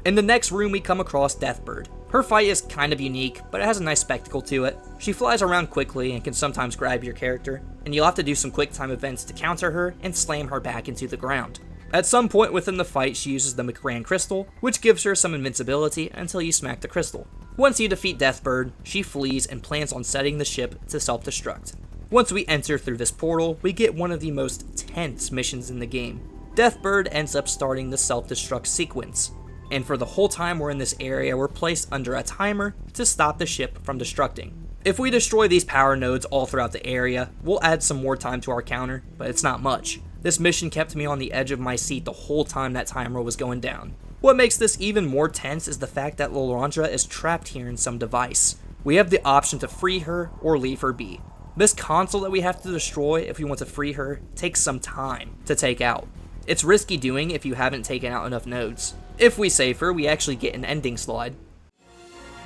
S1: In the next room, we come across Deathbird. Her fight is kind of unique, but it has a nice spectacle to it. She flies around quickly and can sometimes grab your character, and you'll have to do some quick time events to counter her and slam her back into the ground. At some point within the fight, she uses the McGran Crystal, which gives her some invincibility until you smack the crystal. Once you defeat Deathbird, she flees and plans on setting the ship to self-destruct. Once we enter through this portal, we get one of the most tense missions in the game. Deathbird ends up starting the self-destruct sequence, and for the whole time we're in this area, we're placed under a timer to stop the ship from destructing. If we destroy these power nodes all throughout the area, we'll add some more time to our counter, but it's not much. This mission kept me on the edge of my seat the whole time that timer was going down. What makes this even more tense is the fact that Lilandra is trapped here in some device. We have the option to free her or leave her be. This console that we have to destroy if we want to free her takes some time to take out. It's risky doing if you haven't taken out enough nodes. If we save her, we actually get an ending slide.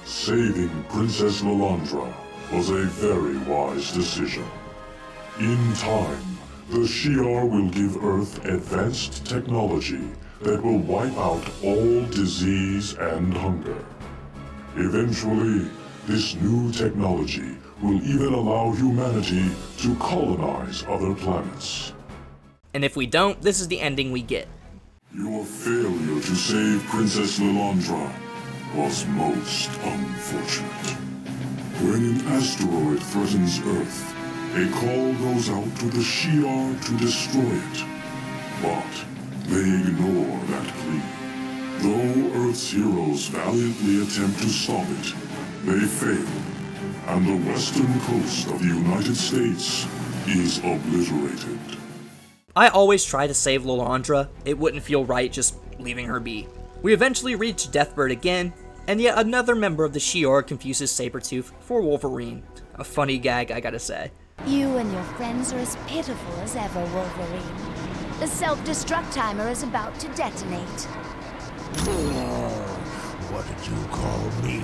S21: Saving Princess Lilandra was a very wise decision. In time, the Shi'ar will give Earth advanced technology that will wipe out all disease and hunger. Eventually, this new technology will even allow humanity to colonize other planets.
S1: And if we don't, this is the ending we get.
S21: Your failure to save Princess Lilandra was most unfortunate. When an asteroid threatens Earth, a call goes out to the Shi'ar to destroy it. But they ignore that plea. Though Earth's heroes valiantly attempt to stop it, they fail, and the western coast of the United States is obliterated.
S1: I always try to save Lilandra. It wouldn't feel right just leaving her be. We eventually reach Deathbird again, and yet another member of the Shi'ar confuses Sabretooth for Wolverine. A funny gag, I gotta say.
S11: You and your friends are as pitiful as ever, Wolverine. The self-destruct timer is about to detonate.
S9: What did you call me?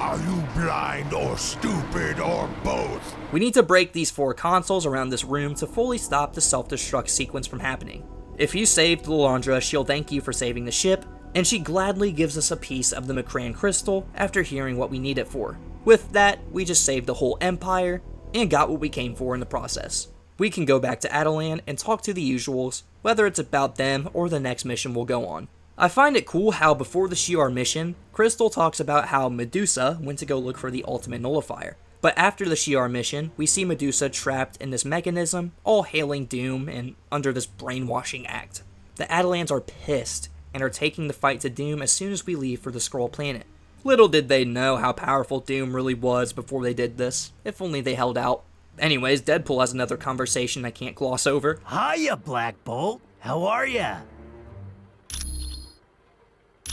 S9: Are you blind or stupid or both?
S1: We need to break these 4 consoles around this room to fully stop the self-destruct sequence from happening. If you saved Lilandra, she'll thank you for saving the ship, and she gladly gives us a piece of the Macran crystal after hearing what we need it for. With that, we just saved the whole empire, and got what we came for in the process. We can go back to Adelan and talk to the usuals, whether it's about them or the next mission we'll go on. I find it cool how before the Shi'ar mission, Crystal talks about how Medusa went to go look for the ultimate nullifier. But after the Shi'ar mission, we see Medusa trapped in this mechanism, all hailing Doom and under this brainwashing act. The Adelans are pissed and are taking the fight to Doom as soon as we leave for the Skrull planet. Little did they know how powerful Doom really was before they did this, if only they held out. Anyways, Deadpool has another conversation I can't gloss over.
S14: Hiya, Black Bolt. How are ya?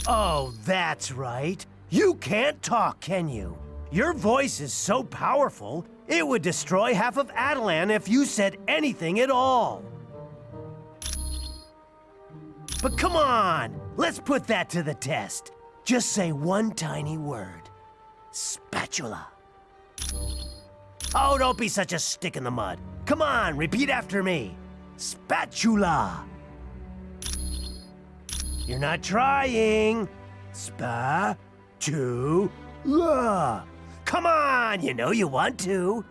S14: Oh, that's right. You can't talk, can you? Your voice is so powerful, it would destroy half of Adelan if you said anything at all. But come on, let's put that to the test. Just say one tiny word. Spatula. Oh, don't be such a stick in the mud. Come on, repeat after me. Spatula. You're not trying. Spatula. Come on, you know you want to.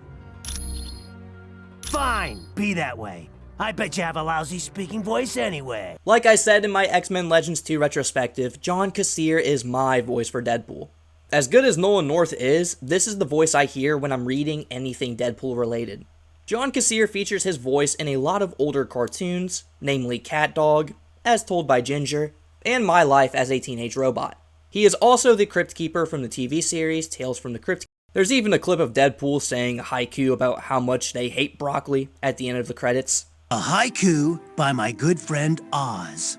S14: Fine, be that way. I bet you have a lousy speaking voice anyway.
S1: Like I said in my X-Men Legends 2 retrospective, John Kassir is my voice for Deadpool. As good as Nolan North is, this is the voice I hear when I'm reading anything Deadpool related. John Kassir features his voice in a lot of older cartoons, namely Cat Dog, As Told by Ginger, and My Life as a Teenage Robot. He is also the Crypt Keeper from the TV series Tales from the Crypt. There's even a clip of Deadpool saying a haiku about how much they hate broccoli at the end of the credits.
S14: A haiku by my good friend Oz.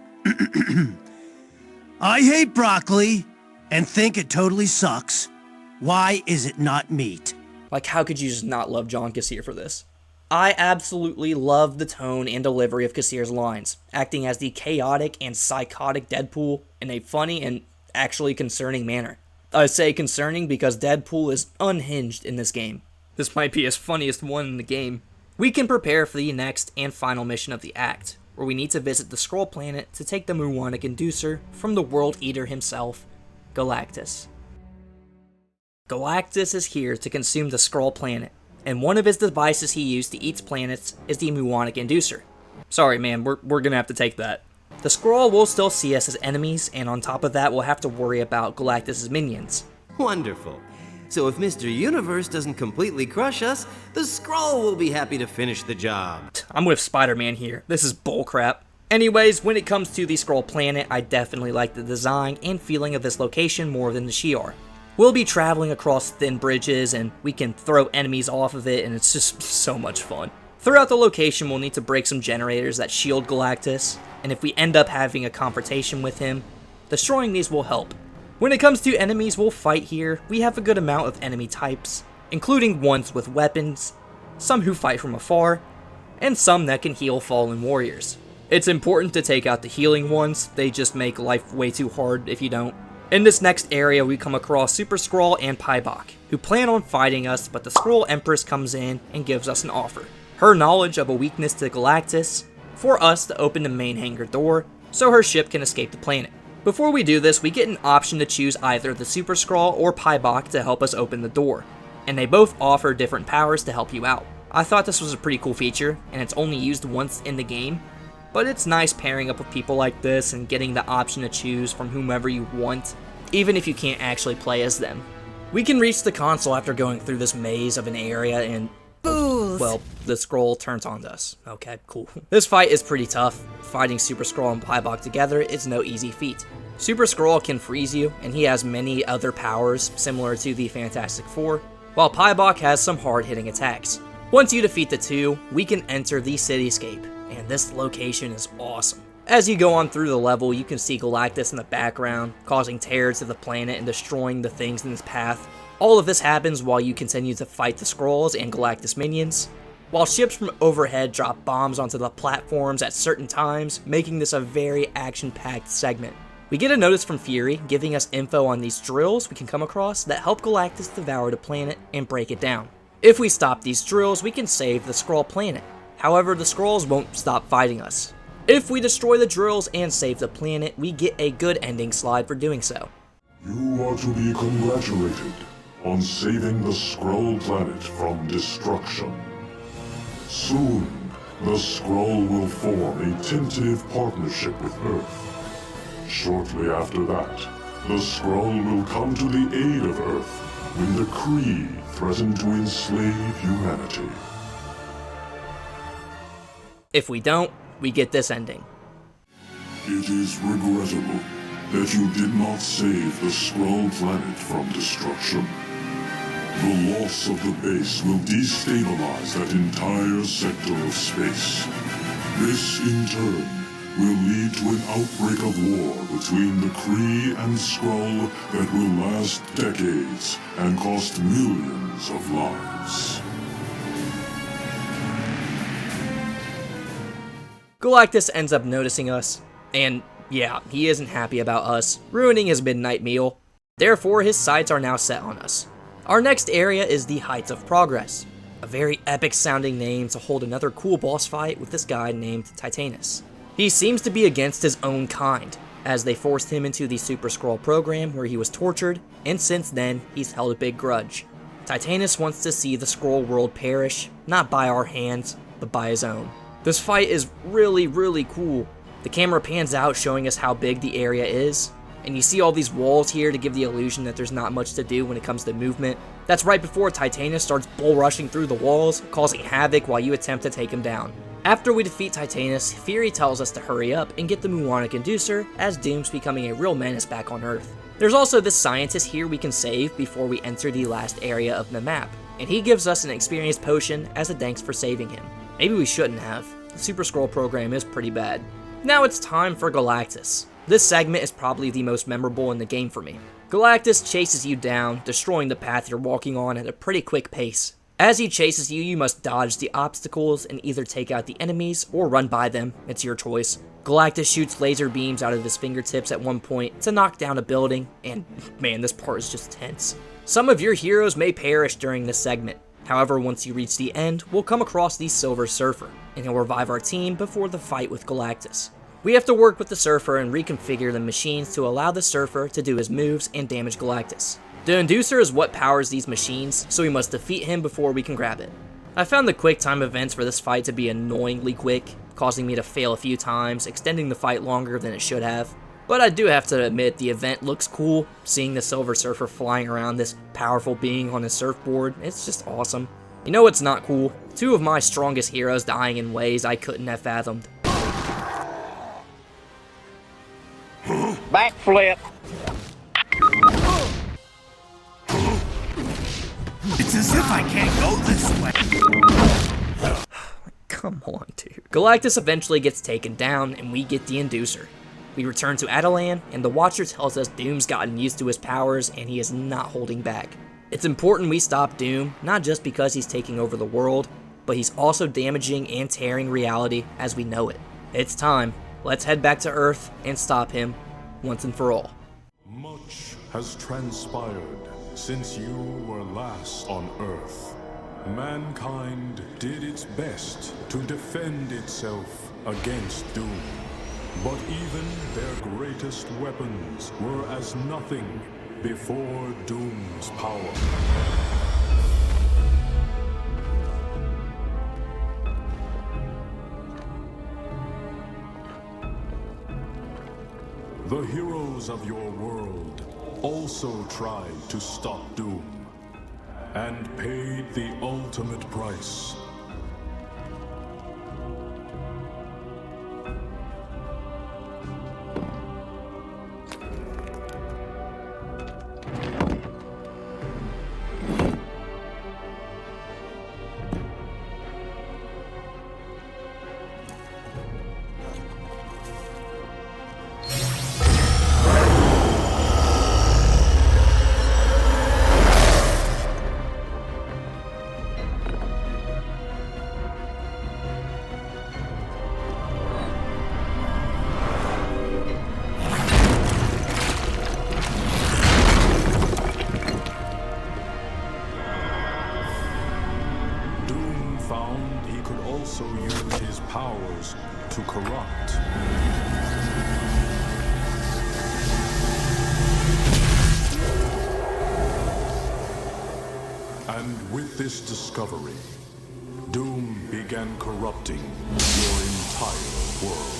S14: I hate broccoli and think it totally sucks. Why is it not meat?
S1: Like, how could you just not love John Kassir for this? I absolutely love the tone and delivery of Kassir's lines, acting as the chaotic and psychotic Deadpool in a funny and actually concerning manner. I say concerning because Deadpool is unhinged in this game. This might be his funniest one in the game. We can prepare for the next and final mission of the act, where we need to visit the Skrull planet to take the Muonic Inducer from the World Eater himself, Galactus. Galactus is here to consume the Skrull planet, and one of his devices he used to eat planets is the Muonic Inducer. Sorry man, we're gonna have to take that. The Skrull will still see us as enemies, and on top of that we'll have to worry about Galactus' minions.
S13: Wonderful. So if Mr. Universe doesn't completely crush us, the Skrull will be happy to finish the job.
S1: I'm with Spider-Man here. This is bullcrap. Anyways, when it comes to the Skrull planet, I definitely like the design and feeling of this location more than the Shi'ar. We'll be traveling across thin bridges, and we can throw enemies off of it, and it's just so much fun. Throughout the location, we'll need to break some generators that shield Galactus, and if we end up having a confrontation with him, destroying these will help. When it comes to enemies we'll fight here, we have a good amount of enemy types, including ones with weapons, some who fight from afar, and some that can heal fallen warriors. It's important to take out the healing ones, they just make life way too hard if you don't. In this next area we come across Super Skrull and Pybok, who plan on fighting us, but the Skrull Empress comes in and gives us an offer. Her knowledge of a weakness to Galactus, for us to open the main hangar door, so her ship can escape the planet. Before we do this, we get an option to choose either the Super Skrull or Pybok to help us open the door, and they both offer different powers to help you out. I thought this was a pretty cool feature, and it's only used once in the game, but it's nice pairing up with people like this and getting the option to choose from whomever you want, even if you can't actually play as them. We can reach the console after going through this maze of an area and well, the Skrull turns on us. Okay, cool. This fight is pretty tough. Fighting Super Skrull and Pybok together is no easy feat. Super Skrull can freeze you, and he has many other powers similar to the Fantastic Four, while Pybok has some hard-hitting attacks. Once you defeat the two, we can enter the cityscape, and this location is awesome. As you go on through the level, you can see Galactus in the background, causing terror to the planet and destroying the things in its path. All of this happens while you continue to fight the Skrulls and Galactus minions, while ships from overhead drop bombs onto the platforms at certain times, making this a very action-packed segment. We get a notice from Fury giving us info on these drills we can come across that help Galactus devour the planet and break it down. If we stop these drills, we can save the Skrull planet. However, the Skrulls won't stop fighting us. If we destroy the drills and save the planet, we get a good ending slide for doing so.
S21: You are to be congratulated on saving the Skrull planet from destruction. Soon, the Skrull will form a tentative partnership with Earth. Shortly after that, the Skrull will come to the aid of Earth when the Kree threaten to enslave humanity.
S1: If we don't, we get this ending.
S21: It is regrettable that you did not save the Skrull planet from destruction. The loss of the base will destabilize that entire sector of space. This, in turn, will lead to an outbreak of war between the Kree and Skrull that will last decades and cost millions of lives.
S1: Galactus ends up noticing us, and yeah, he isn't happy about us, ruining his midnight meal. Therefore, his sights are now set on us. Our next area is the Heights of Progress, a very epic sounding name to hold another cool boss fight with this guy named Titanus. He seems to be against his own kind, as they forced him into the Super Skrull program where he was tortured, and since then, he's held a big grudge. Titanus wants to see the Skrull world perish, not by our hands, but by his own. This fight is really cool. The camera pans out showing us how big the area is, and you see all these walls here to give the illusion that there's not much to do when it comes to movement. That's right before Titanus starts bull rushing through the walls, causing havoc while you attempt to take him down. After we defeat Titanus, Fury tells us to hurry up and get the Muonic Inducer, as Doom's becoming a real menace back on Earth. There's also this scientist here we can save before we enter the last area of the map, and he gives us an experience potion as a thanks for saving him. Maybe we shouldn't have. The Super Skrull program is pretty bad. Now it's time for Galactus. This segment is probably the most memorable in the game for me. Galactus chases you down, destroying the path you're walking on at a pretty quick pace. As he chases you, you must dodge the obstacles and either take out the enemies or run by them. It's your choice. Galactus shoots laser beams out of his fingertips at one point to knock down a building, and man, this part is just tense. Some of your heroes may perish during this segment. However, once you reach the end, we'll come across the Silver Surfer, and he'll revive our team before the fight with Galactus. We have to work with the Surfer and reconfigure the machines to allow the Surfer to do his moves and damage Galactus. The Inducer is what powers these machines, so we must defeat him before we can grab it. I found the quick time events for this fight to be annoyingly quick, causing me to fail a few times, extending the fight longer than it should have. But I do have to admit the event looks cool, seeing the Silver Surfer flying around this powerful being on his surfboard, it's just awesome. You know what's not cool? Two of my strongest heroes dying in ways I couldn't have fathomed.
S4: Backflip.
S9: It's as if I can't go this way.
S1: Come on, dude. Galactus eventually gets taken down, and we get the Inducer. We return to Atalan, and the Watcher tells us Doom's gotten used to his powers, and he is not holding back. It's important we stop Doom, not just because he's taking over the world, but he's also damaging and tearing reality as we know it. It's time. Let's head back to Earth and stop him, once and for all.
S21: Much has transpired since you were last on Earth. Mankind did its best to defend itself against Doom. But even their greatest weapons were as nothing before Doom's power. The heroes of your world also tried to stop Doom, and paid the ultimate price. to corrupt. And with this discovery, Doom began corrupting your entire world.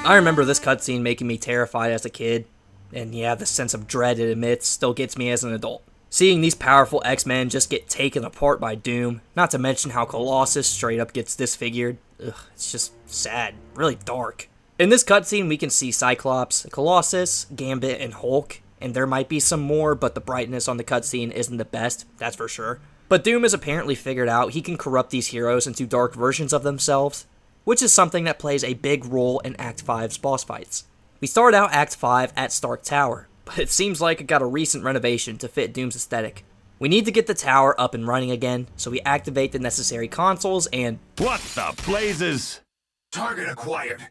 S1: I remember this cutscene making me terrified as a kid, and yeah, the sense of dread it emits still gets me as an adult. Seeing these powerful X-Men just get taken apart by Doom, not to mention how Colossus straight up gets disfigured, it's just sad, really dark. In this cutscene we can see Cyclops, Colossus, Gambit, and Hulk, and there might be some more, but the brightness on the cutscene isn't the best, that's for sure. But Doom has apparently figured out he can corrupt these heroes into dark versions of themselves, which is something that plays a big role in Act 5's boss fights. We start out Act 5 at Stark Tower, but it seems like it got a recent renovation to fit Doom's aesthetic. We need to get the tower up and running again, so we activate the necessary consoles and...
S10: What the blazes?
S9: Target acquired.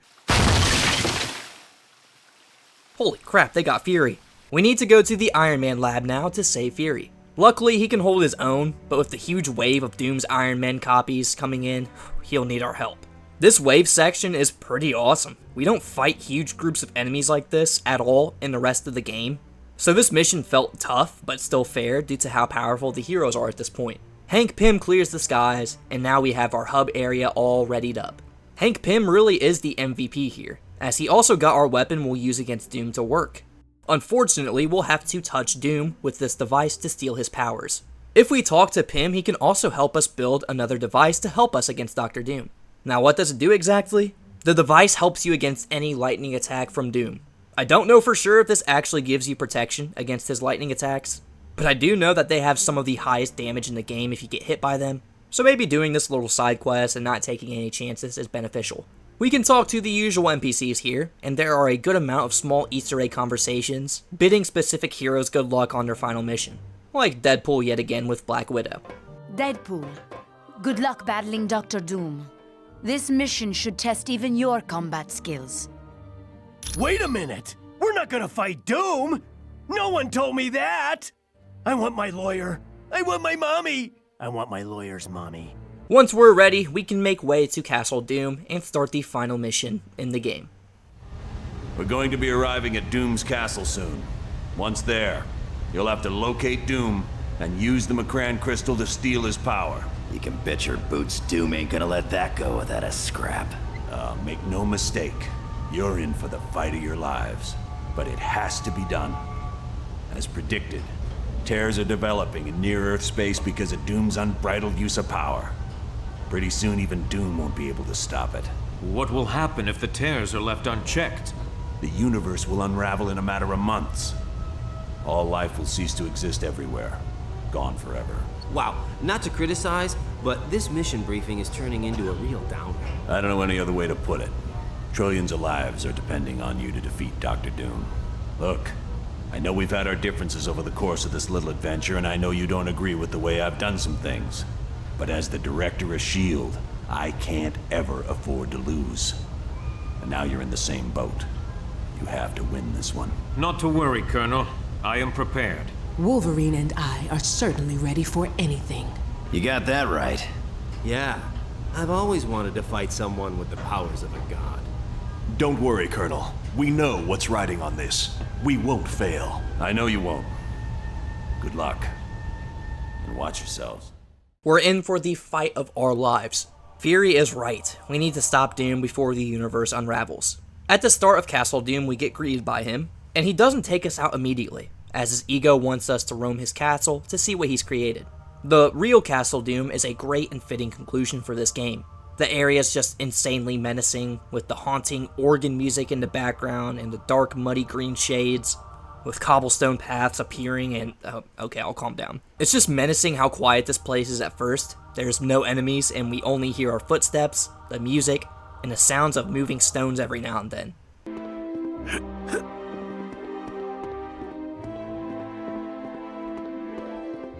S1: Holy crap, they got Fury. We need to go to the Iron Man lab now to save Fury. Luckily, he can hold his own, but with the huge wave of Doom's Iron Man copies coming in, he'll need our help. This wave section is pretty awesome. We don't fight huge groups of enemies like this at all in the rest of the game. So this mission felt tough, but still fair due to how powerful the heroes are at this point. Hank Pym clears the skies, and now we have our hub area all readied up. Hank Pym really is the MVP here, as he also got our weapon we'll use against Doom to work. Unfortunately, we'll have to touch Doom with this device to steal his powers. If we talk to Pym, he can also help us build another device to help us against Dr. Doom. Now what does it do exactly? The device helps you against any lightning attack from Doom. I don't know for sure if this actually gives you protection against his lightning attacks, but I do know that they have some of the highest damage in the game if you get hit by them, so maybe doing this little side quest and not taking any chances is beneficial. We can talk to the usual NPCs here, and there are a good amount of small Easter egg conversations, bidding specific heroes good luck on their final mission, like Deadpool yet again with Black Widow.
S4: Deadpool, good luck battling Dr. Doom. This mission should test even your combat skills.
S14: Wait a minute! We're not gonna fight Doom! No one told me that! I want my lawyer. I want my mommy. I want my lawyer's mommy.
S1: Once we're ready, we can make way to Castle Doom and start the final mission in the game.
S10: We're going to be arriving at Doom's castle soon. Once there, you'll have to locate Doom and use the Macran crystal to steal his power.
S15: You can bet your boots Doom ain't gonna let that go without a scrap.
S10: Make no mistake. You're in for the fight of your lives. But it has to be done. As predicted, tears are developing in near-Earth space because of Doom's unbridled use of power. Pretty soon even Doom won't be able to stop it.
S5: What will happen if the tears are left unchecked?
S10: The universe will unravel in a matter of months. All life will cease to exist everywhere. Gone forever.
S13: Wow, not to criticize, but this mission briefing is turning into a real downer.
S10: I don't know any other way to put it. Trillions of lives are depending on you to defeat Dr. Doom. Look, I know we've had our differences over the course of this little adventure, and I know you don't agree with the way I've done some things. But as the director of S.H.I.E.L.D., I can't ever afford to lose. And now you're in the same boat. You have to win this one.
S5: Not to worry, Colonel. I am prepared.
S8: Wolverine and I are certainly ready for anything.
S15: You got that right.
S13: Yeah, I've always wanted to fight someone with the powers of a god.
S6: Don't worry, Colonel. We know what's riding on this. We won't fail.
S10: I know you won't. Good luck. And watch yourselves.
S1: We're in for the fight of our lives. Fury is right. We need to stop Doom before the universe unravels. At the start of Castle Doom, we get greeted by him, and he doesn't take us out immediately, as his ego wants us to roam his castle to see what he's created. The real Castle Doom is a great and fitting conclusion for this game. The area is just insanely menacing, with the haunting organ music in the background and the dark muddy green shades, with cobblestone paths appearing and... okay, I'll calm down. It's just menacing how quiet this place is at first. There's no enemies and we only hear our footsteps, the music, and the sounds of moving stones every now and then.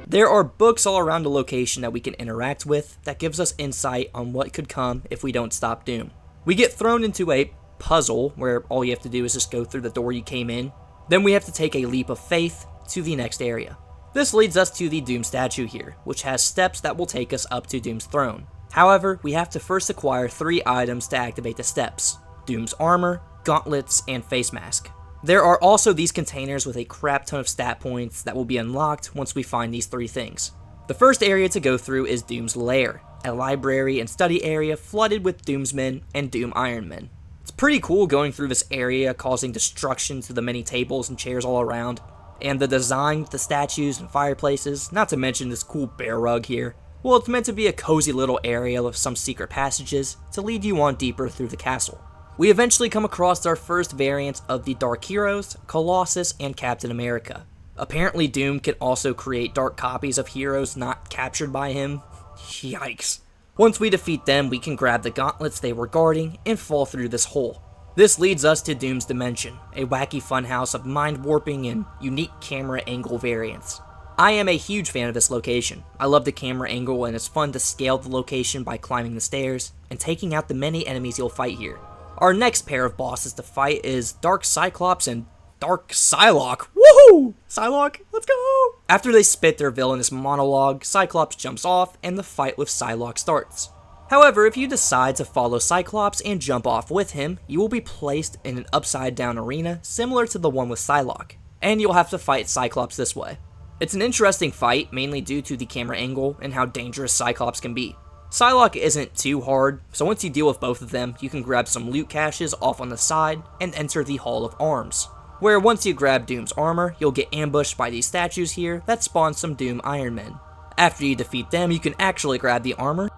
S1: There are books all around the location that we can interact with that gives us insight on what could come if we don't stop Doom. We get thrown into a puzzle, where all you have to do is just go through the door you came in. Then we have to take a leap of faith to the next area. This leads us to the Doom statue here, which has steps that will take us up to Doom's throne. However, we have to first acquire 3 items to activate the steps: Doom's armor, gauntlets, and face mask. There are also these containers with a crap ton of stat points that will be unlocked once we find these 3 things. The first area to go through is Doom's lair, a library and study area flooded with Doomsmen and Doom Ironmen. It's pretty cool going through this area, causing destruction to the many tables and chairs all around, and the design with the statues and fireplaces, not to mention this cool bear rug here. Well, it's meant to be a cozy little area with some secret passages to lead you on deeper through the castle. We eventually come across our first variant of the Dark Heroes, Colossus, and Captain America. Apparently Doom can also create dark copies of heroes not captured by him. Yikes. Once we defeat them, we can grab the gauntlets they were guarding and fall through this hole. This leads us to Doom's Dimension, a wacky funhouse of mind warping and unique camera angle variants. I am a huge fan of this location. I love the camera angle, and it's fun to scale the location by climbing the stairs and taking out the many enemies you'll fight here. Our next pair of bosses to fight is Dark Cyclops and Dark Psylocke. Woohoo! Psylocke, let's go! After they spit their villainous monologue, Cyclops jumps off and the fight with Psylocke starts. However, if you decide to follow Cyclops and jump off with him, you will be placed in an upside down arena similar to the one with Psylocke, and you'll have to fight Cyclops this way. It's an interesting fight, mainly due to the camera angle and how dangerous Cyclops can be. Psylocke isn't too hard, so once you deal with both of them, you can grab some loot caches off on the side and enter the Hall of Arms, where once you grab Doom's armor, you'll get ambushed by these statues here that spawn some Doom Ironmen. After you defeat them, you can actually grab the armor.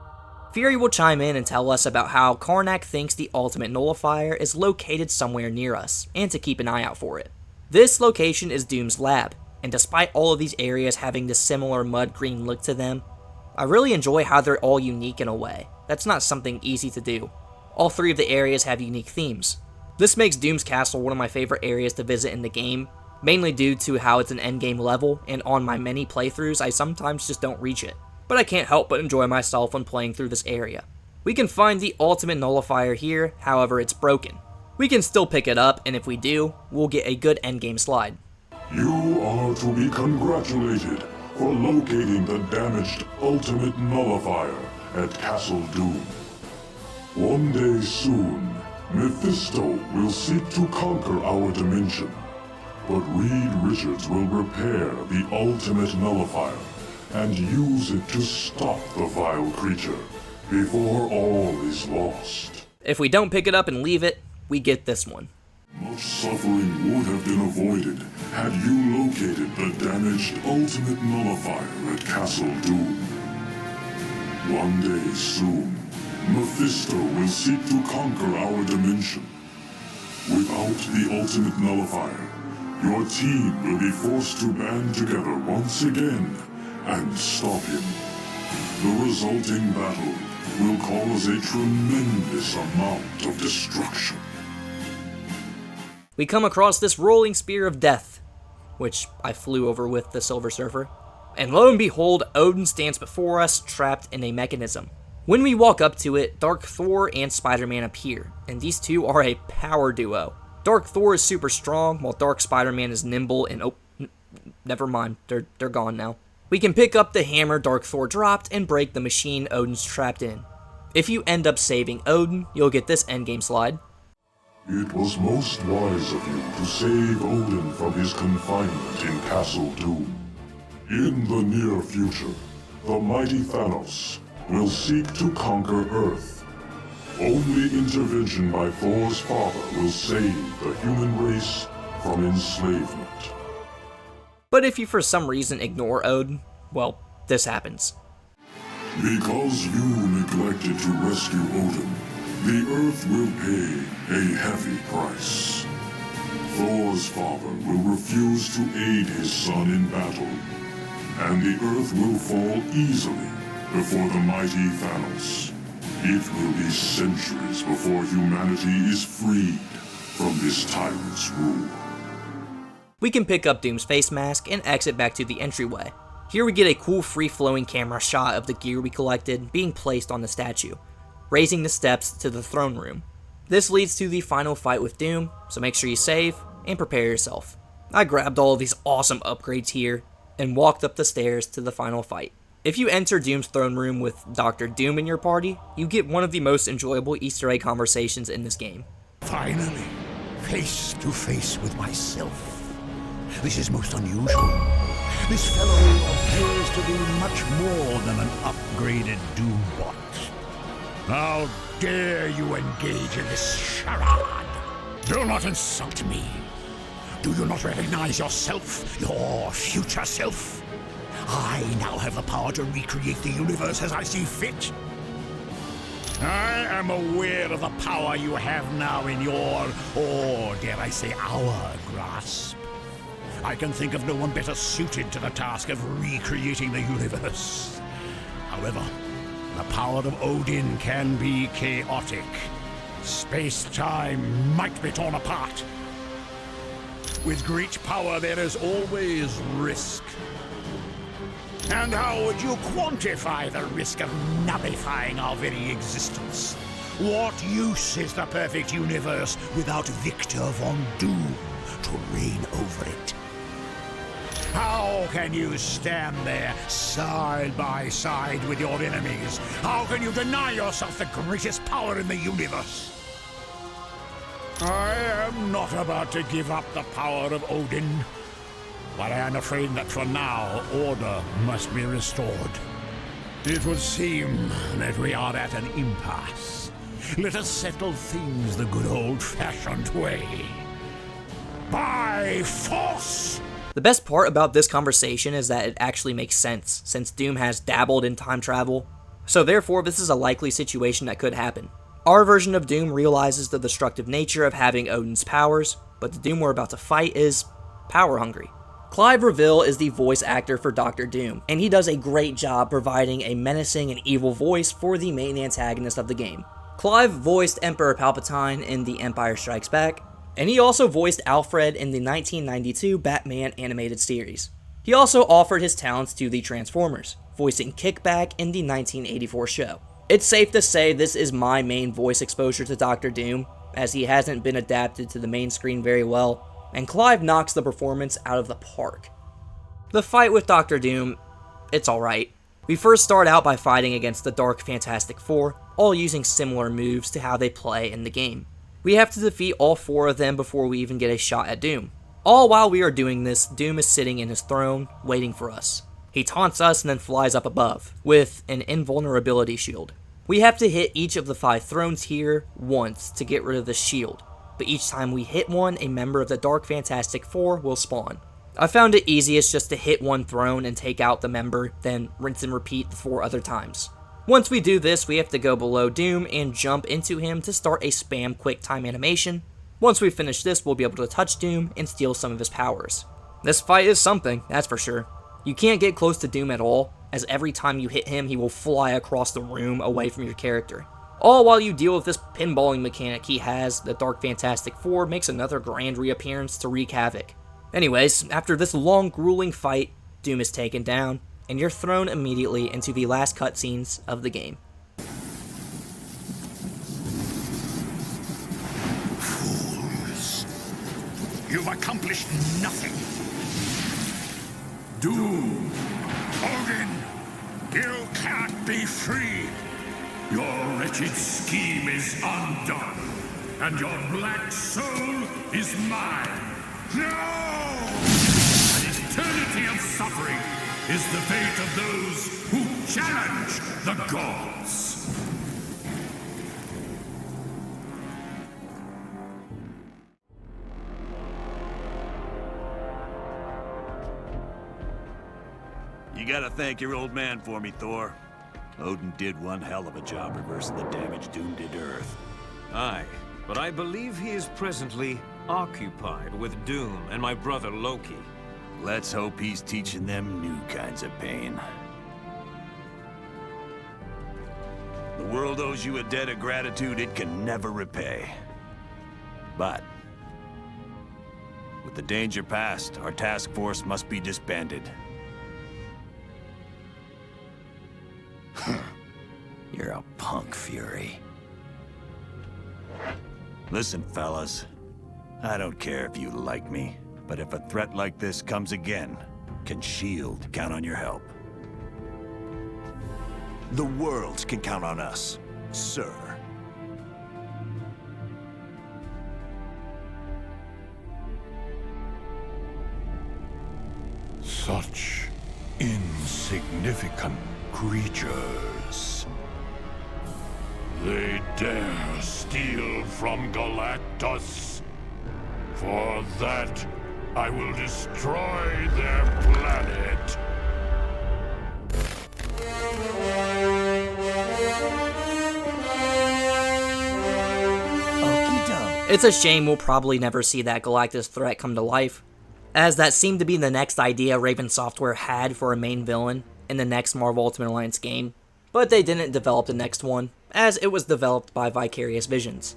S1: Fury will chime in and tell us about how Karnak thinks the ultimate nullifier is located somewhere near us, and to keep an eye out for it. This location is Doom's lab, and despite all of these areas having this similar mud green look to them, I really enjoy how they're all unique in a way. That's not something easy to do. All 3 of the areas have unique themes. This makes Doom's Castle one of my favorite areas to visit in the game, mainly due to how it's an endgame level, and on my many playthroughs I sometimes just don't reach it. But I can't help but enjoy myself when playing through this area. We can find the ultimate nullifier here, however it's broken. We can still pick it up, and if we do, we'll get a good endgame slide.
S21: You are to be congratulated for locating the damaged ultimate nullifier at Castle Doom. One day soon, Mephisto will seek to conquer our dimension, but Reed Richards will repair the ultimate nullifier and use it to stop the vile creature before all is lost.
S1: If we don't pick it up and leave it, we get this one.
S21: Much suffering would have been avoided had you located the damaged ultimate nullifier at Castle Doom. One day soon, Mephisto will seek to conquer our dimension. Without the ultimate nullifier, your team will be forced to band together once again and stop him. The resulting battle will cause a tremendous amount of destruction.
S1: We come across this rolling spear of death, which I flew over with the Silver Surfer, and lo and behold, Odin stands before us, trapped in a mechanism. When we walk up to it, Dark Thor and Spider-Man appear, and these two are a power duo. Dark Thor is super strong, while Dark Spider-Man is nimble and never mind, they're gone now. We can pick up the hammer Dark Thor dropped and break the machine Odin's trapped in. If you end up saving Odin, you'll get this endgame slide.
S21: It was most wise of you to save Odin from his confinement in Castle Doom. In the near future, the mighty Thanos will seek to conquer Earth. Only intervention by Thor's father will save the human race from enslavement.
S1: But if you for some reason ignore Odin, well, this happens.
S21: Because you neglected to rescue Odin, the Earth will pay a heavy price. Thor's father will refuse to aid his son in battle, and the Earth will fall easily before the mighty Thanos. It will be centuries before humanity is freed from this tyrant's rule.
S1: We can pick up Doom's face mask and exit back to the entryway. Here we get a cool free-flowing camera shot of the gear we collected being placed on the statue, raising the steps to the throne room. This leads to the final fight with Doom, so make sure you save and prepare yourself. I grabbed all of these awesome upgrades here and walked up the stairs to the final fight. If you enter Doom's throne room with Dr. Doom in your party, you get one of the most enjoyable Easter egg conversations in this game.
S22: Finally, face to face with myself. This is most unusual. This fellow appears to be much more than an upgraded Doombot. How dare you engage in this charade? Do not insult me. Do you not recognize yourself, your future self? I now have the power to recreate the universe as I see fit. I am aware of the power you have now in your, or dare I say our, grasp. I can think of no one better suited to the task of recreating the universe. However, the power of Odin can be chaotic. Space-time might be torn apart. With great power, there is always risk. And how would you quantify the risk of nullifying our very existence? What use is the perfect universe without Victor Von Doom to reign over it? How can you stand there side by side with your enemies? How can you deny yourself the greatest power in the universe? I am not about to give up the power of Odin, but I am afraid that for now, order must be restored. It would seem that we are at an impasse. Let us settle things the good old-fashioned way. By force!
S1: The best part about this conversation is that it actually makes sense, since Doom has dabbled in time travel, so therefore this is a likely situation that could happen. Our version of Doom realizes the destructive nature of having Odin's powers, but the Doom we're about to fight is power hungry. Clive Reville is the voice actor for Dr. Doom, and he does a great job providing a menacing and evil voice for the main antagonist of the game. Clive voiced Emperor Palpatine in The Empire Strikes Back, and he also voiced Alfred in the 1992 Batman animated series. He also offered his talents to the Transformers, voicing Kickback in the 1984 show. It's safe to say this is my main voice exposure to Dr. Doom, as he hasn't been adapted to the main screen very well, and Clive knocks the performance out of the park. The fight with Dr. Doom, it's alright. We first start out by fighting against the Dark Fantastic Four, all using similar moves to how they play in the game. We have to defeat all four of them before we even get a shot at Doom. All while we are doing this, Doom is sitting in his throne, waiting for us. He taunts us and then flies up above, with an invulnerability shield. We have to hit each of the 5 thrones here once to get rid of the shield, but each time we hit one, a member of the Dark Fantastic Four will spawn. I found it easiest just to hit one throne and take out the member, then rinse and repeat the 4 other times. Once we do this, we have to go below Doom and jump into him to start a spam quick time animation. Once we finish this, we'll be able to touch Doom and steal some of his powers. This fight is something, that's for sure. You can't get close to Doom at all, as every time you hit him, he will fly across the room away from your character. All while you deal with this pinballing mechanic he has, the Dark Fantastic Four makes another grand reappearance to wreak havoc. Anyways, after this long, grueling fight, Doom is taken down, and you're thrown immediately into the last cutscenes of the game.
S22: Fools! You've accomplished nothing. Doom! Odin! You can't be free! Your wretched scheme is undone, and your black soul is mine! No! An eternity of suffering is the fate of those who challenge the gods!
S10: You gotta thank your old man for me, Thor. Odin did one hell of a job reversing the damage Doom did to Earth.
S5: Aye, but I believe he is presently occupied with Doom and my brother Loki.
S10: Let's hope he's teaching them new kinds of pain. The world owes you a debt of gratitude it can never repay. But with the danger past, our task force must be disbanded.
S15: You're a punk, Fury.
S10: Listen, fellas. I don't care if you like me, but if a threat like this comes again, can S.H.I.E.L.D. count on your help?
S6: The world can count on us, sir.
S22: Such insignificant creatures. They dare steal from Galactus. For that, I will destroy their planet.
S1: It's a shame we'll probably never see that Galactus threat come to life, as that seemed to be the next idea Raven Software had for a main villain in the next Marvel Ultimate Alliance game, but they didn't develop the next one, as it was developed by Vicarious Visions.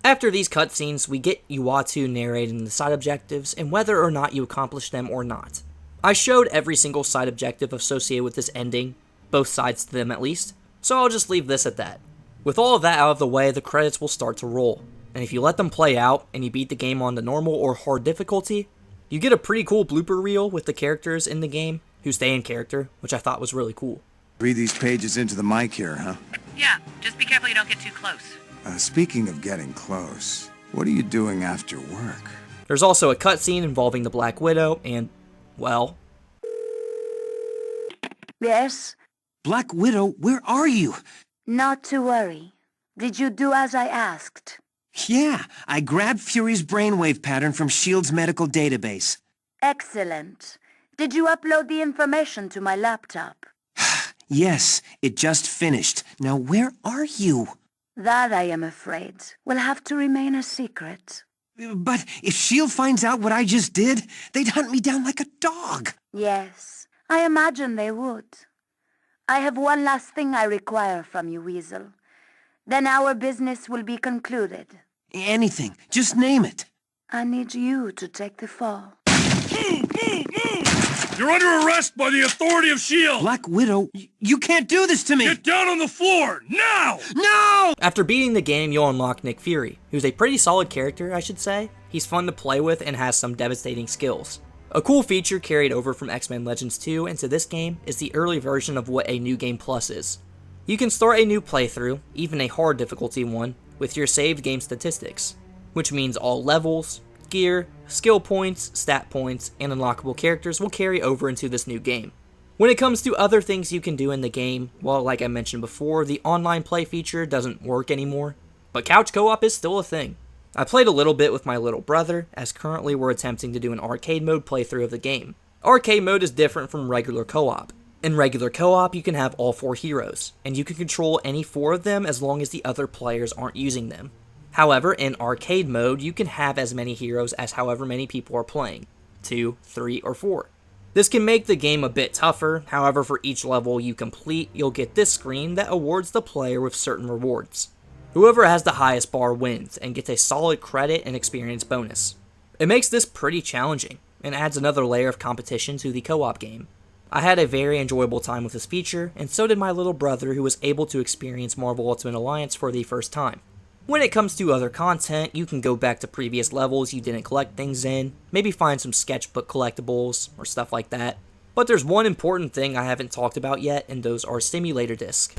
S1: After these cutscenes, we get Uatu narrating the side objectives and whether or not you accomplish them or not. I showed every single side objective associated with this ending, both sides to them at least, so I'll just leave this at that. With all of that out of the way, the credits will start to roll, and if you let them play out and you beat the game on the normal or hard difficulty, you get a pretty cool blooper reel with the characters in the game who stay in character, which I thought was really cool.
S12: Read these pages into the mic here, huh?
S18: Yeah, just be careful you don't get too close.
S12: Speaking of getting close, what are you doing after work?
S1: There's also a cutscene involving the Black Widow and, well...
S23: Yes?
S14: Black Widow, where are you?
S23: Not to worry. Did you do as I asked?
S14: Yeah, I grabbed Fury's brainwave pattern from S.H.I.E.L.D.'s medical database.
S23: Excellent. Did you upload the information to my laptop?
S14: Yes, it just finished. Now where are you?
S23: That, I am afraid, will have to remain a secret.
S14: But if S.H.I.E.L.D. finds out what I just did, they'd hunt me down like a dog.
S23: Yes, I imagine they would. I have one last thing I require from you, Weasel. Then our business will be concluded.
S14: Anything. Just name it.
S23: I need you to take the fall.
S24: You're under arrest by the authority of S.H.I.E.L.D.
S14: Black Widow, you can't do this to me!
S24: Get down on the floor, now!
S14: No!
S1: After beating the game, you'll unlock Nick Fury, who's a pretty solid character, I should say. He's fun to play with and has some devastating skills. A cool feature carried over from X-Men Legends 2 into this game is the early version of what a New Game Plus is. You can start a new playthrough, even a hard difficulty one, with your saved game statistics, which means all levels, gear, skill points, stat points, and unlockable characters will carry over into this new game. When it comes to other things you can do in the game, well, like I mentioned before, the online play feature doesn't work anymore, but couch co-op is still a thing. I played a little bit with my little brother, as currently we're attempting to do an arcade mode playthrough of the game. Arcade mode is different from regular co-op. In regular co-op, you can have all 4 heroes, and you can control any 4 of them as long as the other players aren't using them. However, in arcade mode, you can have as many heroes as however many people are playing, 2, 3, or 4. This can make the game a bit tougher, however for each level you complete, you'll get this screen that awards the player with certain rewards. Whoever has the highest bar wins, and gets a solid credit and experience bonus. It makes this pretty challenging, and adds another layer of competition to the co-op game. I had a very enjoyable time with this feature, and so did my little brother who was able to experience Marvel Ultimate Alliance for the first time. When it comes to other content, you can go back to previous levels you didn't collect things in, maybe find some sketchbook collectibles, or stuff like that. But there's one important thing I haven't talked about yet, and those are simulator discs.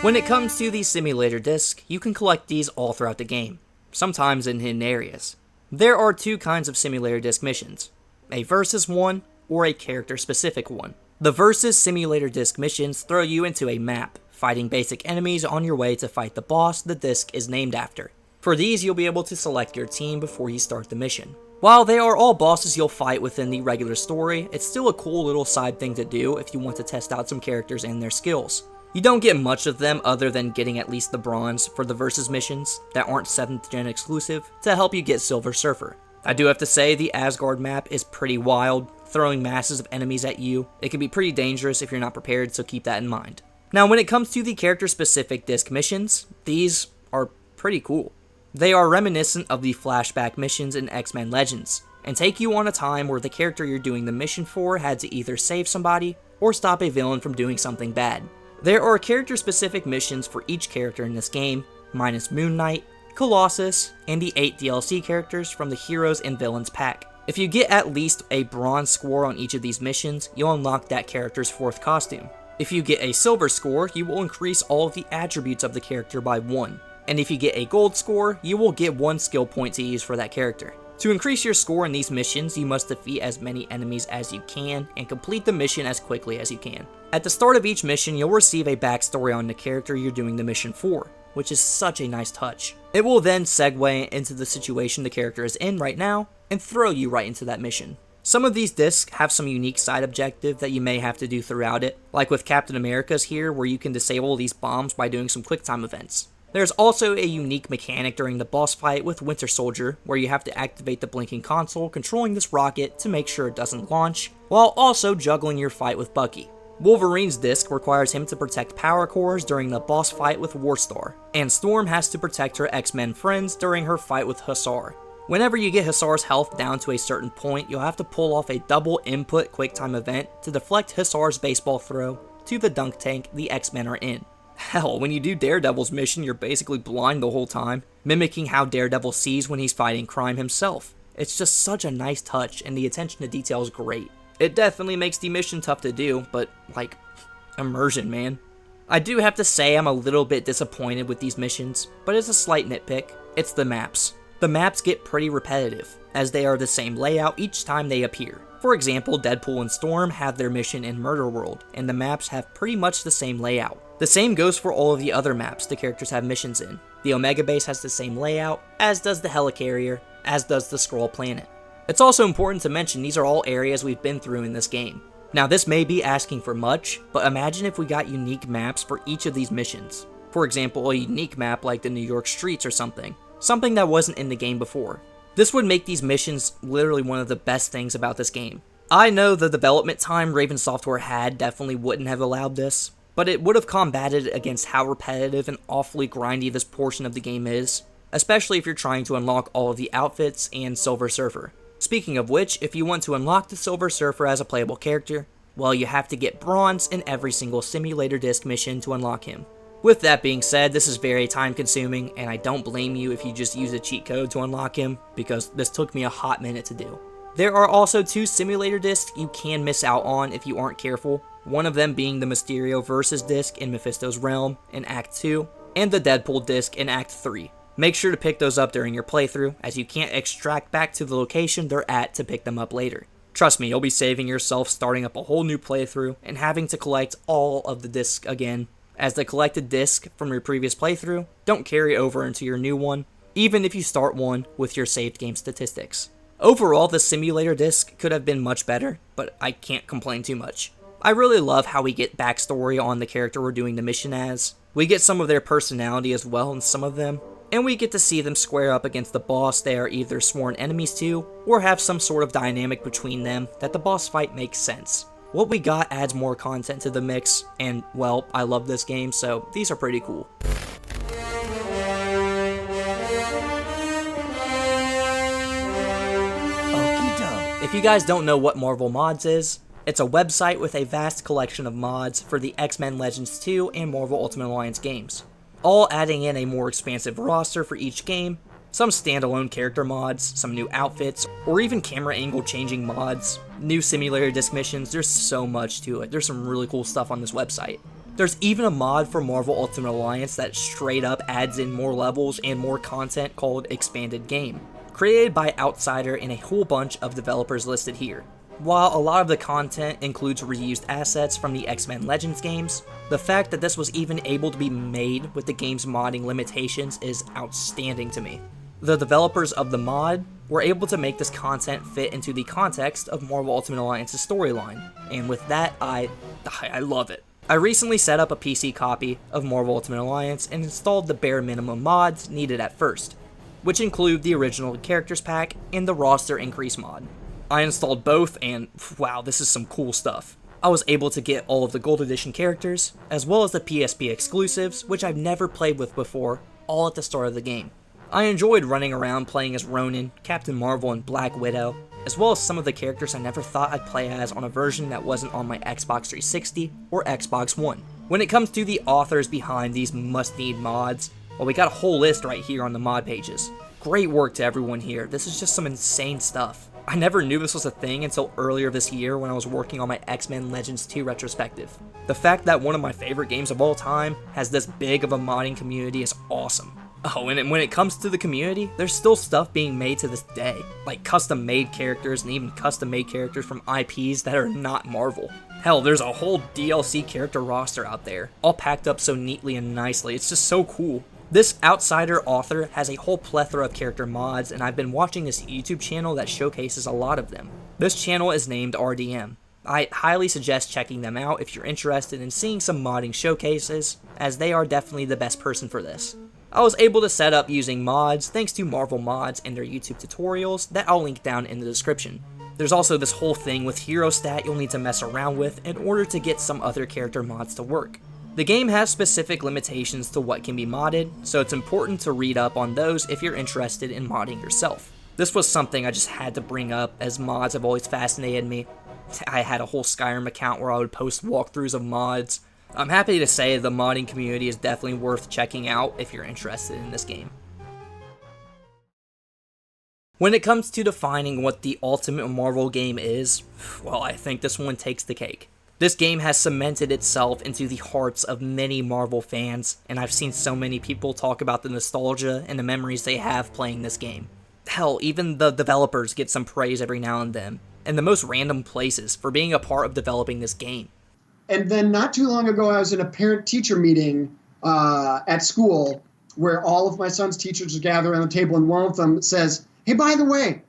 S1: When it comes to the simulator disc, you can collect these all throughout the game, sometimes in hidden areas. There are 2 kinds of simulator disc missions, a versus one or a character specific one. The versus simulator disc missions throw you into a map, fighting basic enemies on your way to fight the boss the disc is named after. For these, you'll be able to select your team before you start the mission. While they are all bosses you'll fight within the regular story, it's still a cool little side thing to do if you want to test out some characters and their skills. You don't get much of them other than getting at least the bronze for the versus missions that aren't 7th gen exclusive to help you get Silver Surfer. I do have to say the Asgard map is pretty wild, throwing masses of enemies at you. It can be pretty dangerous if you're not prepared, so keep that in mind. Now when it comes to the character specific disc missions, these are pretty cool. They are reminiscent of the flashback missions in X-Men Legends, and take you on a time where the character you're doing the mission for had to either save somebody, or stop a villain from doing something bad. There are character-specific missions for each character in this game, minus Moon Knight, Colossus, and the 8 DLC characters from the Heroes and Villains pack. If you get at least a bronze score on each of these missions, you'll unlock that character's 4th costume. If you get a silver score, you will increase all of the attributes of the character by 1. And if you get a gold score, you will get 1 skill point to use for that character. To increase your score in these missions, you must defeat as many enemies as you can and complete the mission as quickly as you can. At the start of each mission, you'll receive a backstory on the character you're doing the mission for, which is such a nice touch. It will then segue into the situation the character is in right now and throw you right into that mission. Some of these discs have some unique side objective that you may have to do throughout it, like with Captain America's here, where you can disable these bombs by doing some QuickTime events. There's also a unique mechanic during the boss fight with Winter Soldier, where you have to activate the blinking console controlling this rocket to make sure it doesn't launch, while also juggling your fight with Bucky. Wolverine's disc requires him to protect power cores during the boss fight with Warstar, and Storm has to protect her X-Men friends during her fight with Hussar. Whenever you get Hussar's health down to a certain point, you'll have to pull off a double input QuickTime event to deflect Hussar's baseball throw to the dunk tank the X-Men are in. Hell, when you do Daredevil's mission, you're basically blind the whole time, mimicking how Daredevil sees when he's fighting crime himself. It's just such a nice touch, and the attention to detail is great. It definitely makes the mission tough to do, but, like, immersion, man. I do have to say I'm a little bit disappointed with these missions, but it's a slight nitpick. It's the maps. The maps get pretty repetitive, as they are the same layout each time they appear. For example, Deadpool and Storm have their mission in Murder World, and the maps have pretty much the same layout. The same goes for all of the other maps the characters have missions in. The Omega Base has the same layout, as does the Helicarrier, as does the Skrull Planet. It's also important to mention these are all areas we've been through in this game. Now this may be asking for much, but imagine if we got unique maps for each of these missions. For example, a unique map like the New York streets or something that wasn't in the game before. This would make these missions literally one of the best things about this game. I know the development time Raven Software had definitely wouldn't have allowed this, but it would have combated against how repetitive and awfully grindy this portion of the game is, especially if you're trying to unlock all of the outfits and Silver Surfer. Speaking of which, if you want to unlock the Silver Surfer as a playable character, well, you have to get bronze in every single simulator disc mission to unlock him. With that being said, this is very time consuming, and I don't blame you if you just use a cheat code to unlock him, because this took me a hot minute to do. There are also 2 simulator discs you can miss out on if you aren't careful, one of them being the Mysterio Versus disc in Mephisto's Realm in Act 2, and the Deadpool disc in Act 3. Make sure to pick those up during your playthrough, as you can't extract back to the location they're at to pick them up later. Trust me, you'll be saving yourself starting up a whole new playthrough and having to collect all of the discs again, as the collected disc from your previous playthrough don't carry over into your new one, even if you start one with your saved game statistics. Overall, the simulator disc could have been much better, but I can't complain too much. I really love how we get backstory on the character we're doing the mission as. We get some of their personality as well in some of them, and we get to see them square up against the boss they are either sworn enemies to, or have some sort of dynamic between them that the boss fight makes sense. What we got adds more content to the mix, and well, I love this game, so these are pretty cool. If you guys don't know what Marvel Mods is, it's a website with a vast collection of mods for the X-Men Legends 2 and Marvel Ultimate Alliance games, all adding in a more expansive roster for each game, some standalone character mods, some new outfits, or even camera angle changing mods, new simulator disc missions. There's so much to it. There's some really cool stuff on this website. There's even a mod for Marvel Ultimate Alliance that straight up adds in more levels and more content called Expanded Game, created by Outsider and a whole bunch of developers listed here. While a lot of the content includes reused assets from the X-Men Legends games, the fact that this was even able to be made with the game's modding limitations is outstanding to me. The developers of the mod were able to make this content fit into the context of Marvel Ultimate Alliance's storyline, and with that, I love it. I recently set up a PC copy of Marvel Ultimate Alliance and installed the bare minimum mods needed at first, which include the original characters pack and the roster increase mod. I installed both, and wow, this is some cool stuff. I was able to get all of the Gold Edition characters, as well as the PSP exclusives, which I've never played with before, all at the start of the game. I enjoyed running around playing as Ronin, Captain Marvel, and Black Widow, as well as some of the characters I never thought I'd play as on a version that wasn't on my Xbox 360 or Xbox One. When it comes to the authors behind these must-need mods, well, we got a whole list right here on the mod pages. Great work to everyone here. This is just some insane stuff. I never knew this was a thing until earlier this year when I was working on my X-Men Legends 2 retrospective. The fact that one of my favorite games of all time has this big of a modding community is awesome. Oh, and when it comes to the community, there's still stuff being made to this day, like custom-made characters and even custom-made characters from IPs that are not Marvel. Hell, there's a whole DLC character roster out there, all packed up so neatly and nicely. It's just so cool. This outsider author has a whole plethora of character mods, and I've been watching this YouTube channel that showcases a lot of them. This channel is named RDM. I highly suggest checking them out if you're interested in seeing some modding showcases, as they are definitely the best person for this. I was able to set up using mods thanks to Marvel Mods and their YouTube tutorials that I'll link down in the description. There's also this whole thing with hero stat you'll need to mess around with in order to get some other character mods to work. The game has specific limitations to what can be modded, so it's important to read up on those if you're interested in modding yourself. This was something I just had to bring up, as mods have always fascinated me. I had a whole Skyrim account where I would post walkthroughs of mods. I'm happy to say the modding community is definitely worth checking out if you're interested in this game. When it comes to defining what the ultimate Marvel game is, well, I think this one takes the cake. This game has cemented itself into the hearts of many Marvel fans, and I've seen so many people talk about the nostalgia and the memories they have playing this game. Hell, even the developers get some praise every now and then, in the most random places, for being a part of developing this game.
S2: And then not too long ago, I was in a parent-teacher meeting at school where all of my son's teachers gather around the table, and one of them says, "Hey, by the way,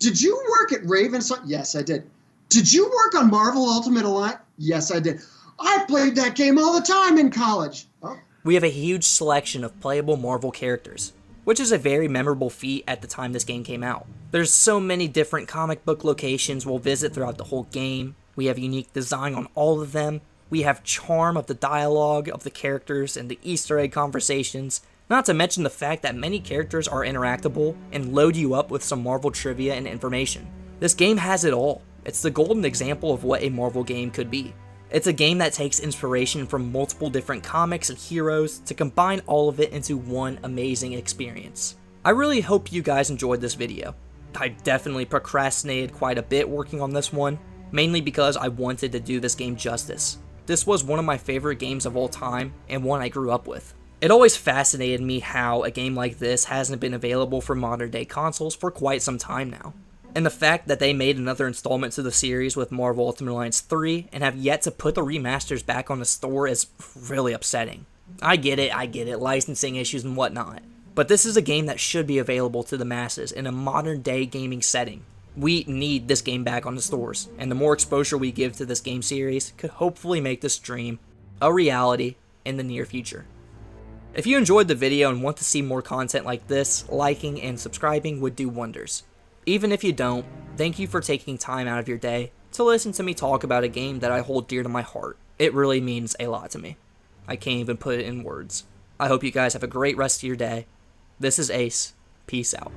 S2: did you work at Ravenside?" "Yes, I did." "Did you work on Marvel Ultimate Alliance?" "Yes, I did." "I played that game all the time in college." Oh.
S1: We have a huge selection of playable Marvel characters, which is a very memorable feat at the time this game came out. There's so many different comic book locations we'll visit throughout the whole game. We have unique design on all of them. We have charm of the dialogue of the characters and the Easter egg conversations, not to mention the fact that many characters are interactable and load you up with some Marvel trivia and information. This game has it all. It's the golden example of what a Marvel game could be. It's a game that takes inspiration from multiple different comics and heroes to combine all of it into one amazing experience. I really hope you guys enjoyed this video. I definitely procrastinated quite a bit working on this one, mainly because I wanted to do this game justice. This was one of my favorite games of all time, and one I grew up with. It always fascinated me how a game like this hasn't been available for modern day consoles for quite some time now. And the fact that they made another installment to the series with Marvel Ultimate Alliance 3 and have yet to put the remasters back on the store is really upsetting. I get it, licensing issues and whatnot. But this is a game that should be available to the masses in a modern day gaming setting. We need this game back on the stores, and the more exposure we give to this game series could hopefully make this dream a reality in the near future. If you enjoyed the video and want to see more content like this, liking and subscribing would do wonders. Even if you don't, thank you for taking time out of your day to listen to me talk about a game that I hold dear to my heart. It really means a lot to me. I can't even put it in words. I hope you guys have a great rest of your day. This is Ace. Peace out.